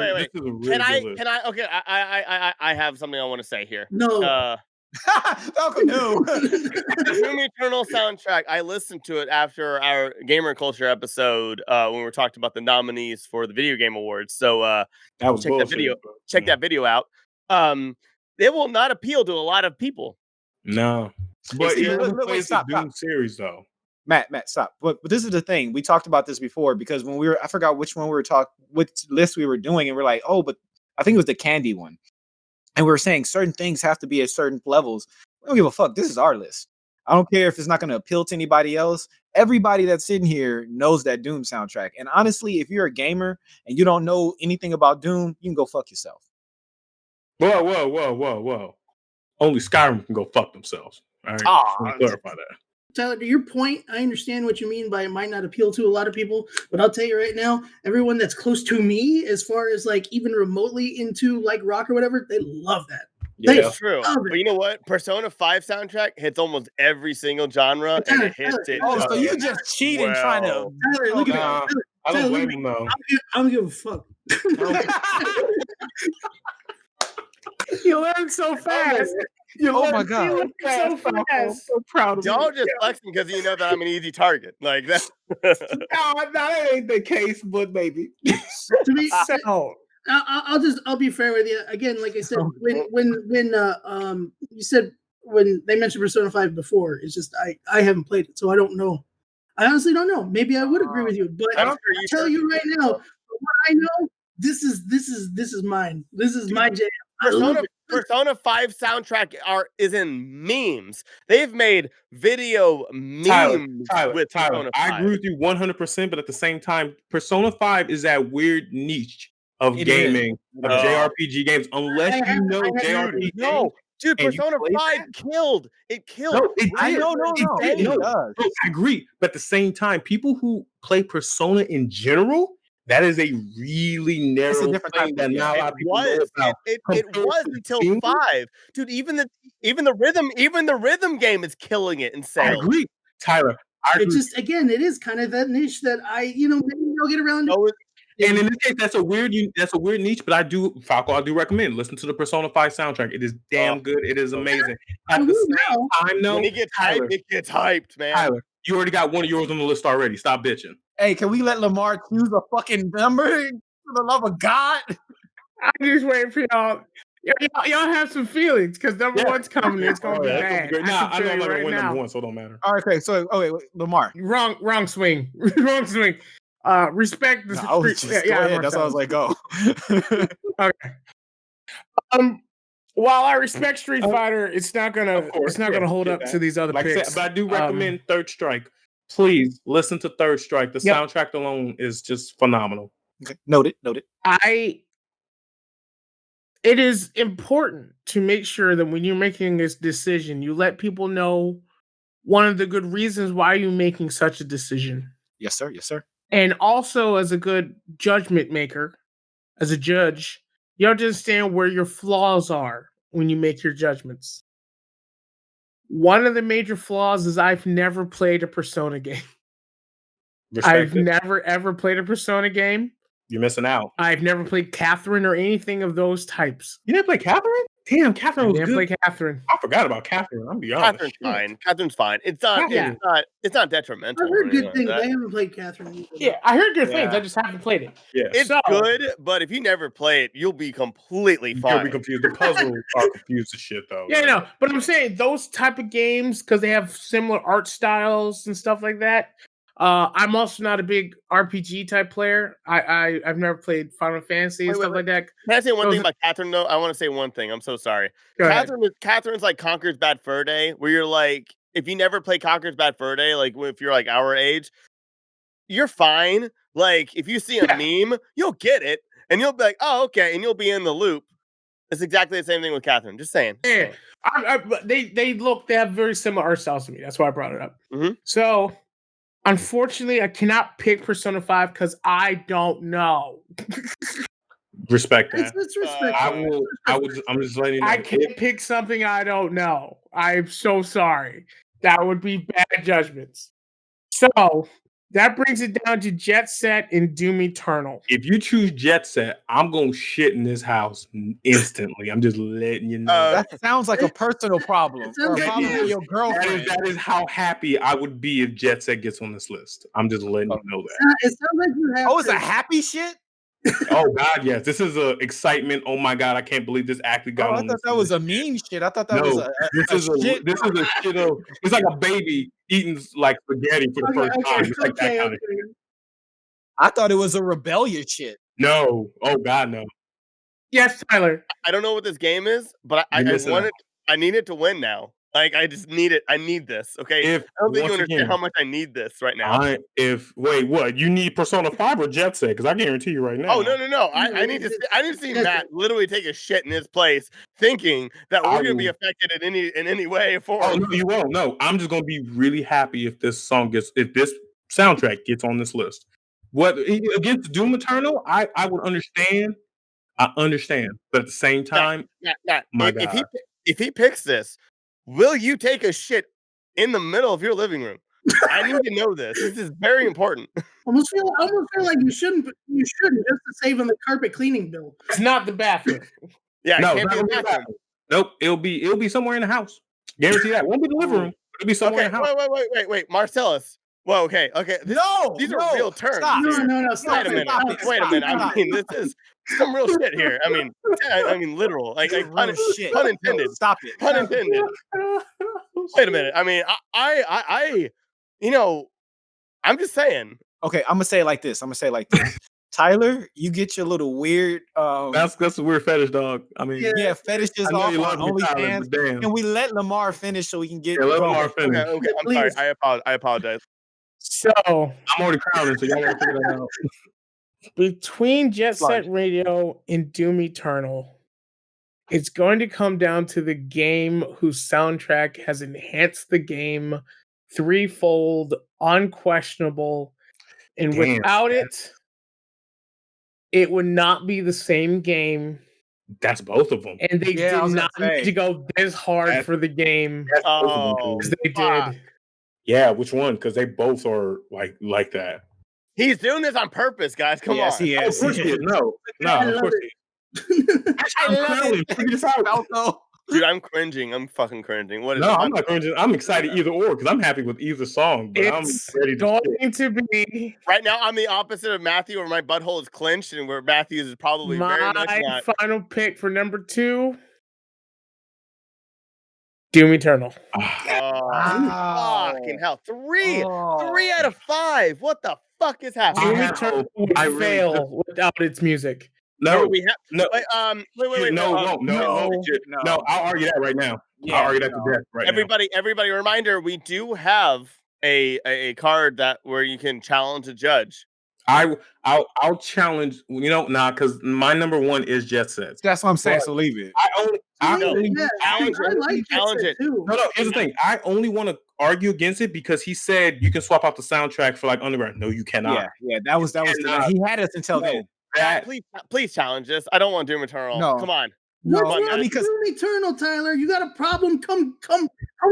Wait. Can I? Okay, I have something I want to say here. No. Falcon, no. Doom Eternal soundtrack. I listened to it after our Gamer Culture episode when we talked about the nominees for the Video Game Awards. So that was check that video out. It will not appeal to a lot of people. No, but it's the Doom series though. Matt, stop. But this is the thing. We talked about this before because when I forgot which one which list we were doing, and we're like, oh, but I think it was the candy one. And we were saying certain things have to be at certain levels. We don't give a fuck. This is our list. I don't care if it's not going to appeal to anybody else. Everybody that's sitting here knows that Doom soundtrack. And honestly, if you're a gamer and you don't know anything about Doom, you can go fuck yourself. Whoa. Only Skyrim can go fuck themselves. All right. Clarify that. Tyler, to your point, I understand what you mean by it might not appeal to a lot of people, but I'll tell you right now, everyone that's close to me, as far as like even remotely into like rock or whatever, they love that. Yeah, that's true. But you know what? Persona 5 soundtrack hits almost every single genre, and it hits it. Oh, so you just cheating trying to... Tyler, look at me. I don't blame him, though. I don't give a fuck. You learn so fast. Oh my god! So fast. So proud of y'all just flexing because you know that I'm an easy target. Like that. No, that ain't the case, but maybe. To be I'll be fair with you. Again, like I said, when you said when they mentioned Persona 5 before, it's just I haven't played it, so I don't know. I honestly don't know. Maybe I would agree with you, but I'll tell you right now, what I know, this is mine. This is my jam. Persona 5 soundtrack is in memes. They've made video memes with Persona 5. I agree with you 100%, but at the same time, Persona 5 is that weird niche of gaming, of JRPG games. Unless you know JRPG. No, dude, Persona 5 killed. It killed. No, it did. No, I agree. But at the same time, people who play Persona in general, that is a really narrow thing that not a lot of people know about. It was until 5. Dude, even the rhythm game is killing it in sales. I agree. Tyler, it is kind of that niche that maybe I'll get around to. And in this case, that's a weird niche, but I do recommend listen to the Persona 5 soundtrack. It is damn good. It is amazing. At the same time, though, when it gets hyped, it gets hyped, man. Tyler, you already got one of yours on the list already. Stop bitching. Hey, can we let Lamar choose a fucking number for the love of God? I'm just waiting for y'all. Y'all have some feelings because number one's coming. It's gonna be that's gonna bad. great. I Nah, can I tell know I'm you not gonna right win number now. one, so it don't matter. All right, okay. So, wait, Lamar. Wrong swing. Wrong swing. Respect the No, I was street. just go ahead. That's why I was like, go. Okay. While I respect Street Fighter, it's not gonna hold up to these other like picks. I said, but I do recommend Third Strike. Please listen to Third Strike. The soundtrack alone is just phenomenal. Okay. Noted. It is important to make sure that when you're making this decision, you let people know one of the good reasons why you're making such a decision. Yes, sir. Yes, sir. And also, as a good judgment maker, as a judge, you have to understand where your flaws are when you make your judgments. One of the major flaws is I've never played a Persona game. I've never ever played a Persona game. You're missing out. I've never played Catherine or anything of those types. You didn't play Catherine? Damn, Catherine was good. I didn't play Catherine. I forgot about Catherine. I'm be honest. Catherine's fine. It's not detrimental. I heard good things. I haven't played Catherine either. Yeah, I heard good things. I just haven't played it. Yeah, it's good, but if you never play it, you'll be completely fine. You'll be confused. The puzzles are confused as shit, though. Yeah, no, but I'm saying those type of games because they have similar art styles and stuff like that. I'm also not a big RPG type player. I've never played Final Fantasy and stuff like that. Can I say one thing about Catherine though? I want to say one thing. I'm so sorry. Catherine's like Conker's Bad Fur Day, where you're like, if you never play Conker's Bad Fur Day, like if you're like our age, you're fine. Like if you see a meme, you'll get it, and you'll be like, oh okay, and you'll be in the loop. It's exactly the same thing with Catherine. Just saying. Yeah, they have very similar art styles to me. That's why I brought it up. Mm-hmm. So. Unfortunately, I cannot pick Persona 5 because I don't know. Respect that. It's respectful. I'm just letting you know. I can't pick something I don't know. I'm so sorry. That would be bad judgments. So that brings it down to Jet Set and Doom Eternal. If you choose Jet Set, I'm gonna shit in this house instantly. I'm just letting you know. That sounds like a personal problem. Or a problem with your girlfriend. That is how happy I would be if Jet Set gets on this list. I'm just letting you know that. It sounds like you have. Oh, it's a happy shit. Oh God, yes. This is a excitement. Oh my God, I can't believe this actually got on. I thought that was a mean shit. I thought that was a shit. This is a shit of. It's like a baby eating like spaghetti for the first time. It's like that kind of shit. I thought it was a rebellious shit. No. Oh God, no. Yes, Tyler. I don't know what this game is, but I need it to win now. Like I just need it. I need this. Okay. I don't think you understand how much I need this right now. Wait, what? You need Persona 5 or Jet Set? Because I guarantee you right now. Oh no. I need to see Matt literally take a shit in his place, thinking that we're gonna be affected in any way. Oh no, you won't. No, I'm just gonna be really happy if this soundtrack gets on this list. What against Doom Eternal? I would understand. I understand, but at the same time, if he picks this, will you take a shit in the middle of your living room? I need to know this. This is very important. Almost feel like you shouldn't just to save on the carpet cleaning bill. It's not the bathroom. Yeah, no, it can't be the bathroom. Nope, it'll be somewhere in the house. Guarantee that. It won't be the living room. It'll be somewhere in the house. Wait, Marcellus. Well, okay. These are real terms. Stop. No, stop. Wait a minute. I mean, this is some real shit here. I mean, literal. Like pun intended. Stop it. Pun intended. Wait a minute. I mean, I I'm just saying. Okay, I'm gonna say it like this. Tyler, you get your little weird. That's a weird fetish, dog. I mean, yeah, fetishes off on OnlyFans, and we let Lamar finish so we can get. Let Lamar finish. Okay. I'm sorry. I apologize. So I'm already crowded, so y'all gotta figure that out. Between Jet Set Radio and Doom Eternal, it's going to come down to the game whose soundtrack has enhanced the game threefold, unquestionable, and without it would not be the same game. That's both of them. And they did not need to go this hard for the game as they did. Yeah, which one? Because they both are like that. He's doing this on purpose, guys. Come on. Yes, he is. No, of course he is. I love it. Falco. Dude, I'm cringing. I'm fucking cringing. What is No, it? I'm not cringing. I'm excited either or because I'm happy with either song, but I'm It's ready to shit. going to be Right now, I'm the opposite of Matthew, where my butthole is clenched, and where Matthew's is probably very much my not. final pick for number 2. Doom Eternal. Oh, Wow. fucking hell! Three Oh. out of 5. What the fuck is happening? Doom have Eternal hope. would I really fail without its music. No, we have. no, Wait, wait. no, it won't. No, it won't. No, Shit. no. No, I'll argue that right now. Yeah, I'll argue that no. to death right Everybody, reminder: we do have a card that where you can challenge a judge. now. I'll challenge. Because my number 1 is Jet Sets. That's what I'm saying. But So leave it. I No, only Yeah, challenge I it. like Jet Challenge Set it. too. No, here's the thing. I only want to argue against it because he said you can swap out the soundtrack for like Underground. No, you cannot. Yeah. That was cannot. he had us until No, then. that Please challenge this. I don't want Doom Eternal. No. Come on. No, What's on, wrong man. with Doom Eternal, Tyler? You got a problem? Come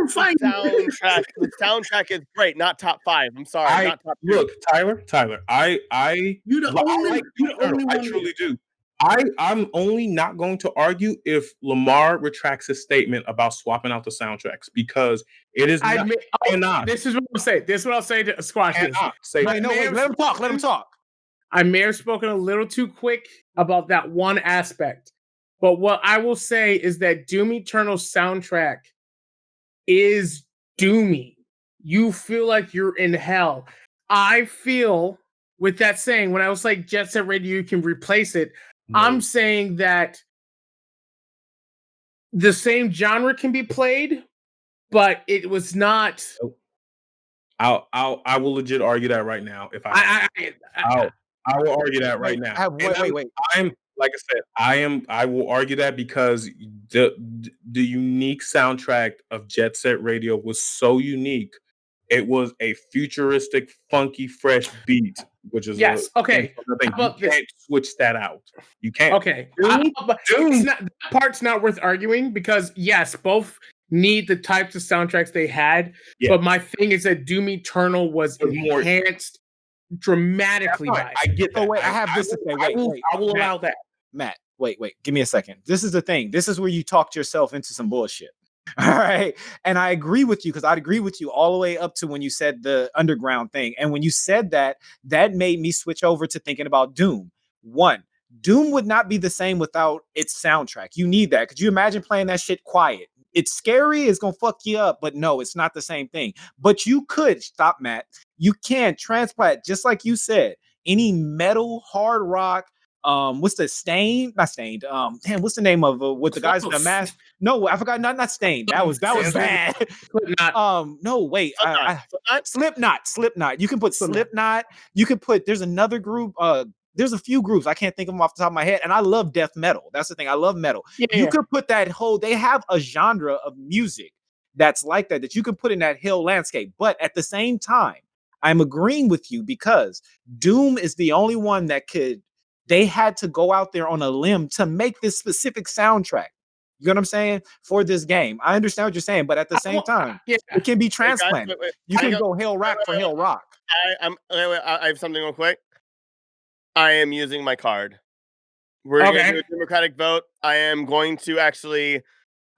find me. The soundtrack is great. Not top 5. I'm sorry. Not top 2. Look, Tyler. I You're the only, like you're the only I one. truly do. I'm only not going to argue if Lamar retracts his statement about swapping out the soundtracks because it is not. Cannot. This is what I'll say. This is what I'll say to squash this. Cannot say Wait, no, wait, let him talk. Let him talk. I may have spoken a little too quick about that one aspect. But what I will say is that Doom Eternal's soundtrack is doomy. You feel like you're in hell. I feel, with that saying, when I was like Jet Set Radio, you can replace it. No. I'm saying that the same genre can be played, but it was not. I will legit argue that right now. If I will argue that right now. Wait. I'm like I said, I will argue that because the unique soundtrack of Jet Set Radio was so unique. It was a futuristic, funky, fresh beat, which is okay. You can't switch that out. You can't. Okay. That part's not worth arguing because yes, both need the types of soundtracks they had. Yeah. But my thing is that Doom Eternal was enhanced dramatically by it. I get that. Oh wait, I have this to say. Wait, I will allow that. Matt, wait. Give me a second. This is the thing. This is where you talked yourself into some bullshit. All right. And I agree with you because I'd agree with you all the way up to when you said the underground thing. And when you said that, that made me switch over to thinking about Doom. One, Doom would not be the same without its soundtrack. You need that. Could you imagine playing that shit quiet? It's scary. It's going to fuck you up. But no, it's not the same thing. But you could, stop, Matt. You can transplant, just like you said, any metal, hard rock, what's the Stained? Not Stained. Damn, what's the name of with the guys in the mask? No, I forgot. Not Stained. That was bad. No, wait. Slipknot. You can put Slipknot. You can put. There's another group. There's a few groups I can't think of them off the top of my head, and I love death metal. That's the thing. I love metal. You could put that whole. They have a genre of music that's like that you can put in that hill landscape, but at the same time, I'm agreeing with you because Doom is the only one that could. They had to go out there on a limb to make this specific soundtrack. You know what I'm saying? For this game. I understand what you're saying, but at the same time, it can be transplanted. You can go Hill Rock for Hill Rock. I have something real quick. I am using my card. We're going to do a democratic vote. I am going to actually,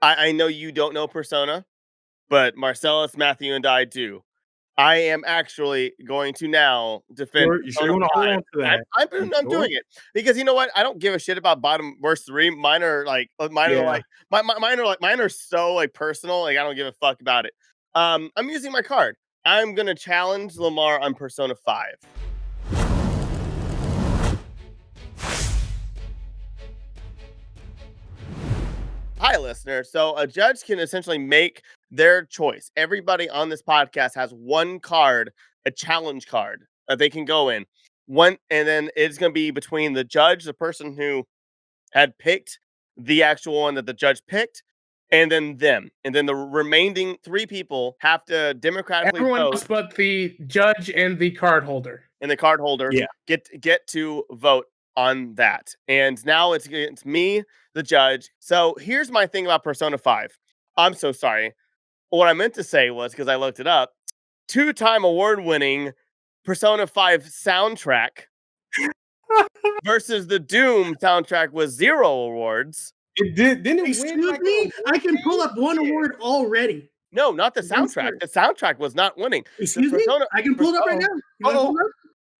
I know you don't know Persona, but Marcellus, Matthew, and I do. I am actually going to now defend. You sure you want to hold on to that? I'm doing it because you know what? I don't give a shit about worst 3. Mine are so like personal. Like I don't give a fuck about it. I'm using my card. I'm gonna challenge Lamar on Persona 5. Hi, listener. So a judge can essentially make their choice. Everybody on this podcast has one card, a challenge card that they can go in. And then it's going to be between the judge, the person who had picked the actual one that the judge picked, and then them. And then the remaining 3 people have to democratically Everyone vote. else but the judge and the card holder. And the card holder get to vote on that. And now it's me, the judge. So here's my thing about Persona 5. I'm so sorry. What I meant to say was, because I looked it up, 2-time award-winning Persona 5 soundtrack versus the Doom soundtrack with 0 awards. It did. Didn't it Excuse win? Like, me, I can pull up one award already. No, not the Against soundtrack. her. The soundtrack was not winning. Excuse me, Persona- I can pull it up right now. You wanna pull it up?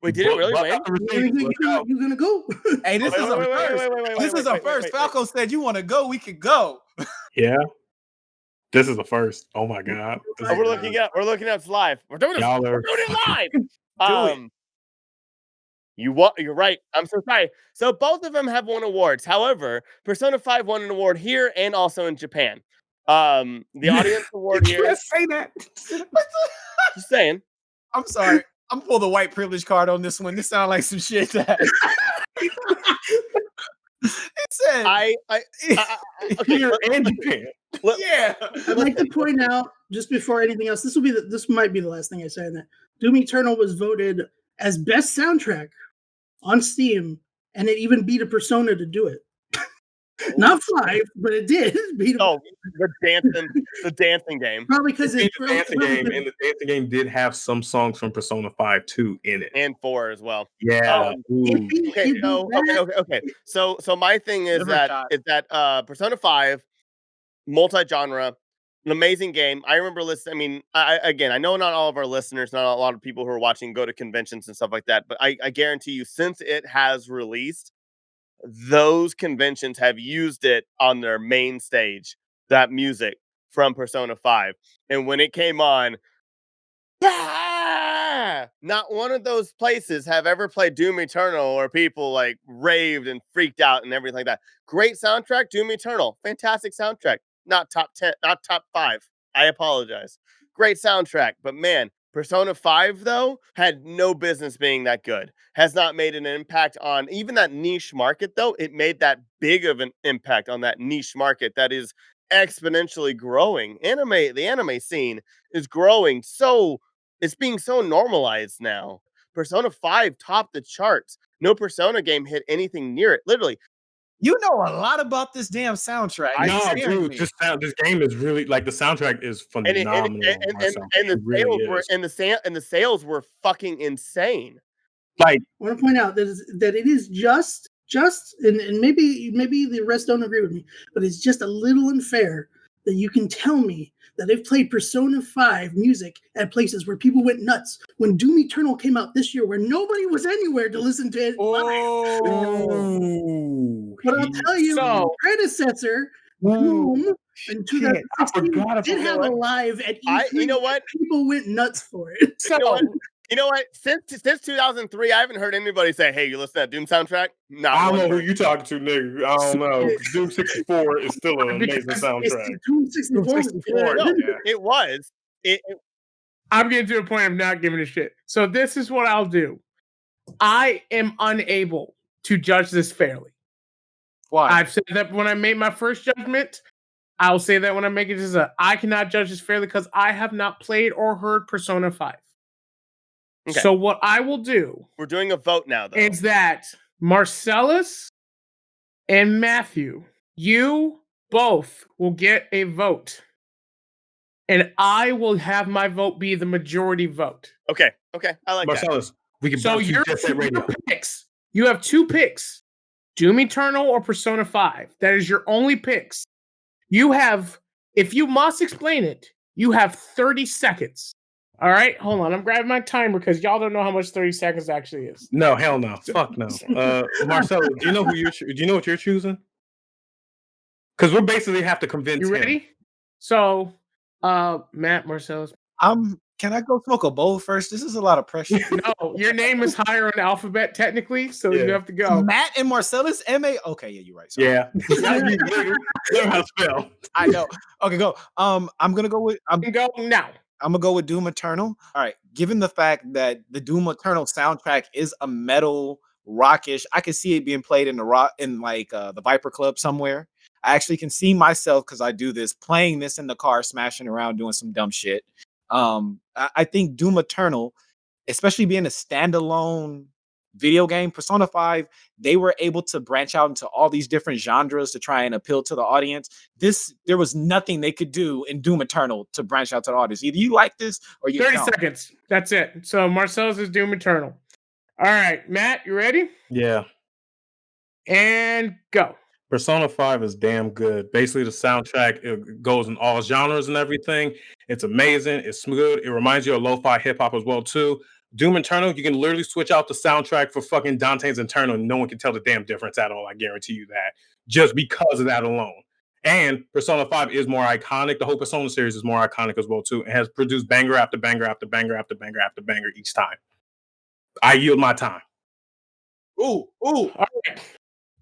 Wait, did it really Bust win? out the You receipts. gonna, Let's you go. gonna, you gonna go? Hey, this is a first. This is a first. Falco said, "You want to go? We could go." Yeah. This is the first. Oh my god. This Oh, is we're the looking first. up. We're looking up live. We're doing it. Y'all We're are doing it live. Do it. You're right. I'm so sorry. So both of them have won awards. However, Persona 5 won an award here and also in Japan. The audience award You here. can't say that. Just saying. I'm sorry. I'm pull the white privilege card on this one. This sounds like some shit that it said. Okay, Here and Japan. Yeah. I'd like to point out, just before anything else, this might be the last thing I say in that. Doom Eternal was voted as best soundtrack on Steam, and it even beat a Persona to do it. Not 5, but it did beat. The dancing game, Probably because It's the dancing game, and the dancing game did have some songs from Persona 5 2 in it. and 4 as well. Yeah. Ooh. Okay. So my thing is Liver that shot. Persona 5, multi-genre, an amazing game. I remember listening. I mean, I know not all of our listeners, not a lot of people who are watching go to conventions and stuff like that, but I guarantee you, since it has released, those conventions have used it on their main stage, that music from Persona 5. And when it came on, not one of those places have ever played Doom Eternal where people like raved and freaked out and everything like that. Great soundtrack, Doom Eternal. Fantastic soundtrack. Not top 10, not top 5. I apologize. Great soundtrack, but man, Persona 5 though had no business being that good. Has not made an impact on even that niche market though. It made that big of an impact on that niche market that is exponentially growing. The anime scene is growing, so it's being so normalized now. Persona 5 topped the charts. No Persona game hit anything near it. Literally, You know a lot about this damn soundtrack. No, It's scaring dude, me. this game is really like the soundtrack is phenomenal. the sales were fucking insane. Like, I want to point out that it is just and maybe the rest don't agree with me, but it's just a little unfair that you can tell me that they've played Persona 5 music at places where people went nuts when Doom Eternal came out this year, where nobody was anywhere to listen to it live. ooh, But I'll tell you, the predecessor, Doom, in 2016, did have a live at E3. You know what? People went nuts for it. You know what? Since 2003, I haven't heard anybody say, "Hey, you listen to that Doom soundtrack?" I don't know who you talking to, nigga. I don't know. Doom 64 is still an amazing soundtrack. Doom 64 was good. No, it was. I'm getting to a point of not giving a shit. So this is what I'll do. I am unable to judge this fairly. Why? I've said that when I made my first judgment. I'll say that when I make it I cannot judge this fairly because I have not played or heard Persona 5. Okay. So what I will do... We're doing a vote now, though. ...is that Marcellus and Matthew, you both will get a vote. And I will have my vote be the majority vote. Okay. I like Marcellus, that. We can so your picks. You have 2 picks. Doom Eternal or Persona 5. That is your only picks. You have, if you must explain it, you have 30 seconds. All right, hold on. I'm grabbing my timer because y'all don't know how much 30 seconds actually is. No, hell no. Fuck no. Marcelo, do you know what you're choosing? Because we basically have to convince you ready? him. So, Matt, Marcellus. Can I go smoke a bowl first? This is a lot of pressure. No, your name is higher in the alphabet technically, so you have to go. Matt and Marcellus, M-A. Okay, yeah, you're right. Sorry. Yeah. Learn how to spell. I know. Okay, go. I'm gonna go with. I'm going now. I'm gonna go with Doom Eternal. All right. Given the fact that the Doom Eternal soundtrack is a metal rockish, I can see it being played in the Viper Club somewhere. I actually can see myself, because I do this, playing this in the car, smashing around, doing some dumb shit. I think Doom Eternal, especially being a standalone video game, Persona 5, they were able to branch out into all these different genres to try and appeal to the audience. There was nothing they could do in Doom Eternal to branch out to the audience. Either you like this or you 30 don't. seconds. That's it. So Marcellus is Doom Eternal. All right, Matt, you ready? Yeah. And go. Persona 5 is damn good. Basically, the soundtrack, it goes in all genres and everything. It's amazing. It's smooth. It reminds you of lo-fi hip-hop as well, too. Doom Eternal, you can literally switch out the soundtrack for fucking Dante's Inferno, and no one can tell the damn difference at all. I guarantee you that. Just because of that alone. And Persona 5 is more iconic. The whole Persona series is more iconic as well, too. It has produced banger after banger after banger after banger after banger each time. I yield my time. Ooh. All right.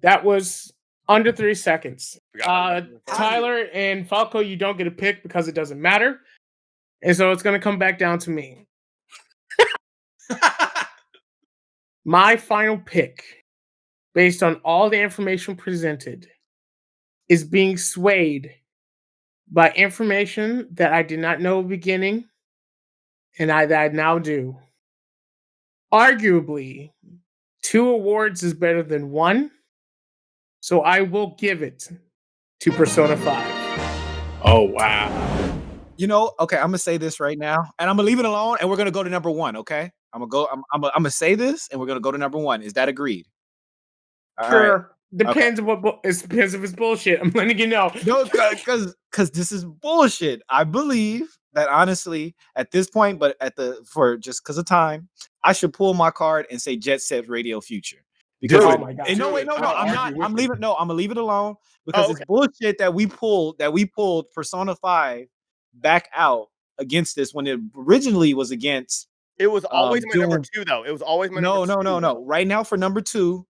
That was under 3 seconds. Tyler and Falco, you don't get a pick because it doesn't matter. And so it's going to come back down to me. My final pick, based on all the information presented, is being swayed by information that I did not know at the beginning and that I now do. Arguably, 2 awards is better than 1, so I will give it to Persona 5. Oh, wow. You know, okay, I'm gonna say this right now, and I'm gonna leave it alone, and we're gonna go to number 1. Okay, I'm gonna say this, and we're gonna go to number 1. Is that agreed? All Sure. right. Depends on what it depends if it's bullshit. I'm letting you know. No, because this is bullshit. I believe that honestly, at this point, but just because of time, I should pull my card and say Jet Set Radio Future. Because Oh my God. no, wait, no, I'll I'm not. argue with I'm you. leaving. No, I'm gonna leave it alone because Oh, it's bullshit that we pulled Persona 5 back out against this when it originally was against. It was always my number Doom. 2, though. It was always my No, number 2. no. Right now for number 2,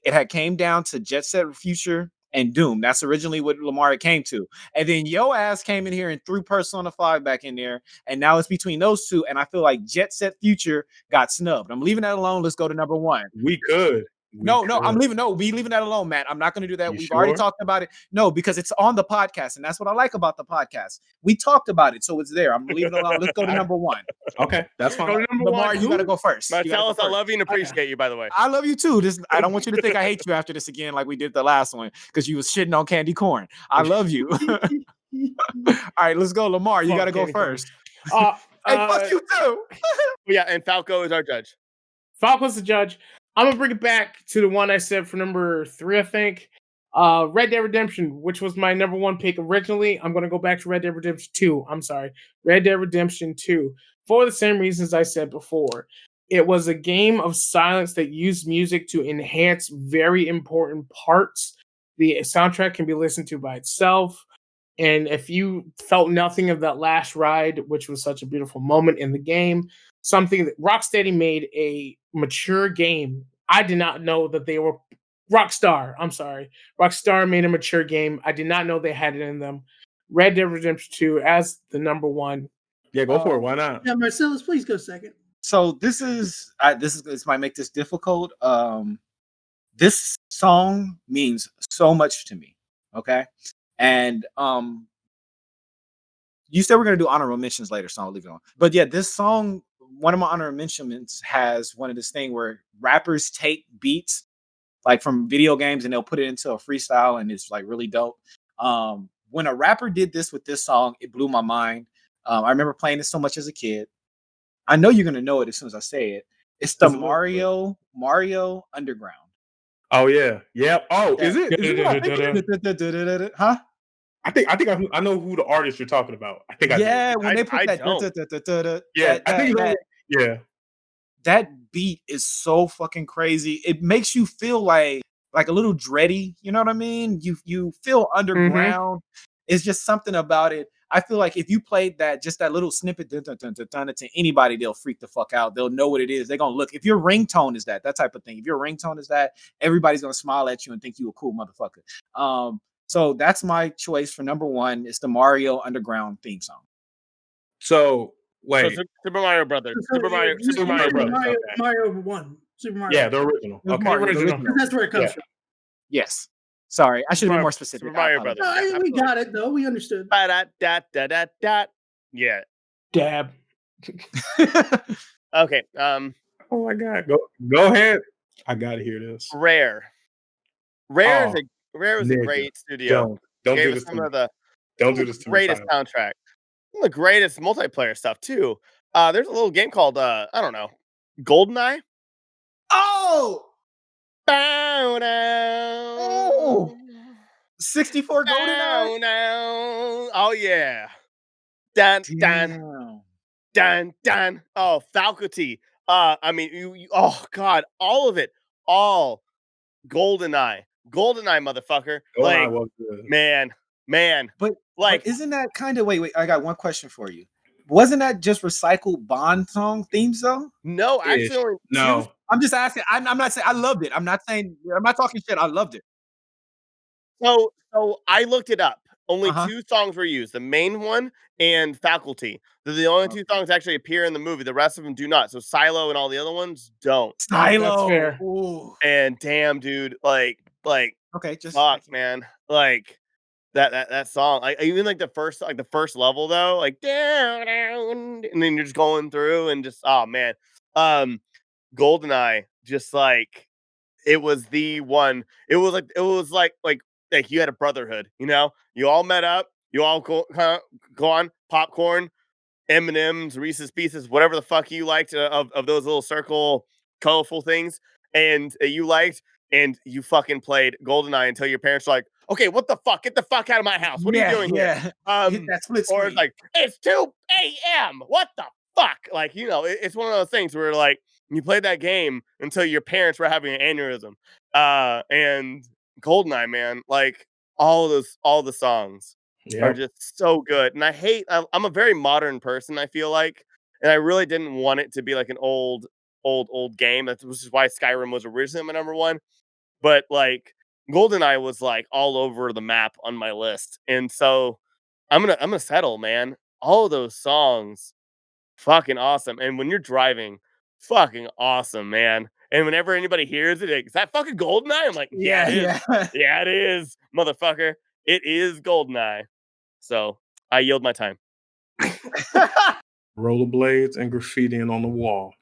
it had came down to Jet Set Future and Doom. That's originally what Lamar came to. And then yo ass came in here and threw Persona 5 back in there. And now it's between those two. And I feel like Jet Set Future got snubbed. I'm leaving that alone. Let's go to number 1. We could. No, I'm leaving. No, we leaving that alone, Matt. I'm not going to do that. You We've already sure? talked about it. No, because it's on the podcast, and that's what I like about the podcast. We talked about it, so it's there. I'm leaving it alone. Let's go to number 1. Okay, that's Go fine. to number Lamar, 1. you got to go first. You gotta go Marcellus, I first. love you and appreciate you, by the way. I love you too. I don't want you to think I hate you after this again, like we did the last one, because you was shitting on candy corn. I love you. All right, let's go, Lamar. You Fuck got to go candy corn. first. Hey, fuck you too. Yeah, and Falco is our judge. Falco's the judge. I'm gonna bring it back to the one I said for number 3, I think. Red Dead Redemption, which was my number 1 pick originally. I'm gonna go back to Red Dead Redemption 2. I'm sorry, Red Dead Redemption 2, for the same reasons I said before. It was a game of silence that used music to enhance very important parts. The soundtrack can be listened to by itself. And if you felt nothing of that last ride, which was such a beautiful moment in the game, something that Rocksteady made a mature game. I did not know that they were Rockstar. I'm sorry. Rockstar made a mature game. I did not know they had it in them. Red Dead Redemption 2 as the number 1. Yeah, go for it. Why not? Yeah, Marcellus, please go second. So this might make this difficult. This song means so much to me. Okay. And you said we're gonna do honorable mentions later, so I'll leave it on. But yeah, this song, one of my honorable mentions has one of this thing where rappers take beats like from video games and they'll put it into a freestyle and it's like really dope. When a rapper did this with this song, it blew my mind. I remember playing this so much as a kid. I know you're gonna know it as soon as I say it. It's the Mario Underground. Oh yeah, yep. Oh, is it? Huh? I think I know who the artist you're talking about. I think Yeah, I when they put I that, don't. yeah, I think yeah. That beat is so fucking crazy. It makes you feel like a little dready. You know what I mean? You feel underground. It's just something about it. I feel like if you played that, just that little snippet to anybody, they'll freak the fuck out. They'll know what it is. They're gonna look. If your ringtone is that type of thing. If your ringtone is that, everybody's gonna smile at you and think you a cool motherfucker. So that's my choice for number 1. It's the Mario Underground theme song. So wait, So Super Mario Brothers. Super Mario Brothers. Okay. Mario 1. Super Mario. Yeah, the original. The Okay, Mario, the original. original. That's where it comes Yeah. from. Yes. Sorry, I should have been more specific. Super Mario I Brothers. apologize. No, we got it though. We understood. Ba-da-da-da-da-da. Yeah. Dab. Okay. Oh my god, go ahead. I gotta hear this. Rare. Rare is a nigga, great studio. Don't Gave do us this to some me. of the Don't do this to me. greatest Tyler. soundtrack. Some of the greatest multiplayer stuff too. There's a little game called I don't know, GoldenEye. Oh, Bow down. Oh. 64 GoldenEye. Oh yeah. Dun dun Damn. dun dun. Oh, faculty. I mean, oh god, all of it, all GoldenEye, motherfucker. GoldenEye Like, was good. man. But Like, isn't that kind of wait? I got one question for you. Wasn't that just recycled Bond song themes though? no, Ish. actually, only two. No. I'm just asking. I'm not saying I loved it. I'm not saying I'm not talking shit. I loved it. So I looked it up. Only Uh-huh. 2 songs were used, the main one and Faculty. They're the only 2 Okay. songs actually appear in the movie. The rest of them do not. So Silo and all the other ones don't. That's Stylo. fair. Ooh. And damn, dude, like, Okay, just fuck, man, like that song, like even like the first level though, like down, down, and then you're just going through and just oh man, GoldenEye, just like it was the one. It was like you had a brotherhood, you know. You all met up. You all go on popcorn, M&Ms, Reese's Pieces, whatever the fuck you liked of those little circle colorful things, and you liked, and you fucking played GoldenEye until your parents were like, "Okay, what the fuck? Get the fuck out of my house! What are you doing here?" yeah. Hit that split Or it's screen. like, "It's 2 a.m. What the fuck?" Like, it's one of those things where like you played that game until your parents were having an aneurysm. And GoldenEye, man, like all the songs are Yeah. just so good. And I'm a very modern person, I feel like. And I really didn't want it to be like an old game. Which is why Skyrim was originally my number one. But like GoldenEye was like all over the map on my list. And so I'm gonna settle, man. All of those songs, fucking awesome. And when you're driving, fucking awesome, man. And whenever anybody hears it, like, is that fucking GoldenEye? I'm like, yeah, it is. Yeah. Yeah, it is, motherfucker. It is GoldenEye. So I yield my time. Rollerblades and graffitiing on the wall.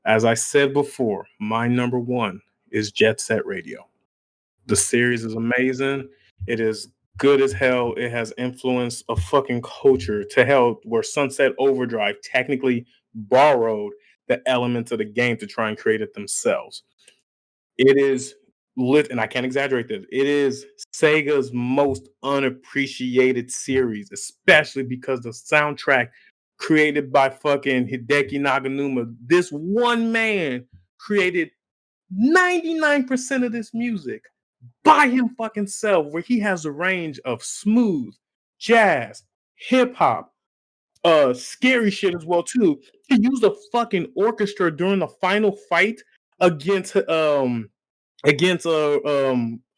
As I said before, my number one is Jet Set Radio. The series is amazing. It is good as hell. It has influenced a fucking culture to hell where Sunset Overdrive technically borrowed the elements of the game to try and create it themselves. It is lit, and I can't exaggerate this. It is Sega's most unappreciated series, especially because the soundtrack created by fucking Hideki Naganuma. This one man created 99% of this music by him fucking self, where he has a range of smooth, jazz, hip hop, scary shit as well too. He used a fucking orchestra during the final fight against I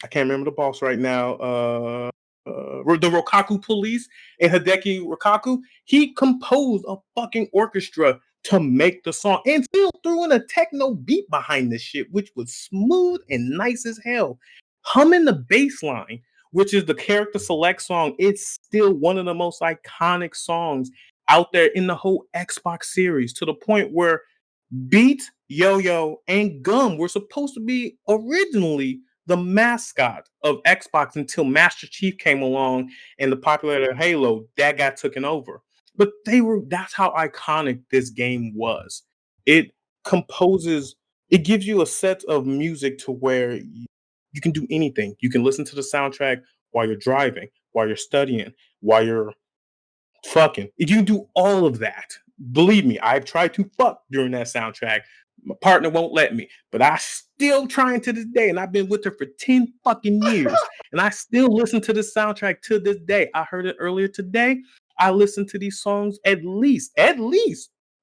can't remember the boss right now. The Rokaku police and Hideki Rokaku. He composed a fucking orchestra to make the song and still threw in a techno beat behind this shit, which was smooth and nice as hell. Humming the bass line, which is the character select song, it's still one of the most iconic songs out there in the whole Xbox series, to the point where Beat, Yo-Yo, and Gum were supposed to be originally the mascot of Xbox until Master Chief came along and the popularity of Halo that got taken over. But that's how iconic this game was. It composes, it gives you a set of music to where you can do anything. You can listen to the soundtrack while you're driving, while you're studying, while you're fucking. You can do all of that. Believe me, I've tried to fuck during that soundtrack. My partner won't let me, but I still trying to this day, and I've been with her for 10 fucking years, and I still listen to this soundtrack to this day. I heard it earlier today. I listen to these songs at least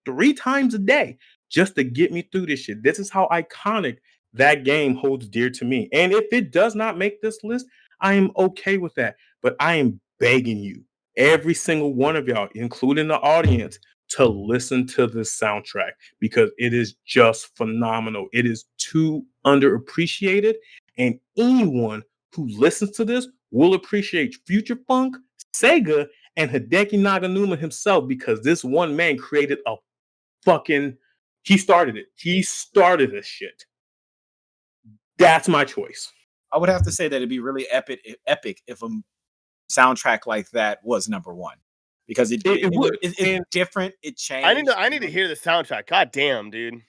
3 times a day just to get me through this shit. This is how iconic that game holds dear to me. And if it does not make this list, I am okay with that. But I am begging you, every single one of y'all, including the audience, to listen to this soundtrack because it is just phenomenal. It is too underappreciated, and anyone who listens to this will appreciate Future Funk, Sega, and Hideki Naganuma himself, because this one man created a fucking. He started it. He started this shit. That's my choice. I would have to say that it'd be really epic if a soundtrack like that was number one. because It would. it's And different. It changed. I need to hear the soundtrack. God damn, dude.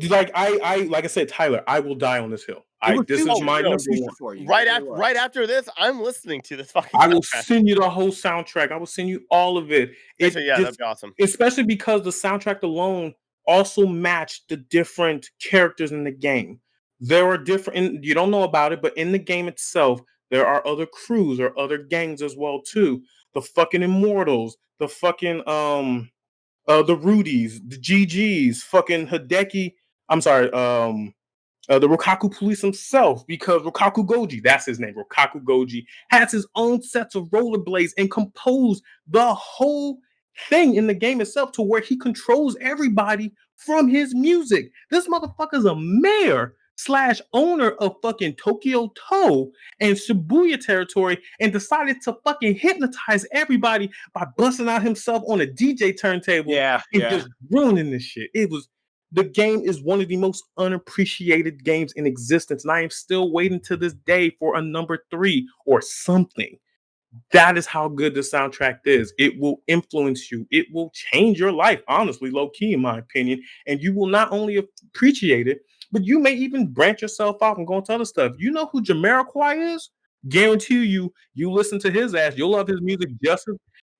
like I said, Tyler, I will die on this hill. This is my number one. for you. Right after this, I'm listening to this fucking I will soundtrack. send you the whole soundtrack. I will send you all of it. Actually, yeah, that'd be awesome. Especially because the soundtrack alone also matched the different characters in the game. There are different, you don't know about it, but in the game itself, there are other crews or other gangs as well too. The fucking Immortals, the fucking the Rudies, the GGs, fucking Hideki. I'm sorry, the Rokaku Police himself, because Rokaku Goji, that's his name, Rokaku Goji, has his own sets of rollerblades and composed the whole thing in the game itself to where he controls everybody from his music. This motherfucker's a mayor slash owner of fucking Tokyo To and Shibuya territory and decided to fucking hypnotize everybody by busting out himself on a DJ turntable and just ruining this shit. The game is one of the most unappreciated games in existence, and I am still waiting to this day for a number 3 or something. That is how good the soundtrack is. It will influence you. It will change your life, honestly, low key, in my opinion. And you will not only appreciate it, but you may even branch yourself off and go into other stuff. You know who Jamiroquai is? Guarantee you listen to his ass, you'll love his music just as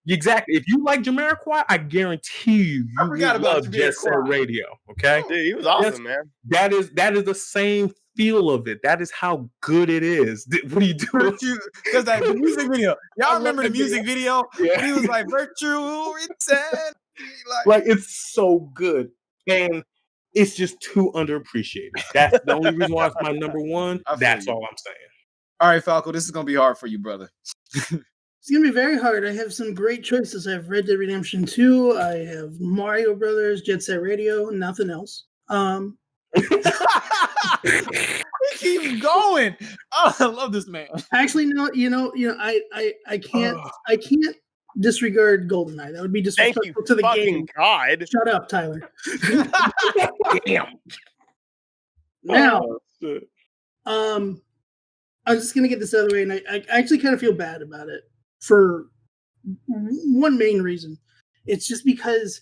exactly. If you like Jamiroquai, I guarantee you will love Jet Set Radio. Okay, dude, he was awesome, man. That is the same feel of it. That is how good it is. What are you doing? Because like the music video, y'all remember the music video? Yeah. He was like virtue insanity, like it's so good, and it's just too underappreciated. That's the only reason why it's my number one. That's all I'm saying. All right, Falco, this is gonna be hard for you, brother. It's going to be very hard. I have some great choices. I have Red Dead Redemption 2. I have Mario Brothers, Jet Set Radio, nothing else. We keep going. Oh, I love this man. Actually, no, I can't disregard GoldenEye. That would be disrespectful to the game. God. Shut up, Tyler. Damn. Now, I'm just going to get this out of the way, and I actually kind of feel bad about it. For one main reason. It's just because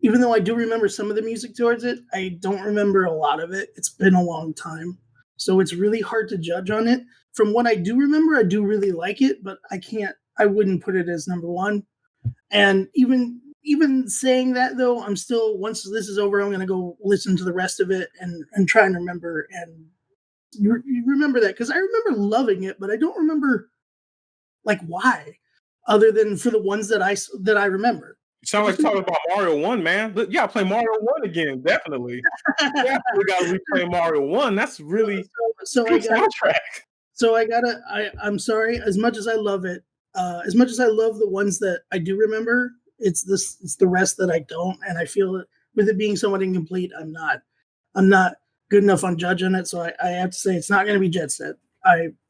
even though I do remember some of the music towards it, I don't remember a lot of it. It's been a long time. So it's really hard to judge on it. From what I do remember, I do really like it, but I wouldn't put it as number one. And even saying that though, I'm still, once this is over, I'm going to go listen to the rest of it and try and remember. And you remember that, because I remember loving it, but I don't remember like why, other than for the ones that I remember. You sound like talking about Mario 1, man. Yeah, play Mario 1 again, definitely. Yeah, we gotta replay Mario 1. That's really good soundtrack. So I'm sorry, as much as I love it, as much as I love the ones that I do remember, it's the rest that I don't, and I feel it, with it being somewhat incomplete, I'm not good enough on judging it, so I have to say it's not going to be Jet Set.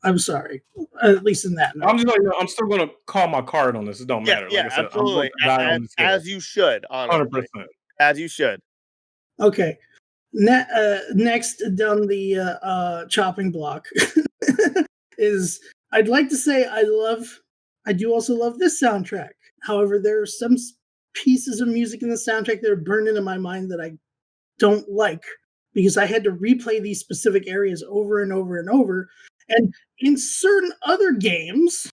I'm sorry, at least in that. I'm still going to call my card on this. It don't matter. Yeah, like I said, absolutely. As you should, honestly. 100%. As you should. Okay. Next down the chopping block is, I'd like to say I do also love this soundtrack. However, there are some pieces of music in the soundtrack that are burned into my mind that I don't like, because I had to replay these specific areas over and over and over. And in certain other games,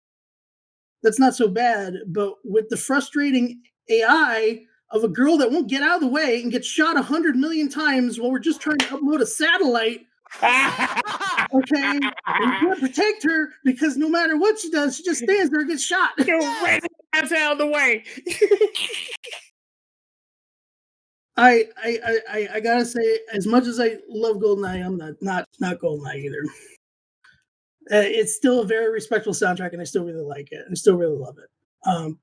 that's not so bad, but with the frustrating AI of a girl that won't get out of the way and gets shot 100 million times while we're just trying to upload a satellite. Okay, you can't protect her because no matter what she does, she just stands there and gets shot. You're right out of the way. I gotta say, as much as I love GoldenEye, I'm not GoldenEye either. It's still a very respectful soundtrack, and I still really like it. I still really love it.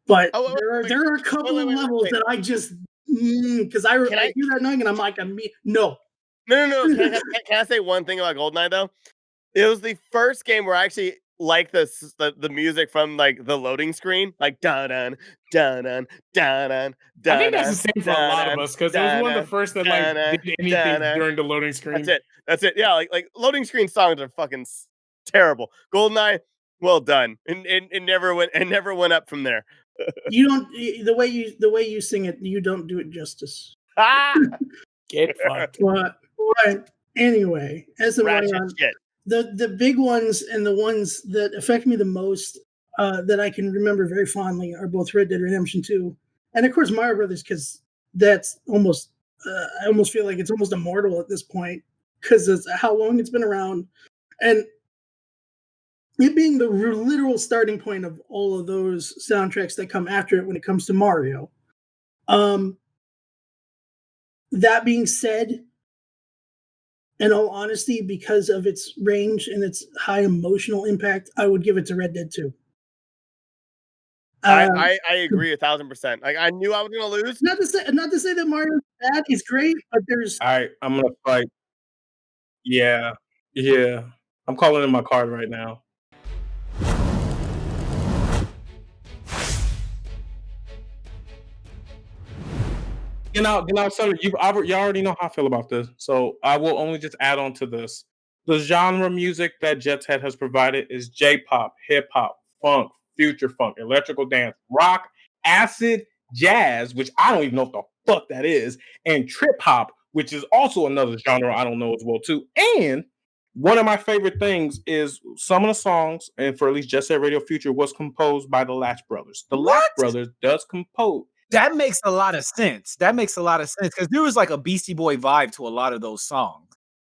But there are a couple of levels that I just, because I hear that knowing, and I'm like, no. Can I say one thing about GoldenEye though? It was the first game where I actually like the music from like the loading screen, like dun dun dun dun dun dun. I think that's the same for a lot of us, because it was one of the first that like did anything during the loading screen. That's it. Yeah, like loading screen songs are fucking terrible. GoldenEye, well done, and never went up from there. You don't the way you sing it. You don't do it justice. Get fucked. But anyway, as I'm going Ratchet on, shit. the big ones and the ones that affect me the most that I can remember very fondly are both Red Dead Redemption 2 and of course Mario Brothers, because that's almost I almost feel like it's almost immortal at this point because of how long it's been around, and it being the literal starting point of all of those soundtracks that come after it when it comes to Mario. Um, that being said, in all honesty, because of its range and its high emotional impact, I would give it to Red Dead 2. I agree 1,000%. Like, I knew I was gonna lose. Not to say that Mario's bad, he's great, but there's All right, I'm gonna fight. Yeah, yeah. I'm calling in my card right now. So you already know how I feel about this. So I will only just add on to this. The genre music that Jet Set has provided is J-pop, hip hop, funk, future funk, electrical dance, rock, acid, jazz, which I don't even know what the fuck that is, and trip hop, which is also another genre I don't know as well too. And one of my favorite things is some of the songs, and for at least Jet Set Radio Future, was composed by the Latch Brothers. The Latch Brothers does compose. That makes a lot of sense. That makes a lot of sense because there was like a Beastie Boy vibe to a lot of those songs.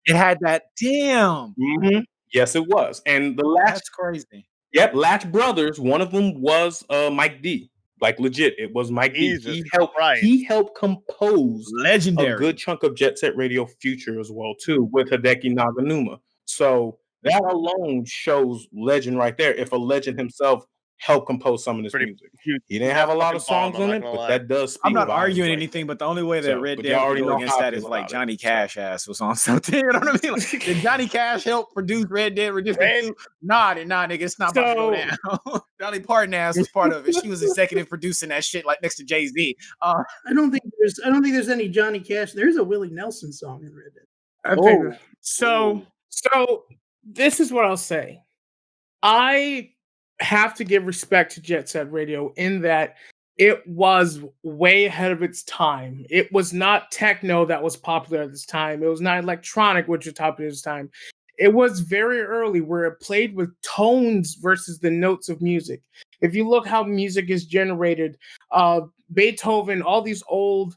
It had that damn. Mm-hmm. Yes, it was. And the Latch, That's crazy. yep, Latch Brothers. One of them was Mike D. Like legit, it was Mike D. Jesus Christ. He helped compose a Legendary. good chunk of Jet Set Radio Future as well too, with Hideki Naganuma. So that alone shows legend right there. If a legend himself helped compose some of this Pretty music, huge. he didn't have a lot of Fucking bomb, songs I'm on not it, gonna but lie. that does speak. I'm not volumes arguing right anything, there. but the only way that So, Red but Dead y'all would already go know against how I that is feel like about it. Johnny So- Cash ass was on something. You know what I mean? Like, did Johnny Cash help produce Red Dead Redemption Ran- 2? Nah, nigga, it's not about to go So- down. Dolly Parton ass was part of it. She was executive producing that shit like next to Jay-Z. I don't think there's any Johnny Cash. There's a Willie Nelson song in Red Dead. I figured. So this is what I'll say. I have to give respect to Jet Set Radio in that it was way ahead of its time. It was not techno that was popular at this time. It was not electronic, which was popular at this time. It was very early where it played with tones versus the notes of music. If you look how music is generated, Beethoven, all these old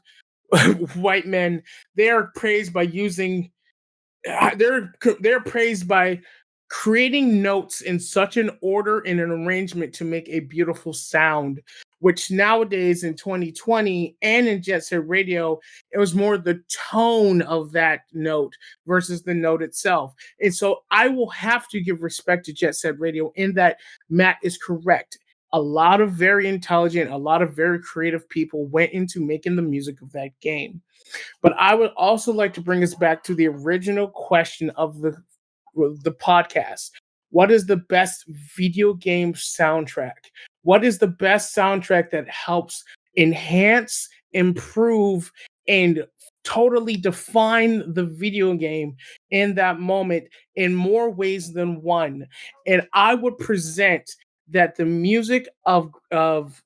white men, they are praised by using they're praised by creating notes in such an order and an arrangement to make a beautiful sound, which nowadays in 2020 and in Jet Set Radio, it was more the tone of that note versus the note itself. And so I will have to give respect to Jet Set Radio in that Matt is correct. A lot of very intelligent, a lot of very creative people went into making the music of that game. But I would also like to bring us back to the original question of the podcast. What is the best video game soundtrack? What is the best soundtrack that helps enhance, improve, and totally define the video game in that moment in more ways than one? And I would present that the music of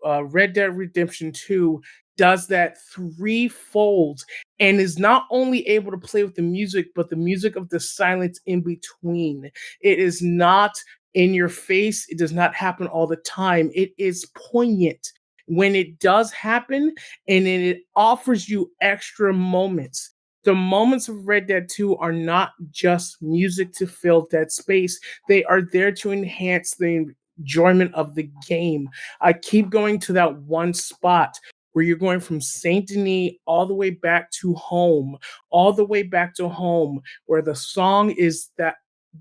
Red Dead Redemption 2 does that threefold and is not only able to play with the music, but the music of the silence in between. It is not in your face. It does not happen all the time. It is poignant when it does happen, and then it offers you extra moments. The moments of Red Dead 2 are not just music to fill that space. They are there to enhance the enjoyment of the game. I keep going to that one spot where you're going from Saint Denis all the way back to home, where the song is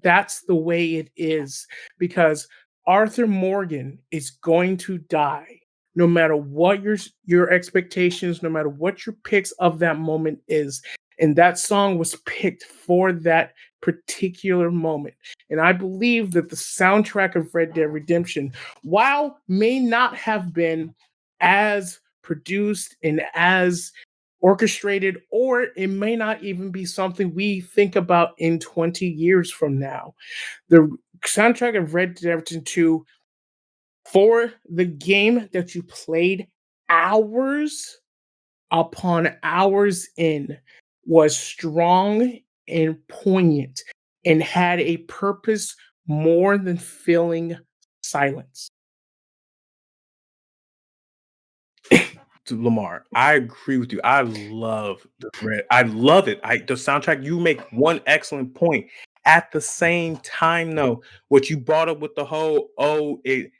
that's the way it is, because Arthur Morgan is going to die. No matter what your expectations, no matter what your picks of that moment is. And that song was picked for that particular moment. And I believe that the soundtrack of Red Dead Redemption, while may not have been as produced and as orchestrated, or it may not even be something we think about in 20 years from now. The soundtrack of Red Dead Redemption 2 For the game that you played hours upon hours in was strong and poignant and had a purpose more than filling silence. To Lamar, I agree with you. I love I love it. The soundtrack. You make one excellent point. At the same time, though, what you brought up with the whole it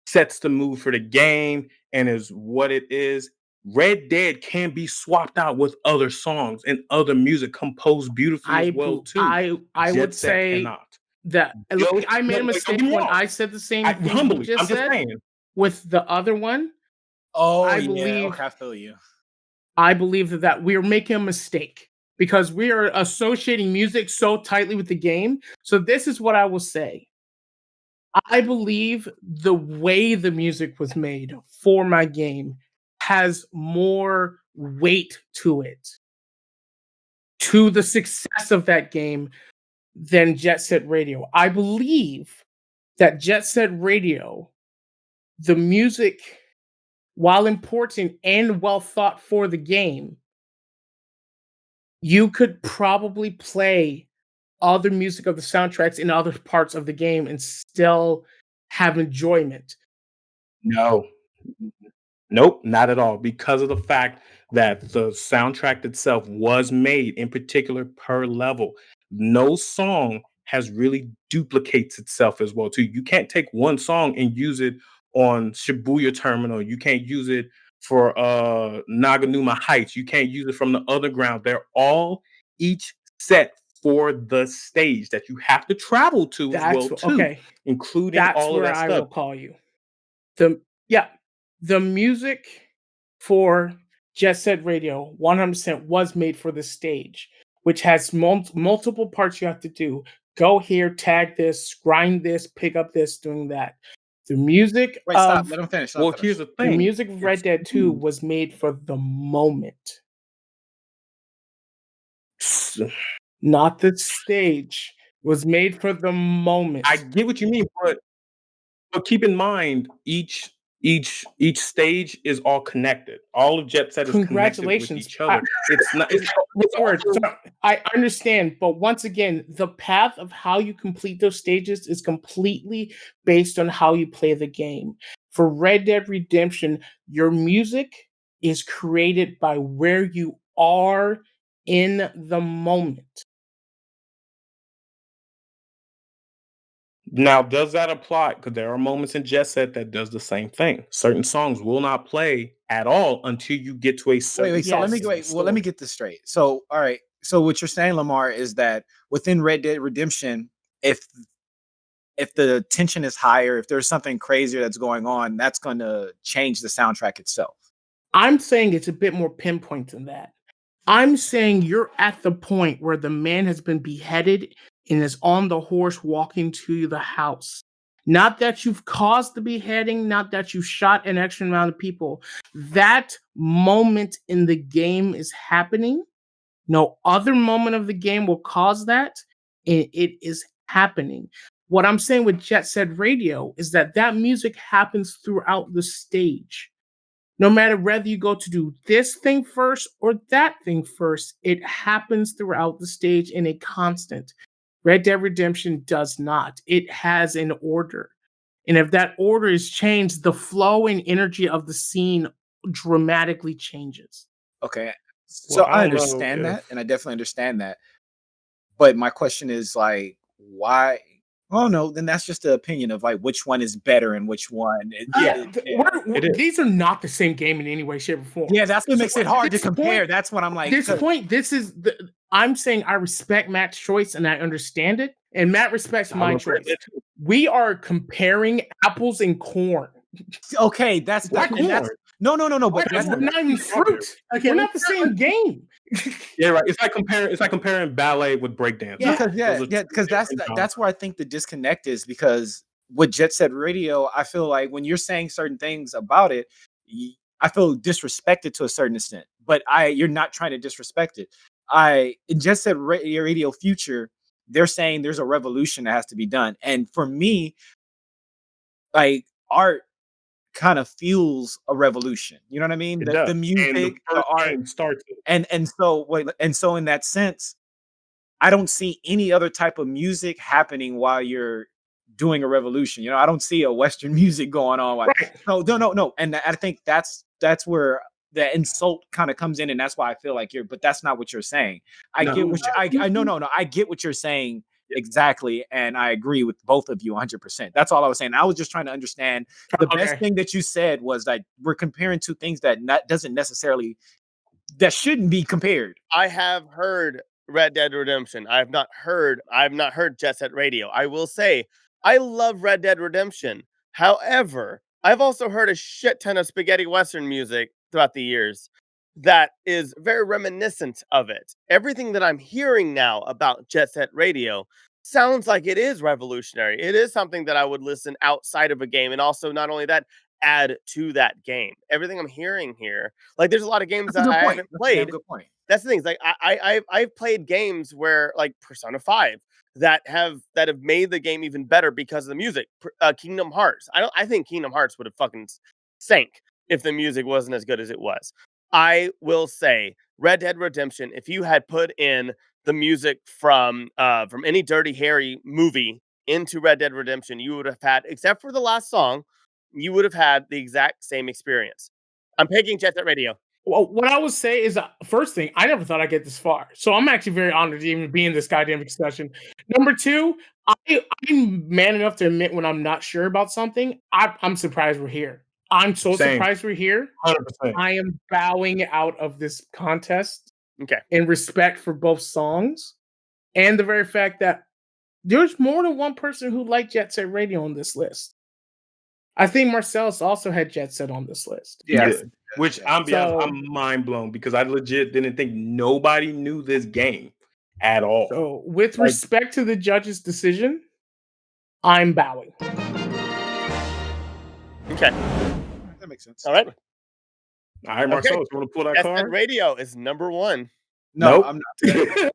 sets the mood for the game and is what it is. Red Dead can be swapped out with other songs and other music composed beautifully as well too. I would Jet Set say cannot. that Yo, look, I made a don't mistake get me when wrong. I said the same thing you Humbly, just I'm just said saying. with the other one. Oh I yeah, believe okay, I feel you. I believe that we are making a mistake because we are associating music so tightly with the game. So this is what I will say. I believe the way the music was made for my game has more weight to it, to the success of that game than Jet Set Radio. I believe that Jet Set Radio, the music, while important and well thought for the game, you could probably play other music of the soundtracks in other parts of the game and still have enjoyment. No. Nope, not at all. Because of the fact that the soundtrack itself was made in particular per level. No song has really duplicates itself as well too. You can't take one song and use it on Shibuya Terminal. You can't use it for Naganuma Heights. You can't use it from the other ground. They're all each set for the stage that you have to travel to as well too, Okay. including That's all of where that I stuff. will call you. The music for Jet Set Radio 100% was made for the stage, which has multiple parts you have to do. Go here, tag this, grind this, pick up this, doing that. The music Wait, stop. of Let him finish. Well, here's the the thing. music of Red Dead 2 was made for the moment, not the stage. It was made for the moment. I get what you mean, but keep in mind each stage is all connected. All of Jet Set is connected with Congratulations. each other. It's not. It's Word. also, So I understand, but once again, the path of how you complete those stages is completely based on how you play the game. For Red Dead Redemption, your music is created by where you are in the moment. now, does that apply? Because there are moments in Jet Set that does the same thing. Certain songs will not play at all until you get to a certain. Wait. So let me Yes. wait. Well, let me get this straight. So, all right. So what you're saying, Lamar, is that within Red Dead Redemption, if the tension is higher, if there's something crazier that's going on, that's going to change the soundtrack itself. I'm saying it's a bit more pinpoint than that. I'm saying you're at the point where the man has been beheaded and is on the horse walking to the house. Not that you've caused the beheading, not that you shot an extra amount of people. That moment in the game is happening. No other moment of the game will cause that. And it is happening. What I'm saying with Jet Set Radio is that music happens throughout the stage. No matter whether you go to do this thing first or that thing first, it happens throughout the stage in a constant. Red Dead Redemption does not. It has an order. And if that order is changed, the flow and energy of the scene dramatically changes. Okay. So Well, I I don't know understand that, if and I definitely understand that. But my question is like, why? Oh no, then that's just the opinion of like which one is better and which one. Yeah, it is. these are not the same game in any way, shape, or form. Yeah, that's what makes it hard to this compare. point- That's what I'm like. This point, I'm saying I respect Matt's choice and I understand it, and Matt respects I my love Red choice. Dead too. We are comparing apples and corn. Okay, that's What and that's corn? no. But We're that's not even fruit. Okay, We're not the same game. Yeah, right. It's like comparing ballet with breakdance. Yeah. because Those are two because different that's where I think the disconnect is because with Jet Set Radio, I feel like when you're saying certain things about it, I feel disrespected to a certain extent. But you're not trying to disrespect it. In Jet Set Radio Future, they're saying there's a revolution that has to be done, and for me, like art kind of fuels a revolution. You know what I mean? It The does. music, And the the first art, game starts it. and so in that sense, I don't see any other type of music happening while you're doing a revolution. You know, I don't see a Western music going on. Like, Right. no. And I think that's where the insult kind of comes in, and that's why I feel like but that's not what you're saying. I No. get what no, I get what you're saying exactly, and I agree with both of you 100%. That's all I was saying. I was just trying to understand. The best Okay. thing that you said was that we're comparing two things that shouldn't be compared. I have heard Red Dead Redemption. I've not heard Jet Set Radio. I will say I love Red Dead Redemption. However, I've also heard a shit ton of spaghetti western music throughout the years that is very reminiscent of it. Everything that I'm hearing now about Jet Set Radio sounds like it is revolutionary. It is something that I would listen outside of a game, and also not only that, add to that game. Everything I'm hearing here, like there's a lot of games That's a that good I point. haven't That's a damn played. good point. That's the thing. Like I've played games where like Persona 5 that have made the game even better because of the music. Kingdom Hearts. I think Kingdom Hearts would have fucking sank if the music wasn't as good as it was. I will say Red Dead Redemption, if you had put in the music from any Dirty Harry movie into Red Dead Redemption, you would have had, except for the last song, you would have had the exact same experience. I'm picking Jet Set Radio. Well, what I would say is, first thing, I never thought I'd get this far. So I'm actually very honored to even be in this goddamn discussion. Number two, I'm man enough to admit when I'm not sure about something. I'm surprised we're here. I'm so Same. surprised we're here. 100%. I am bowing out of this contest Okay. in respect for both songs and the very fact that there's more than one person who liked Jet Set Radio on this list. I think Marcellus also had Jet Set on this list. Yes. Yeah. Which I'm mind blown because I legit didn't think nobody knew this game at all. So, with respect to the judge's decision, I'm bowing. Okay. That makes sense. All right. All right, Marcel, you want to pull that Jet card? Set Radio is number one. No, Nope. I'm not.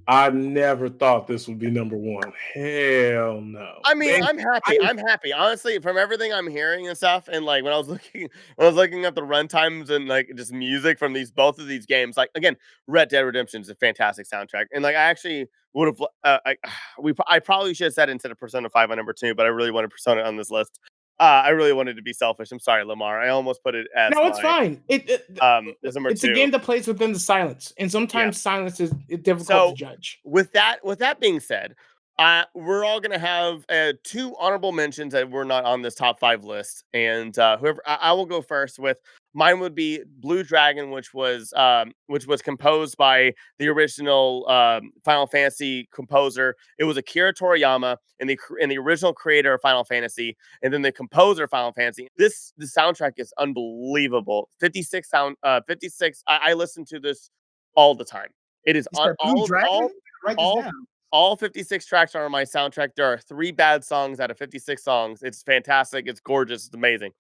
I never thought this would be number one. Hell no. I mean, Man, I'm happy. I'm happy. Honestly, from everything I'm hearing and stuff, and like when I was looking at the run times and like just music from both of these games, like again, Red Dead Redemption is a fantastic soundtrack. And like I actually would have I probably should have said instead of Persona 5 on number 2, but I really wanted Persona on this list. I really wanted to be selfish. I'm sorry, Lamar. I almost put it as No, it's fine. as number It's 2. a game that plays within the silence, and sometimes silence is difficult to judge. With that being said, we're all gonna have 2 honorable mentions that were not on this top 5 list, and whoever I will go first with. Mine would be Blue Dragon, which was composed by the original Final Fantasy composer. It was Akira Toriyama and the original creator of Final Fantasy, and then the composer of Final Fantasy. The soundtrack is unbelievable. 56 sound 56. I listen to this all the time. It is on Blue Dragon? Write this down. all 56 tracks are on my soundtrack. There are 3 bad songs out of 56 songs. It's fantastic. It's gorgeous. It's amazing.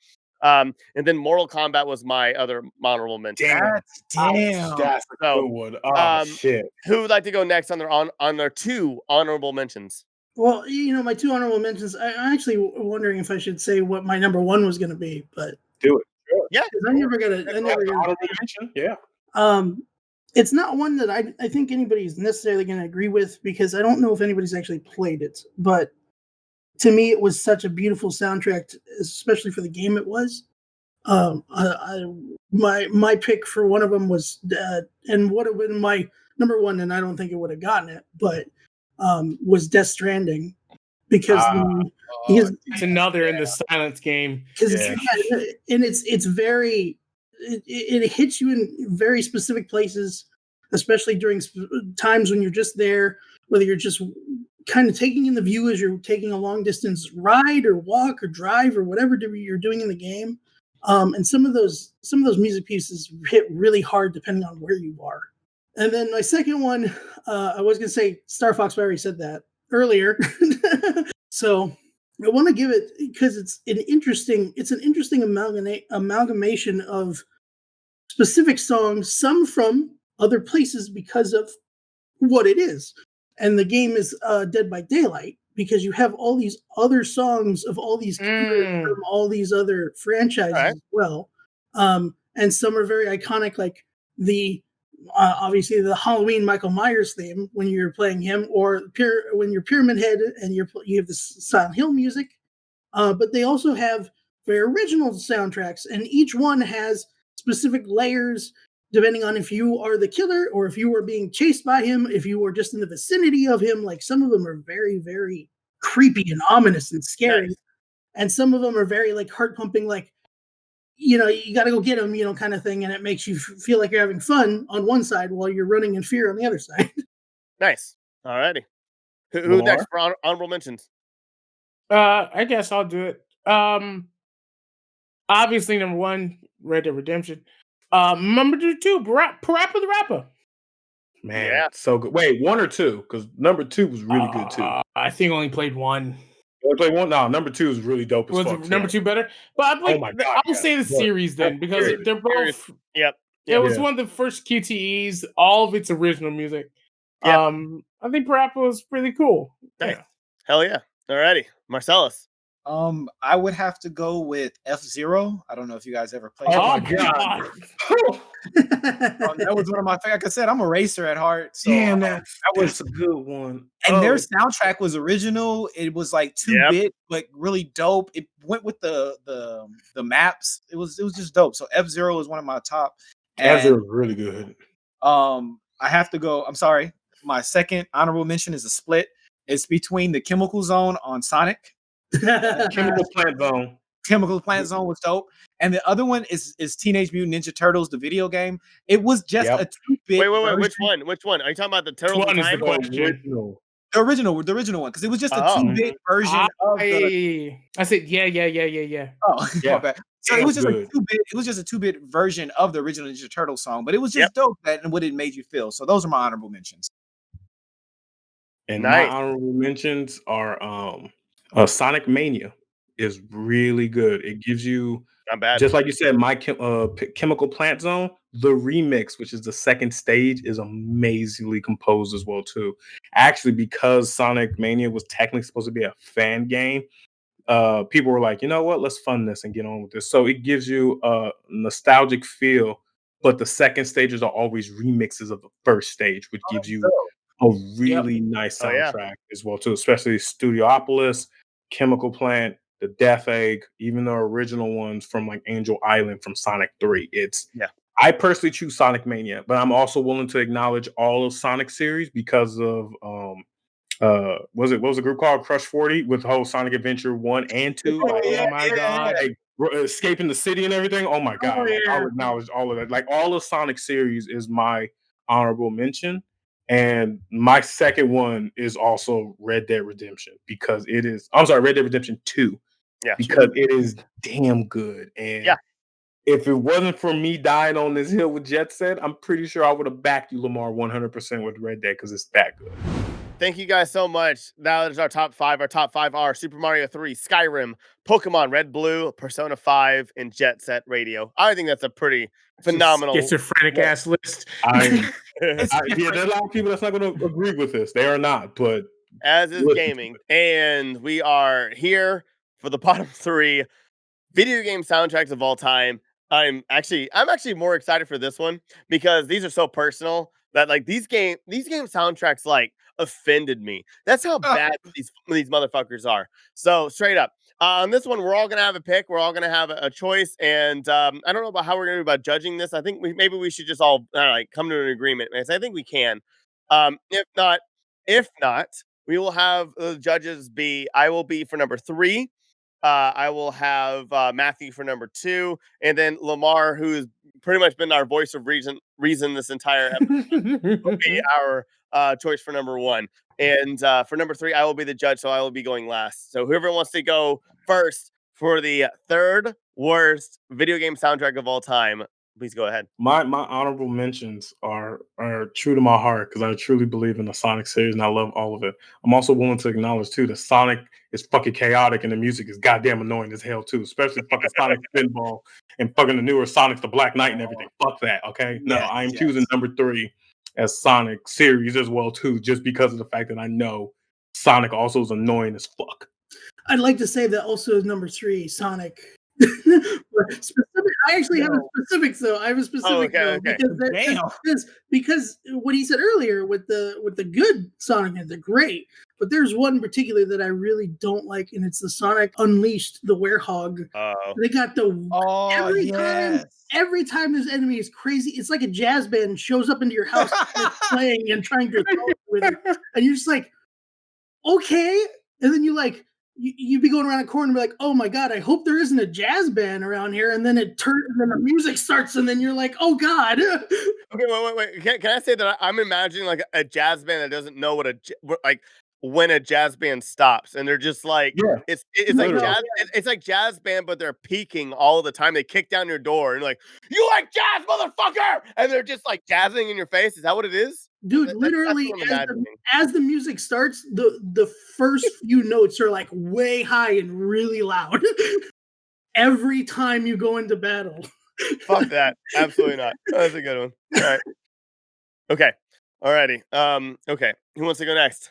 And then Mortal Kombat was my other honorable mention. Damn. That's a good one. Oh, shit. Who would like to go next on their 2 honorable mentions? Well, my 2 honorable mentions, I'm actually wondering if I should say what my number 1 was going to be, but do it. Sure. Yeah. I never got to. Honorable mention. Yeah. It's not one that I think anybody's necessarily going to agree with because I don't know if anybody's actually played it. But to me, it was such a beautiful soundtrack, especially for the game it was. My pick for one of them was, and what have been my number 1, and I don't think it would have gotten it, but was Death Stranding because it's another in the silence game. It's very. It hits you in very specific places, especially during times when you're just there, whether you're just kind of taking in the view as you're taking a long distance ride or walk or drive or whatever you're doing in the game. And some of those music pieces hit really hard depending on where you are. And then my second one, I was going to say Star Fox, but I already said that earlier. So I want to give it because it's an interesting amalgamation of specific songs, some from other places because of what it is. And the game is Dead by Daylight, because you have all these other songs of all these killers from all these other franchises Right. as well. And some are very iconic, like the obviously the Halloween Michael Myers theme when you're playing him, or when you're Pyramid Head and you have the Silent Hill music. But they also have very original soundtracks, and each one has specific layers depending on if you are the killer or if you were being chased by him, if you were just in the vicinity of him. Like some of them are very, very creepy and ominous and scary, Nice. and some of them are very like heart pumping, like you got to go get him, kind of thing, and it makes you feel like you're having fun on one side while you're running in fear on the other side. Nice. Alrighty. Who Lamar? next for honorable mentions? I guess I'll do it. Obviously, number one, Red Dead Redemption. Number two, Parappa the Rapper. Man, Yeah. so good. Wait, one or two? Because number two was really good too. I think I only played one. You only played one? No, number two is really dope as Was fuck. number two better? But Oh my God, I'll yes. say the But series then, because series. they're both. Yep. It was Yeah. one of the first QTEs. All of its original music. Yep. I think Parappa was really cool. Nice. Yeah. Hell yeah. Alrighty. Marcellus. I would have to go with F-Zero. I don't know if you guys ever played. Oh my it. God. That was one of my favorites. Like I said, I'm a racer at heart. So Damn, that that's a good one. and their soundtrack was original. It was like 2-bit, but really dope. It went with the maps. It was just dope. So F-Zero is one of my top. F-Zero is really good. I have to go. I'm sorry. My second honorable mention is a split. It's between the Chemical Zone on Sonic. Chemical Plant Zone. Chemical Plant Zone was dope. And the other one is Teenage Mutant Ninja Turtles, the video game. It was just a 2-bit. Wait, version. Which one? Are you talking about the Turtles? Which one is the Time? question? The original one, because it was just a 2-bit version of the. I said yeah. Oh, Yeah. my bad. So it was just Good. a 2-bit. It was just a 2-bit version of the original Ninja Turtle song, but it was just dope and what it made you feel. So those are my honorable mentions. And Nice. my honorable mentions are Sonic Mania is really good. It gives you, Not bad. just like you said, my Chemical Plant Zone. The remix, which is the second stage, is amazingly composed as well too. Actually, because Sonic Mania was technically supposed to be a fan game, people were like, you know what, let's fund this and get on with this. So it gives you a nostalgic feel, but the second stages are always remixes of the first stage, which gives you a really nice soundtrack as well too, especially Studiopolis, Chemical Plant, the Death Egg, even the original ones from like Angel Island from Sonic 3. I personally choose Sonic Mania, but I'm also willing to acknowledge all of Sonic series because of what was the group called? Crush 40 with the whole Sonic Adventure 1 and 2. My God. Like, escaping the city and everything. Oh my God. I'll acknowledge all of that. Like all of Sonic series is my honorable mention. And my second one is also Red Dead Redemption because it is, I'm sorry, Red Dead Redemption 2. Yeah. Because it is damn good. And if it wasn't for me dying on this hill with Jet Set, I'm pretty sure I would have backed you, Lamar, 100% with Red Dead because it's that good. Thank you guys so much. That is our top five. Our top five are Super Mario 3, Skyrim, Pokemon Red Blue, Persona 5, and Jet Set Radio. I think that's a pretty phenomenal schizophrenic ass list. There are a lot of people that's not going to agree with this. They are not, but as is gaming. And we are here for the bottom three video game soundtracks of all time. I'm actually more excited for this one because these are so personal that like these game soundtracks like offended me. That's how bad these motherfuckers are. So straight up, on this one, we're all gonna have a pick. We're all gonna have a choice, and I don't know about how we're gonna do about judging this. I think maybe we should just all like come to an agreement. I think we can. If not, we will have the judges be. I will be for number 3. I will have Matthew for number 2, and then Lamar, who's pretty much been our voice of reason this entire episode, will be our choice for number 1. And for number 3, I will be the judge, so I will be going last. So whoever wants to go first for the third worst video game soundtrack of all time, please go ahead. My honorable mentions are true to my heart because I truly believe in the Sonic series and I love all of it. I'm also willing to acknowledge too that Sonic is fucking chaotic and the music is goddamn annoying as hell too, especially fucking Sonic Spinball and fucking the newer Sonics, the Black Knight and everything. Fuck that, okay? No, I am choosing number 3 as Sonic series as well too, just because of the fact that I know Sonic also is annoying as fuck. I'd like to say that also is number 3, Sonic. Specific, I actually have a specific though. I have a specific though because what he said earlier with the good Sonic games, they're great. But there's one in particular that I really don't like, and it's the Sonic Unleashed, the Werehog. They got every time this enemy is crazy, it's like a jazz band shows up into your house playing and trying to with it, and you're just like, okay, and then you'd be going around a corner and be like, oh my god, I hope there isn't a jazz band around here, and then it turns and then the music starts and then you're like, oh god. Okay, wait. Can I say that I'm imagining like a jazz band that doesn't know like when a jazz band stops and they're just like, it's like jazz, it's like jazz band, but they're peaking all the time. They kick down your door and like, you like jazz, motherfucker, and they're just like jazzing in your face. Is that what it is? Dude, literally, as the music starts, the first few notes are like way high and really loud. Every time you go into battle. Fuck that. Absolutely not. That's a good one. All right. Okay. Alrighty. Okay. Who wants to go next?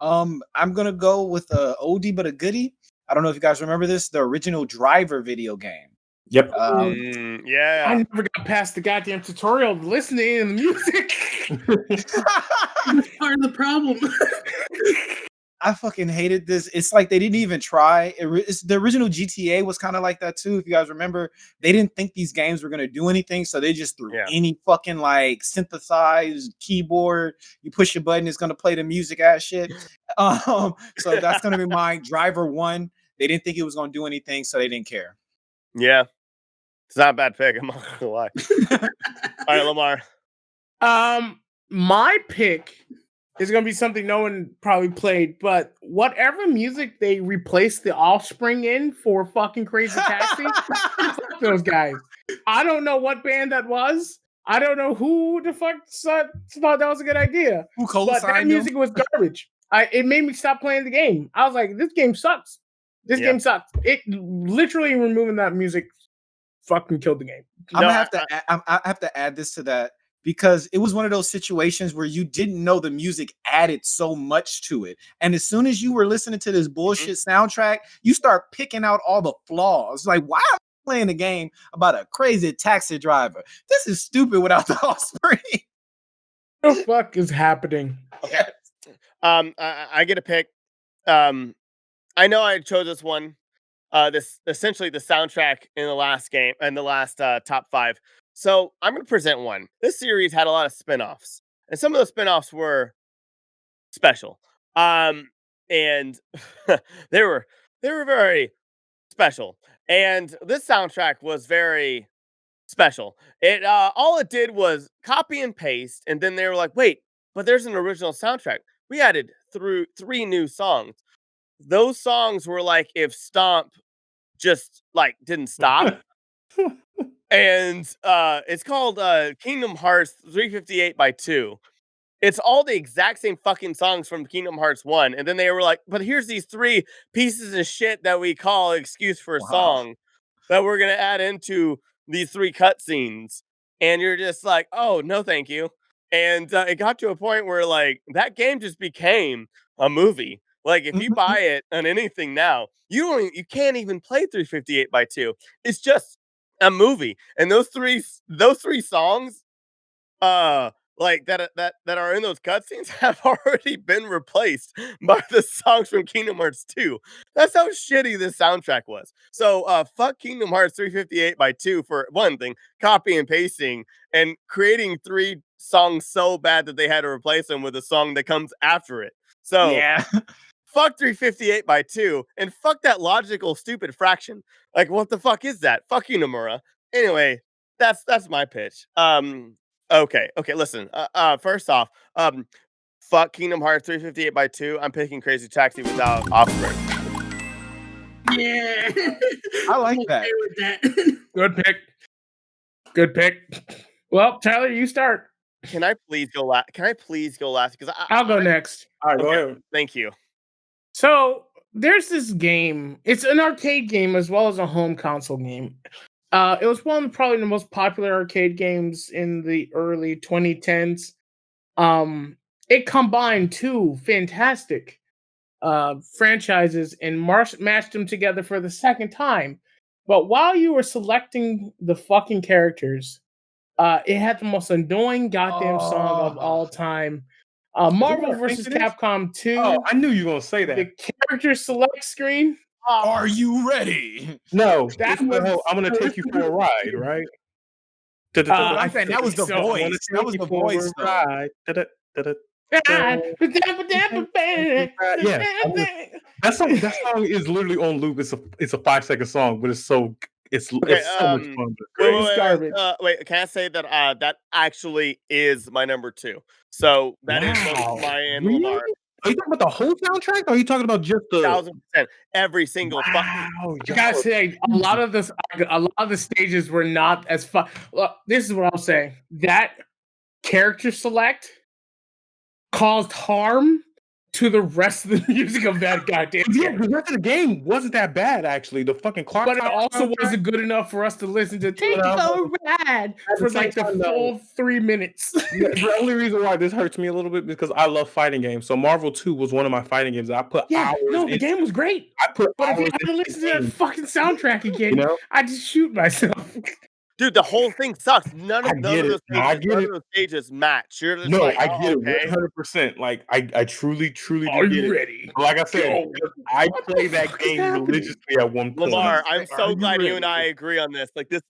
I'm gonna go with a oldie but a goodie. I don't know if you guys remember this, the original Driver video game. Yep. Yeah. I never got past the goddamn tutorial listening to the music. That's part of the problem. I fucking hated this. It's like they didn't even try. The original GTA was kind of like that too. If you guys remember, they didn't think these games were gonna do anything, so they just threw any fucking like synthesized keyboard. You push a button, it's gonna play the music ass shit. So that's gonna be my Driver 1. They didn't think it was gonna do anything, so they didn't care. Yeah. It's not a bad pick. I'm not gonna lie. All right, Lamar. My pick is gonna be something no one probably played, but whatever music they replaced the Offspring in for fucking Crazy Taxi, fuck those guys. I don't know what band that was. I don't know who the fuck thought that was a good idea. But that music was garbage. It made me stop playing the game. I was like, this game sucks. This game sucks. It literally removing that music fucking killed the game. I have to add this to that because it was one of those situations where you didn't know the music added so much to it. And as soon as you were listening to this bullshit soundtrack, you start picking out all the flaws. Like, why am I playing a game about a crazy taxi driver? This is stupid without the Offspring. What the fuck is happening? Okay. I get a pick. I know I chose this one. This essentially the soundtrack in the last game and the last top 5. So I'm going to present one. This series had a lot of spinoffs, and some of the spinoffs were special. And they were very special. And this soundtrack was very special. It all it did was copy and paste, and then they were like, "Wait, but there's an original soundtrack." We added through 3 new songs. Those songs were like if Stomp just like didn't stop. And it's called Kingdom Hearts 358 by 2. It's all the exact same fucking songs from Kingdom Hearts 1. And then they were like, but here's these 3 pieces of shit that we call excuse for a song that we're going to add into these 3 cutscenes. And you're just like, oh, no, thank you. And it got to a point where like that game just became a movie. Like if you buy it on anything now, you can't even play 358 by 2. It's just a movie. And those three songs like that are in those cutscenes have already been replaced by the songs from Kingdom Hearts 2. That's how shitty this soundtrack was. So fuck Kingdom Hearts 358 by 2 for one thing, copy and pasting and creating 3 songs so bad that they had to replace them with a song that comes after it. So yeah. Fuck 358 by 2, and fuck that logical stupid fraction. Like, what the fuck is that? Fuck you, Nomura. Anyway, that's my pitch. Okay, listen. First off, fuck Kingdom Hearts 358 by 2. I'm picking Crazy Taxi without Offspring. Yeah, I like that. Good pick. Well, Tyler, you start. Can I please go last? Because I'll go next. All right, go ahead. Thank you. So there's this game. It's an arcade game as well as a home console game. It was probably the most popular arcade games in the early 2010s. it combined two fantastic franchises and mashed them together for the second time. But while you were selecting the fucking characters, it had the most annoying goddamn song of all time. Marvel vs. Capcom 2. Oh, I knew you were gonna say The that. character select screen. Are you ready? No, That it's the was- whole, I'm gonna take you for a ride, right? I'm saying that was the think so. voice. That was the voice. Though. Ride. Yeah, that song is literally on loop. It's a 5-second song, but it's so much fun. Wait, can I say that that actually is my number 2? So that is both Maya and Really? Lamar. Are you talking about the whole soundtrack? Or are you talking about just the 1000%. Every single fucking. Wow, I gotta say, a lot of the stages were not as fun. Look, this is what I'll say. That character select caused harm to the rest of the music of that goddamn Yeah, game. the rest of the game wasn't that bad actually. The fucking clock, But it also wasn't good enough for us to listen to "Take You for a Ride" for like the full 3 minutes. The only reason why this hurts me a little bit is because I love fighting games. So Marvel 2 was one of my fighting games that I put hours. No, the game was great. But if you have to listen to that fucking soundtrack again, you know? I just shoot myself. Dude, the whole thing sucks. None of those stages match. You're just like, I get it 100%. Like I truly do Are get you it. ready? Like I said, I play that game religiously at one point. Lamar, I'm so glad you and I agree on this. Like this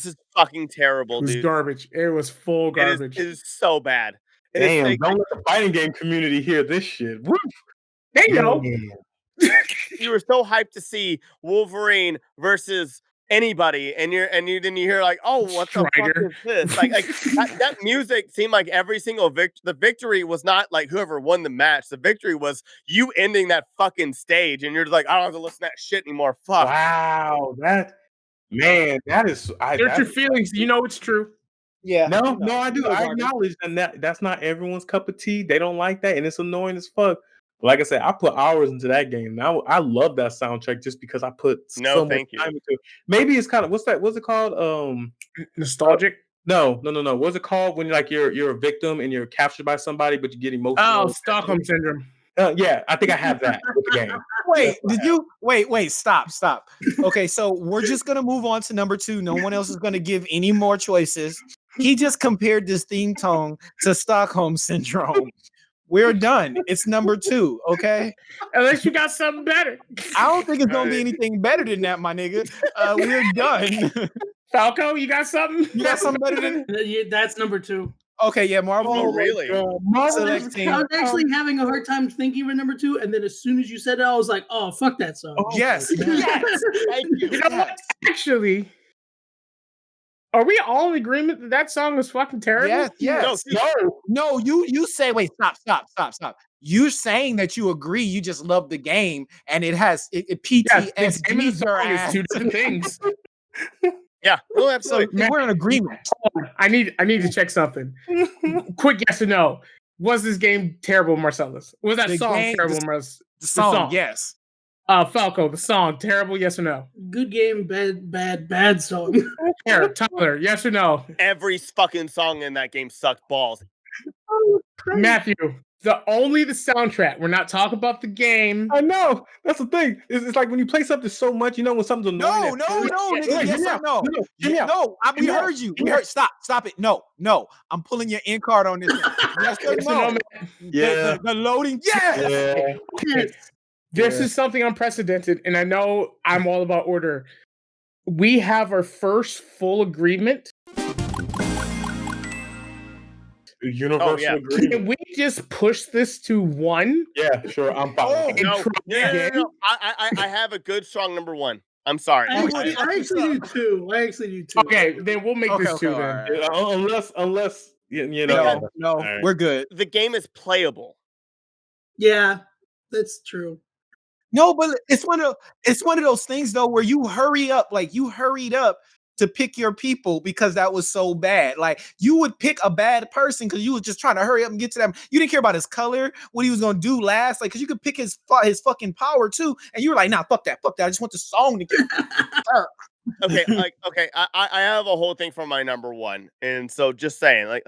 is fucking terrible, dude. It was garbage. It was full garbage. It is so bad. Damn, don't let the fighting game community hear this shit. Woof. They know. You were so hyped to see Wolverine versus anybody, and then you hear like, oh, what the fuck is this? Like that music seemed like every single the victory was not like whoever won the match. The victory was you ending that fucking stage, and you're just like, I don't have to listen to that shit anymore. Fuck. Wow, that is. There's your feelings. You know it's true. Yeah. No, I do. I acknowledge that's not everyone's cup of tea. They don't like that, and it's annoying as fuck. Like I said, I put hours into that game. Now I love that soundtrack just because I put so much time into it. Maybe it's kind of what's it called? Nostalgic? No. What's it called when you're a victim and you're captured by somebody, but you get emotional? Oh, Stockholm syndrome. Yeah, I think I have that with the game. Wait, stop. Okay, so we're just gonna move on to number 2. No one else is gonna give any more choices. He just compared this theme tone to Stockholm syndrome. We're done. It's number 2, okay? Unless you got something better. I don't think it's gonna be anything better than that, my nigga. We're done. Falco, you got something? You got something better than that's number 2. Okay, yeah, Marvel. Oh, really? Marvel. I was actually having a hard time thinking of number 2, and then as soon as you said it, I was like, "Oh, fuck that song." Oh, yes. Yes. You know what? Actually, are we all in agreement that that song was fucking terrible? Yes. No. You say, wait, stop. You're saying that you agree. You just love the game, and it has PTSD. Yes, the game and the song is 2 different things. Yeah, no, absolutely. So we're in agreement. I need to check something. Quick yes or no. Was this game terrible, Marcellus? Was that song terrible, Marcellus? The song, yes. Falco, the song, terrible, yes or no? Good game, bad song. Tyler, yes or no? Every fucking song in that game sucked balls. Matthew, the soundtrack. We're not talking about the game. I know. That's the thing. It's like when you play something so much, you know when something's annoying. No. We heard you. We heard. Stop it. No. I'm pulling your in card on this. Yes or no? Yeah. The loading. Yes. Yeah. This is something unprecedented, and I know I'm all about order. We have our first full agreement. Universal agreement. Can we just push this to 1? Yeah, sure. I'm fine. No. I have a good, strong number 1. I'm sorry. I actually do 2. Okay, then we'll make this 2 then. Right. Unless you know. No, right. We're good. The game is playable. Yeah, that's true. No, but it's one of those things though where you hurried up to pick your people because that was so bad. Like you would pick a bad person because you was just trying to hurry up and get to them. You didn't care about his color, what he was gonna do last, like because you could pick his fucking power too, and you were like, nah, fuck that. I just want the song to get. Okay, I have a whole thing for my number 1, and so just saying,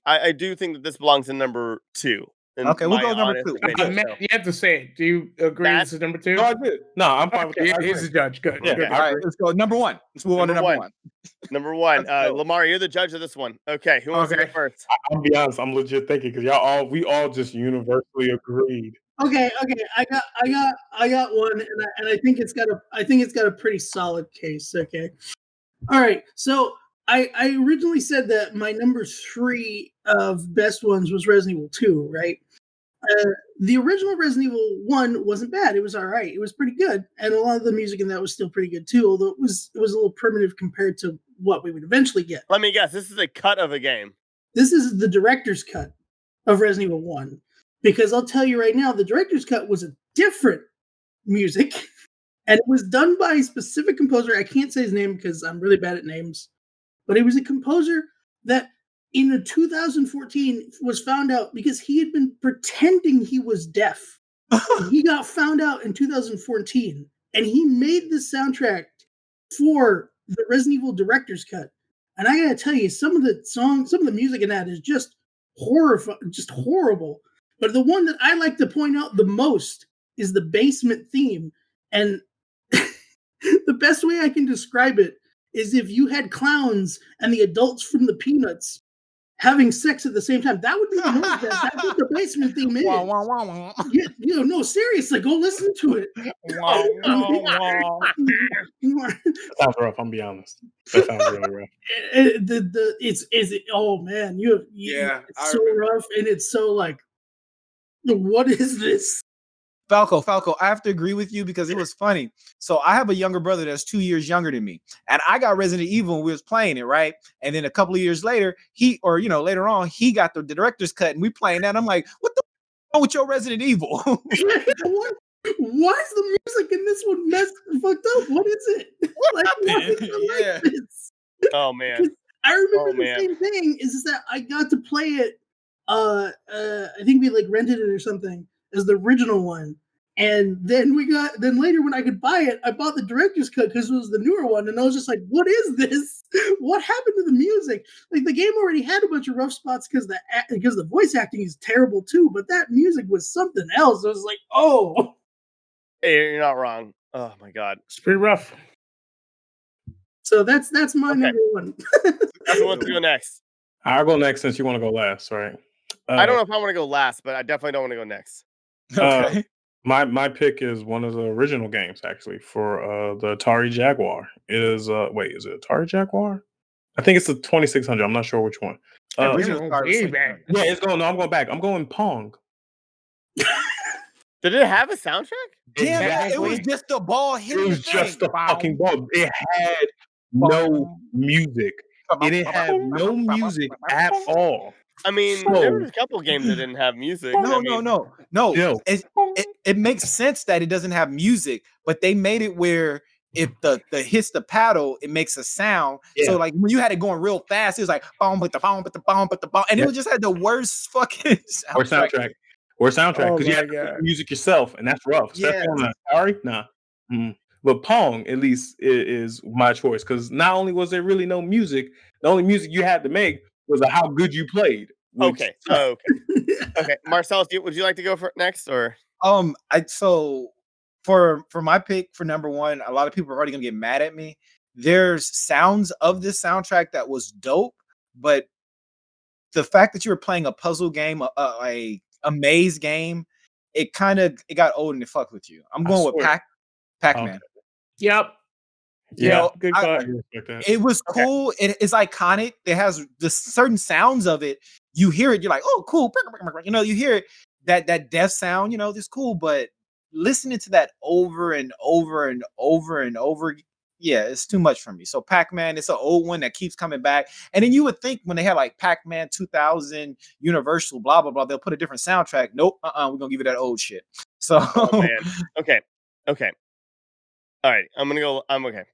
I do think that this belongs in number 2. in Okay, we'll my go number honest 2. opinion. Matt, So you have to say it. Do you agree Matt? this is number 2? No, I did. No, I'm fine with Okay, that. I he's agree. the judge. Good. Yeah, good. I All right, agree. let's go. Number 1. Let's move on to Number number one. 1. number 1, Let's go. Lamar, you're the judge of this one. Okay, who wants to go Okay. first? I'll be honest. I'm legit thinking because we all just universally agreed. Okay, I got one, and I think it's got a pretty solid case. Okay, all right. So I originally said that my number 3 of best ones was Resident Evil 2, right? The original Resident Evil 1 wasn't bad. It was all right. It was pretty good, and a lot of the music in that was still pretty good too. Although it was a little primitive compared to what we would eventually get. Let me guess. This is a cut of a game. This is the director's cut of Resident Evil 1. Because I'll tell you right now, the director's cut was a different music, and it was done by a specific composer. I can't say his name because I'm really bad at names, but it was a composer that in 2014 was found out because he had been pretending he was deaf. He got found out in 2014, and he made the soundtrack for the Resident Evil director's cut. And I gotta tell you, some of the music in that is just horrible. But the one that I like to point out the most is the basement theme. And the best way I can describe it is if you had clowns and the adults from the Peanuts having sex at the same time, that would be the noise. That's what the basement theme is. Wah, wah, wah, wah. Yeah, no, seriously, go listen to it. Wah, wah, wah. Sounds rough. I'm be honest. That sounds really rough. Oh man, Yeah, it's I so remember. rough and it's so like, what is this? Falco, I have to agree with you because it was funny. So I have a younger brother that's 2 years younger than me, and I got Resident Evil when we was playing it, right? And then a couple of years later, later on, he got the director's cut, and we playing that. I'm like, what the wrong with your Resident Evil? Why is the music in this one fucked up? What is it? Like, why is it Yeah. like this? Oh man. I remember Oh, the man. same thing is that I got to play it. I think we like rented it or something as the original one, and then later when I could buy it, I bought the director's cut because it was the newer one, and I was just like, "What is this? What happened to the music?" Like the game already had a bunch of rough spots because the voice acting is terrible too, but that music was something else. I was like, "Oh." Hey, you're not wrong. Oh my god. It's pretty rough. So that's my Okay. number 1. Who wants to go next? I'll go next since you want to go last, right? I don't know if I want to go last, but I definitely don't want to go next. Okay. My pick is one of the original games actually for the Atari Jaguar. It is is it Atari Jaguar? I think it's the 2600. I'm not sure which one. Original Way Atari was back. Yeah, it's going. No, I'm going back. I'm going Pong. Did it have a soundtrack? Damn it! It was Exactly. just the ball It hitting was the just thing. the fucking ball. It had no music. It didn't have no music at all. I mean, there was a couple games that didn't have music. No. Yo. It makes sense that it doesn't have music, but they made it where if the hits the paddle, it makes a sound. Yeah. So like when you had it going real fast, it was like boom, but the bomb, but the bomb, but the bomb, and Yeah. it was just had the worst fucking soundtrack. Or soundtrack Oh because you my have to God. make music yourself, and that's rough. Yeah. Especially on Atari, nah. But Pong at least is my choice because not only was there really no music, the only music you had to make was how good you played. Okay. Okay. Marcellus, would you like to go for next or? For my pick for number 1, a lot of people are already gonna get mad at me. There's sounds of this soundtrack that was dope, but the fact that you were playing a puzzle game, a maze game, it got old and it fucked with you. I'm going with Pac-Man. Yep. Yeah. Good I- call. It was cool. It's iconic. It has the certain sounds of it. You hear it, you're like, oh, cool. You hear it, that death sound, it's cool. But listening to that over and over and over and over, yeah, it's too much for me. So Pac-Man, it's an old one that keeps coming back. And then you would think when they had like Pac-Man 2000, Universal, blah, blah, blah, they'll put a different soundtrack. Nope. We're going to give you that old shit. So, Oh man. Okay. All right. I'm okay. Okay.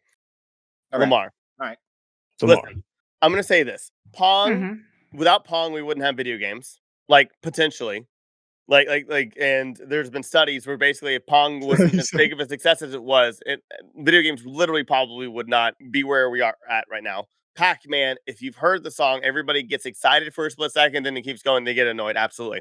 Lamar. Lamar. Listen, I'm gonna say this. Pong. Mhm. Without Pong, we wouldn't have video games. Like potentially. And there's been studies where basically if Pong wasn't as big of a success as it was, video games literally probably would not be where we are at right now. Pac-Man, if you've heard the song, everybody gets excited for a split second, then it keeps going, they get annoyed. Absolutely.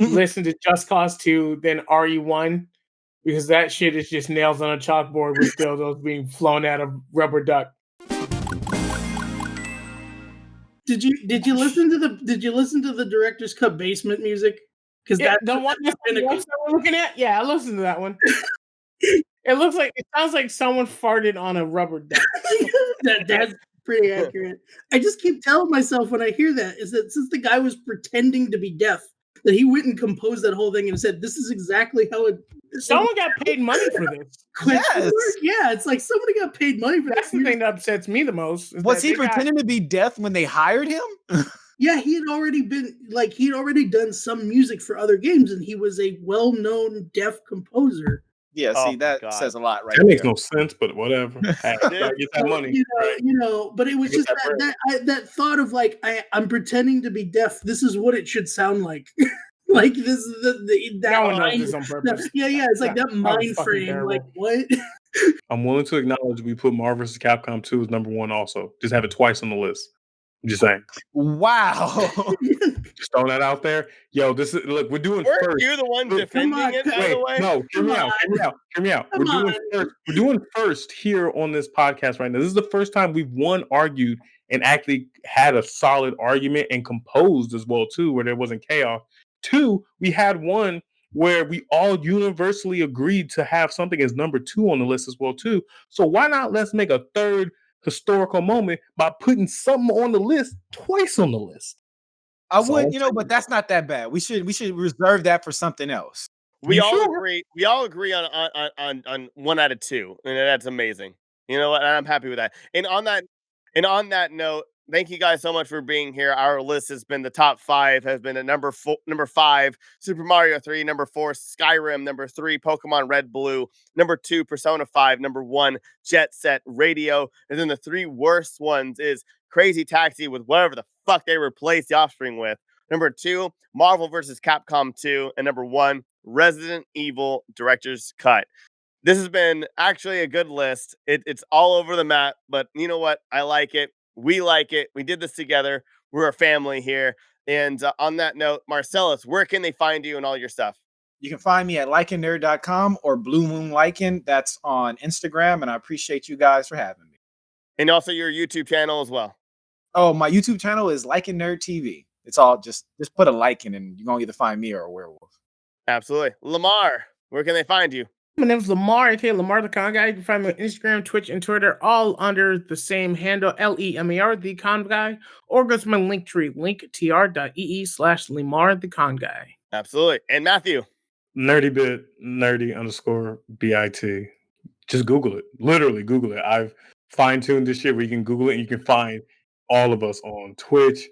listen to Just Cause 2, then RE1, because that shit is just nails on a chalkboard with dildos being flown out of rubber duck. Did you listen to the director's cut basement music? Because Yeah, that's the one that we're looking at. Yeah, I listened to that one. It sounds like someone farted on a rubber duck. that's pretty accurate. I just keep telling myself when I hear that is that since the guy was pretending to be deaf, that he went and composed that whole thing and said, "This is exactly how it." Someone got paid money for this. Yes. Yeah, it's like somebody got paid money for That's this. the thing that upsets me the most. Was he pretending to be deaf when they hired him? Yeah, he had already done some music for other games, and he was a well-known deaf composer. Yeah, see, that says a lot, right? That makes no sense, but whatever. Hey, I get that money. But it was just that thought of like I'm pretending to be deaf. This is what it should sound like. Like this is that no one knows this on purpose. Yeah, it's like that mind frame. Terrible. Like what? I'm willing to acknowledge we put Marvel vs. Capcom 2 as number 1 also. Just have it twice on the list. I'm just saying. Wow. Just throwing that out there. Yo, this is we're doing Weren't first. you the one defending it, by the way? No, hear me out. We're doing first here on this podcast right now. This is the first time we've argued and actually had a solid argument and composed as well too, where there wasn't chaos. 2, we had one where we all universally agreed to have something as number 2 on the list as well too. So why not let's make a third historical moment by putting something on the list twice on the list. I would, but that's not that bad. We should reserve that for something else. We all agree on 1 out of 2, and that's amazing. You know what? I'm happy with that. And on that note, thank you guys so much for being here. Our list has been the top 5 has been at number 5, Super Mario 3, number 4, Skyrim, number 3, Pokemon Red Blue, number 2, Persona 5, number 1, Jet Set Radio, and then the 3 worst ones is Crazy Taxi with whatever the fuck they replaced The Offspring with, number 2, Marvel vs. Capcom 2, and number 1, Resident Evil Director's Cut. This has been actually a good list. It's all over the map, but you know what? I like it. We like it. We did this together. We're a family here. And on that note, Marcellus, where can they find you and all your stuff? You can find me at LikenNerd.com or Blue Moon Liken. That's on Instagram. And I appreciate you guys for having me. And also your YouTube channel as well. Oh, my YouTube channel is Liken Nerd TV. It's all just put a Liken and you're going to either find me or a werewolf. Absolutely. Lamar, where can they find you? My name is Lamar, aka Lamar the Con Guy. You can find me on Instagram, Twitch, and Twitter, all under the same handle, LEMAR, the Con Guy, or go to my link tree, linktr.ee/Lamar the Con Guy. Absolutely. And Matthew? Nerdy _BIT. Just Google it. Literally Google it. I've fine-tuned this shit where you can Google it and you can find all of us on Twitch,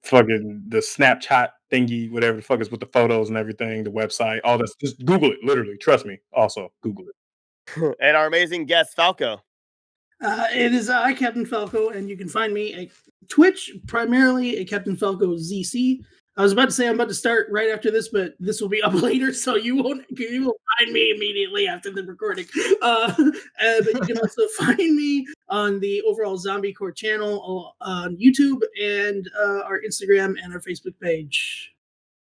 fucking the Snapchat thingy, whatever the fuck is with the photos and everything, the website, all this. Just Google it, literally. Trust me. Also, Google it. And our amazing guest, Falco. It is I, Captain Falco, and you can find me at Twitch, primarily at CaptainFalcoZC. I was about to say I'm about to start right after this, but this will be up later, so you will find me immediately after the recording. But you can also find me on the Overall Zombie Core channel on YouTube and our Instagram and our Facebook page.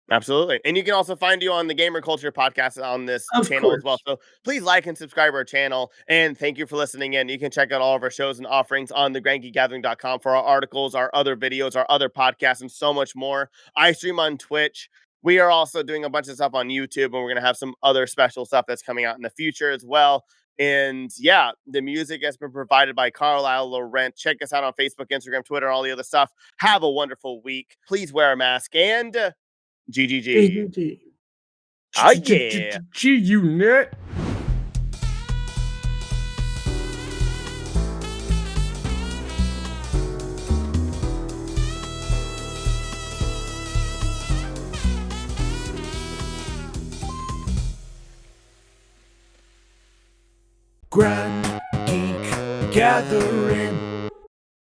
Absolutely. And you can also find you on the Gamer Culture podcast on this channel as well. So please like and subscribe our channel. And thank you for listening in. You can check out all of our shows and offerings on thegrankygathering.com for our articles, our other videos, our other podcasts, and so much more. I stream on Twitch. We are also doing a bunch of stuff on YouTube, and we're going to have some other special stuff that's coming out in the future as well. And yeah, the music has been provided by Carlisle Laurent. Check us out on Facebook, Instagram, Twitter, all the other stuff. Have a wonderful week. Please wear a mask and... GGG. Oh yeah. G-Unit. Grand Geek Gathering.